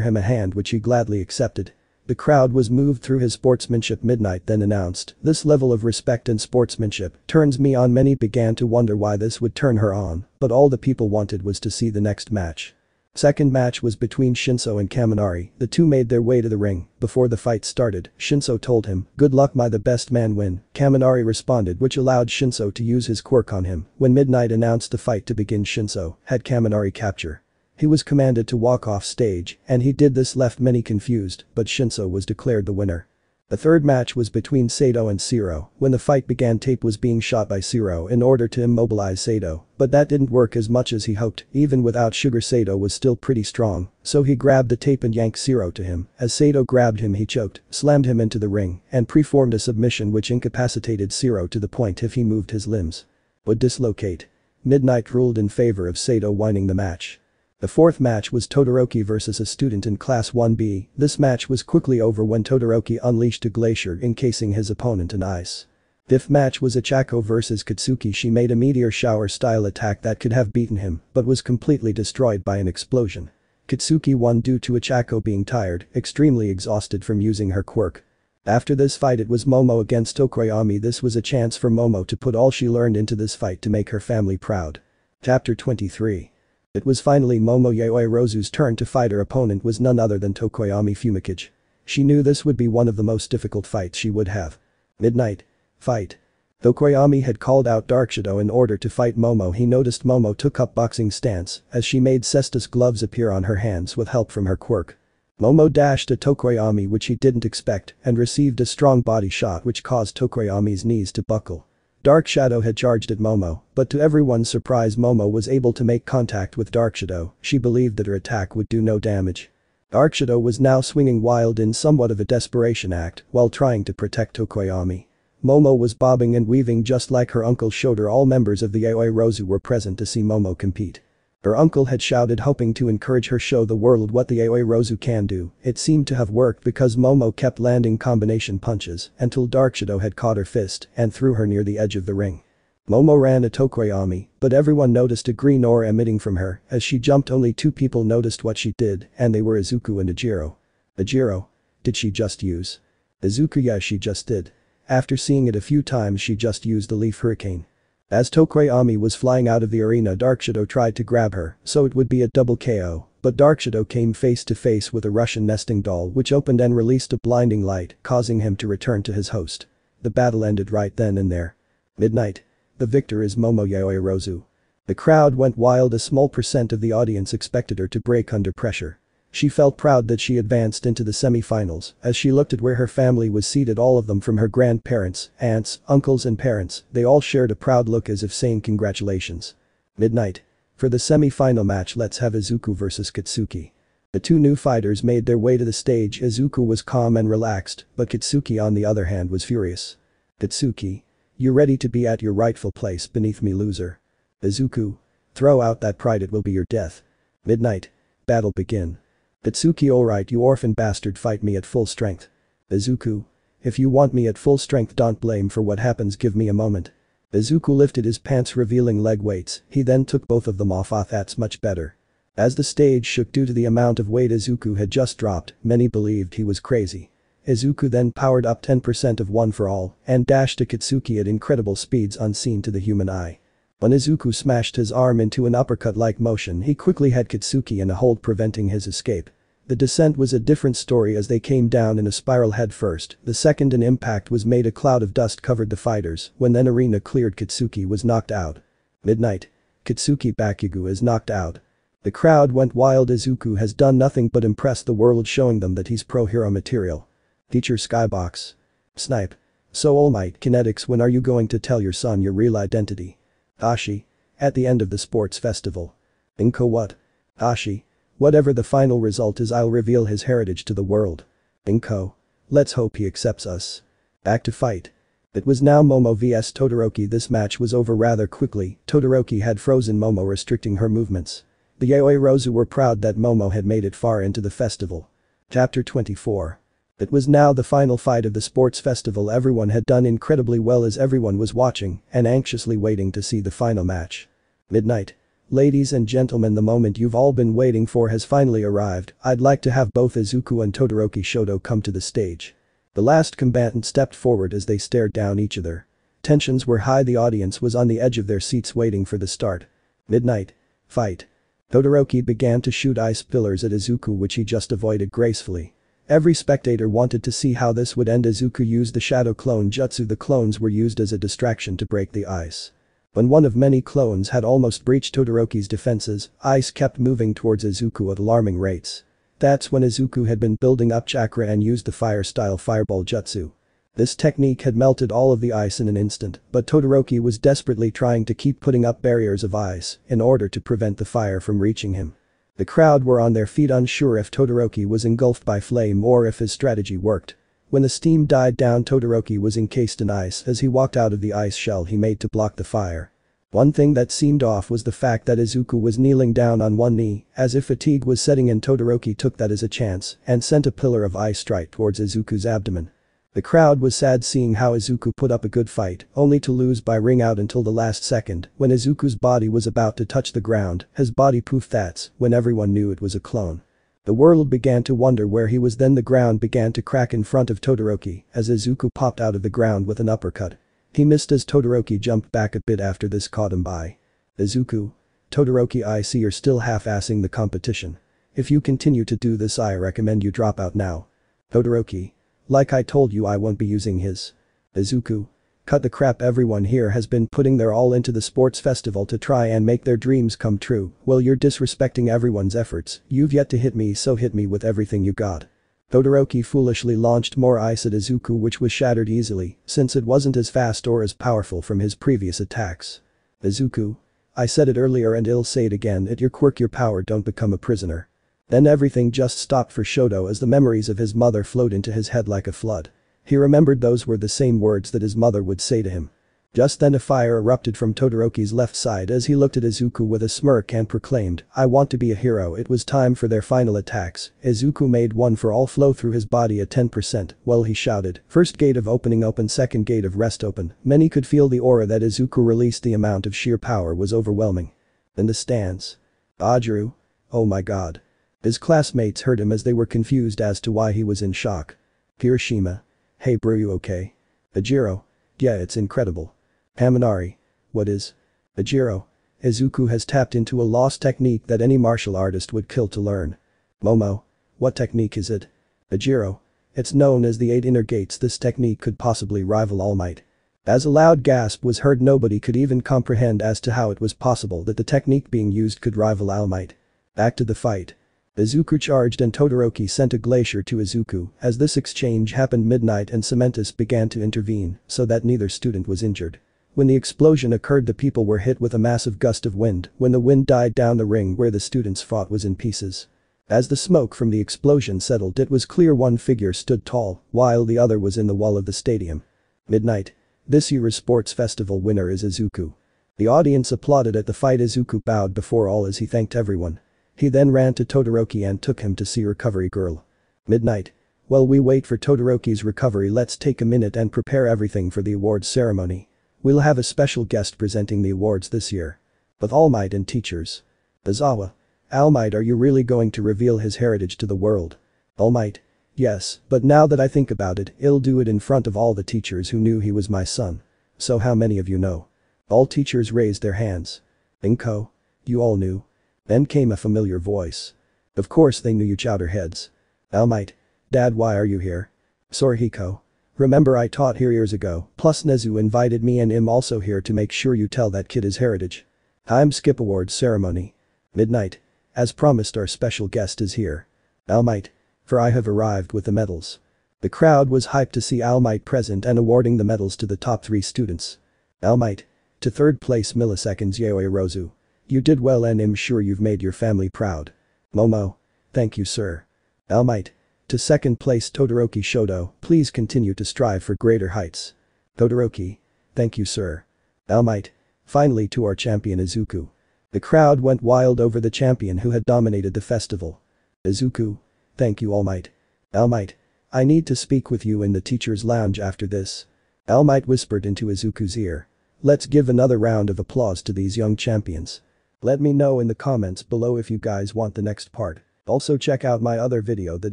him a hand, which he gladly accepted. The crowd was moved through his sportsmanship. Midnight then announced, "This level of respect and sportsmanship turns me on." Many began to wonder why this would turn her on, but all the people wanted was to see the next match. Second match was between Shinso and Kaminari. The two made their way to the ring. Before the fight started, Shinso told him, "Good luck, my the best man win." Kaminari responded, which allowed Shinso to use his quirk on him. When Midnight announced the fight to begin, Shinso had Kaminari capture. He was commanded to walk off stage, and he did this, left many confused, but Shinso was declared the winner. The third match was between Sato and Shiro. When the fight began, tape was being shot by Shiro in order to immobilize Sato, but that didn't work as much as he hoped. Even without sugar, Sato was still pretty strong, so he grabbed the tape and yanked Shiro to him. As Sato grabbed him, he choked, slammed him into the ring, and preformed a submission which incapacitated Shiro to the point if he moved his limbs would dislocate. Midnight ruled in favor of Sato winning the match. The fourth match was Todoroki versus a student in Class 1B. This match was quickly over when Todoroki unleashed a glacier, encasing his opponent in ice. Fifth match was Ichako versus Katsuki. She made a meteor shower style attack that could have beaten him, but was completely destroyed by an explosion. Katsuki won due to Ichako being tired, extremely exhausted from using her quirk. After this fight it was Momo against Tokoyami. This was a chance for Momo to put all she learned into this fight to make her family proud. Chapter 23. It was finally Momo Yaoi Rozu's turn to fight. Her opponent was none other than Tokoyami Fumikage. She knew this would be one of the most difficult fights she would have. Midnight. Fight. Tokoyami had called out Dark Shadow in order to fight Momo. He noticed Momo took up boxing stance as she made cestus gloves appear on her hands with help from her quirk. Momo dashed at Tokoyami, which he didn't expect, and received a strong body shot which caused Tokoyami's knees to buckle. Dark Shadow had charged at Momo, but to everyone's surprise Momo was able to make contact with Dark Shadow. She believed that her attack would do no damage. Dark Shadow was now swinging wild in somewhat of a desperation act while trying to protect Tokoyami. Momo was bobbing and weaving just like her uncle showed her. All members of the Yaoi Rozu were present to see Momo compete. Her uncle had shouted, hoping to encourage her, show the world what the Yaoi Rozu can do. It seemed to have worked because Momo kept landing combination punches until Dark Shadow had caught her fist and threw her near the edge of the ring. Momo ran at Tokoyami, but everyone noticed a green aura emitting from her. As she jumped, only two people noticed what she did, and they were Izuku and Ejiro. Ejiro? Did she just use? Izuku? Yeah, she just did. After seeing it a few times, she just used the leaf hurricane. As Tokoyami was flying out of the arena, Dark Shadow tried to grab her, so it would be a double KO, but Dark Shadow came face to face with a Russian nesting doll which opened and released a blinding light, causing him to return to his host. The battle ended right then and there. Midnight. The victor is Momo Yaoi Rozu. The crowd went wild. A small percent of the audience expected her to break under pressure. She felt proud that she advanced into the semi-finals. As she looked at where her family was seated, all of them from her grandparents, aunts, uncles and parents, they all shared a proud look as if saying congratulations. Midnight. For the semi-final match, let's have Izuku versus Katsuki. The two new fighters made their way to the stage. Izuku was calm and relaxed, but Kitsuki on the other hand was furious. Kitsuki. You ready to be at your rightful place beneath me, loser? Izuku. Throw out that pride, it will be your death. Midnight. Battle begin. Kitsuki, alright you orphan bastard, fight me at full strength. Izuku. If you want me at full strength, don't blame for what happens, give me a moment. Izuku lifted his pants revealing leg weights, he then took both of them off. That's much better. As the stage shook due to the amount of weight Izuku had just dropped, many believed he was crazy. Izuku then powered up 10% of One for All and dashed to Kitsuki at incredible speeds unseen to the human eye. When Izuku smashed his arm into an uppercut-like motion, he quickly had Kitsuki in a hold, preventing his escape. The descent was a different story as they came down in a spiral head first. The second an impact was made, a cloud of dust covered the fighters. When then arena cleared, Kitsuki was knocked out. Midnight. Kitsuki Bakugo is knocked out. The crowd went wild. Izuku has done nothing but impress the world, showing them that he's pro-hero material. Teacher Skybox. Snipe. So All Might Kinetics, when are you going to tell your son your real identity? Ashi. At the end of the sports festival. Inko what? Ashi. Whatever the final result is, I'll reveal his heritage to the world. Inko. Let's hope he accepts us. Back to fight. It was now Momo vs Todoroki. This match was over rather quickly. Todoroki had frozen Momo, restricting her movements. The Yaoi Rozu were proud that Momo had made it far into the festival. Chapter 24. It was now the final fight of the sports festival. Everyone had done incredibly well as everyone was watching and anxiously waiting to see the final match. Midnight. Ladies and gentlemen, the moment you've all been waiting for has finally arrived. I'd like to have both Izuku and Todoroki Shoto come to the stage. The last combatant stepped forward as they stared down each other. Tensions were high, the audience was on the edge of their seats waiting for the start. Midnight. Fight. Todoroki began to shoot ice pillars at Izuku, which he just avoided gracefully. Every spectator wanted to see how this would end. Izuku used the Shadow Clone Jutsu. The clones were used as a distraction to break the ice. When one of many clones had almost breached Todoroki's defenses, ice kept moving towards Izuku at alarming rates. That's when Izuku had been building up chakra and used the fire-style Fireball Jutsu. This technique had melted all of the ice in an instant, but Todoroki was desperately trying to keep putting up barriers of ice in order to prevent the fire from reaching him. The crowd were on their feet, unsure if Todoroki was engulfed by flame or if his strategy worked. When the steam died down, Todoroki was encased in ice as he walked out of the ice shell he made to block the fire. One thing that seemed off was the fact that Izuku was kneeling down on one knee, as if fatigue was setting in. Todoroki took that as a chance and sent a pillar of ice straight towards Izuku's abdomen. The crowd was sad seeing how Izuku put up a good fight, only to lose by ring out until the last second. When Izuku's body was about to touch the ground, his body poofed. That's when everyone knew it was a clone. The world began to wonder where he was. Then the ground began to crack in front of Todoroki as Izuku popped out of the ground with an uppercut. He missed as Todoroki jumped back a bit after this caught him by. Izuku. Todoroki, I see you're still half-assing the competition. If you continue to do this, I recommend you drop out now. Todoroki. Like I told you, I won't be using his. Izuku. Cut the crap, everyone here has been putting their all into the sports festival to try and make their dreams come true. Well, you're disrespecting everyone's efforts. You've yet to hit me, so hit me with everything you got. Todoroki foolishly launched more ice at Izuku, which was shattered easily since it wasn't as fast or as powerful from his previous attacks. Izuku. I said it earlier and I'll say it again, at your quirk your power, don't become a prisoner. Then everything just stopped for Shoto as the memories of his mother flowed into his head like a flood. He remembered those were the same words that his mother would say to him. Just then a fire erupted from Todoroki's left side as he looked at Izuku with a smirk and proclaimed, I want to be a hero. It was time for their final attacks. Izuku made One for All flow through his body at 10%, while he shouted, first gate of opening open, second gate of rest open. Many could feel the aura that Izuku released. The amount of sheer power was overwhelming. In the stands. Ajiru. Oh my god. His classmates heard him as they were confused as to why he was in shock. Kirishima. Hey bro, you okay? Ajiro. Yeah, it's incredible. Haminari. What is? Ajiro. Izuku has tapped into a lost technique that any martial artist would kill to learn. Momo. What technique is it? Ajiro. It's known as the 8 inner gates. This technique could possibly rival All Might. As a loud gasp was heard, nobody could even comprehend as to how it was possible that the technique being used could rival All Might. Back to the fight. Izuku charged and Todoroki sent a glacier to Izuku. As this exchange happened, Midnight and Cementus began to intervene so that neither student was injured. When the explosion occurred, the people were hit with a massive gust of wind. When the wind died down, the ring where the students fought was in pieces. As the smoke from the explosion settled, it was clear one figure stood tall, while the other was in the wall of the stadium. Midnight. This year's sports festival winner is Izuku. The audience applauded at the fight. Izuku bowed before all as he thanked everyone. He then ran to Todoroki and took him to see Recovery Girl. Midnight. While we wait for Todoroki's recovery, let's take a minute and prepare everything for the awards ceremony. We'll have a special guest presenting the awards this year. With All Might and teachers. Aizawa. All Might, are you really going to reveal his heritage to the world? All Might. Yes, but now that I think about it, he'll do it in front of all the teachers who knew he was my son. So how many of you know? All teachers raised their hands. Inko? You all knew? Then came a familiar voice. Of course they knew, you chowderheads. All Might. Dad, why are you here? Sorihiko. Remember I taught here years ago, plus Nezu invited me and I'm also here to make sure you tell that kid his heritage. I'm skip awards ceremony. Midnight. As promised, our special guest is here. All Might. For I have arrived with the medals. The crowd was hyped to see All Might present and awarding the medals to the top 3 students. All Might. To third place milliseconds Yaoi Rozu. You did well and I'm sure you've made your family proud. Momo. Thank you, sir. All Might. To second place Todoroki Shoto, please continue to strive for greater heights. Todoroki. Thank you, sir. All Might. Finally to our champion Izuku. The crowd went wild over the champion who had dominated the festival. Izuku. Thank you, All Might. All Might. I need to speak with you in the teacher's lounge after this. All Might whispered into Izuku's ear. Let's give another round of applause to these young champions. Let me know in the comments below if you guys want the next part. Also check out my other video that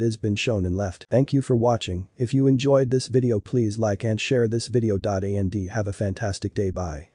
has been shown and left. Thank you for watching. If you enjoyed this video, please like and share this video. And have a fantastic day. Bye.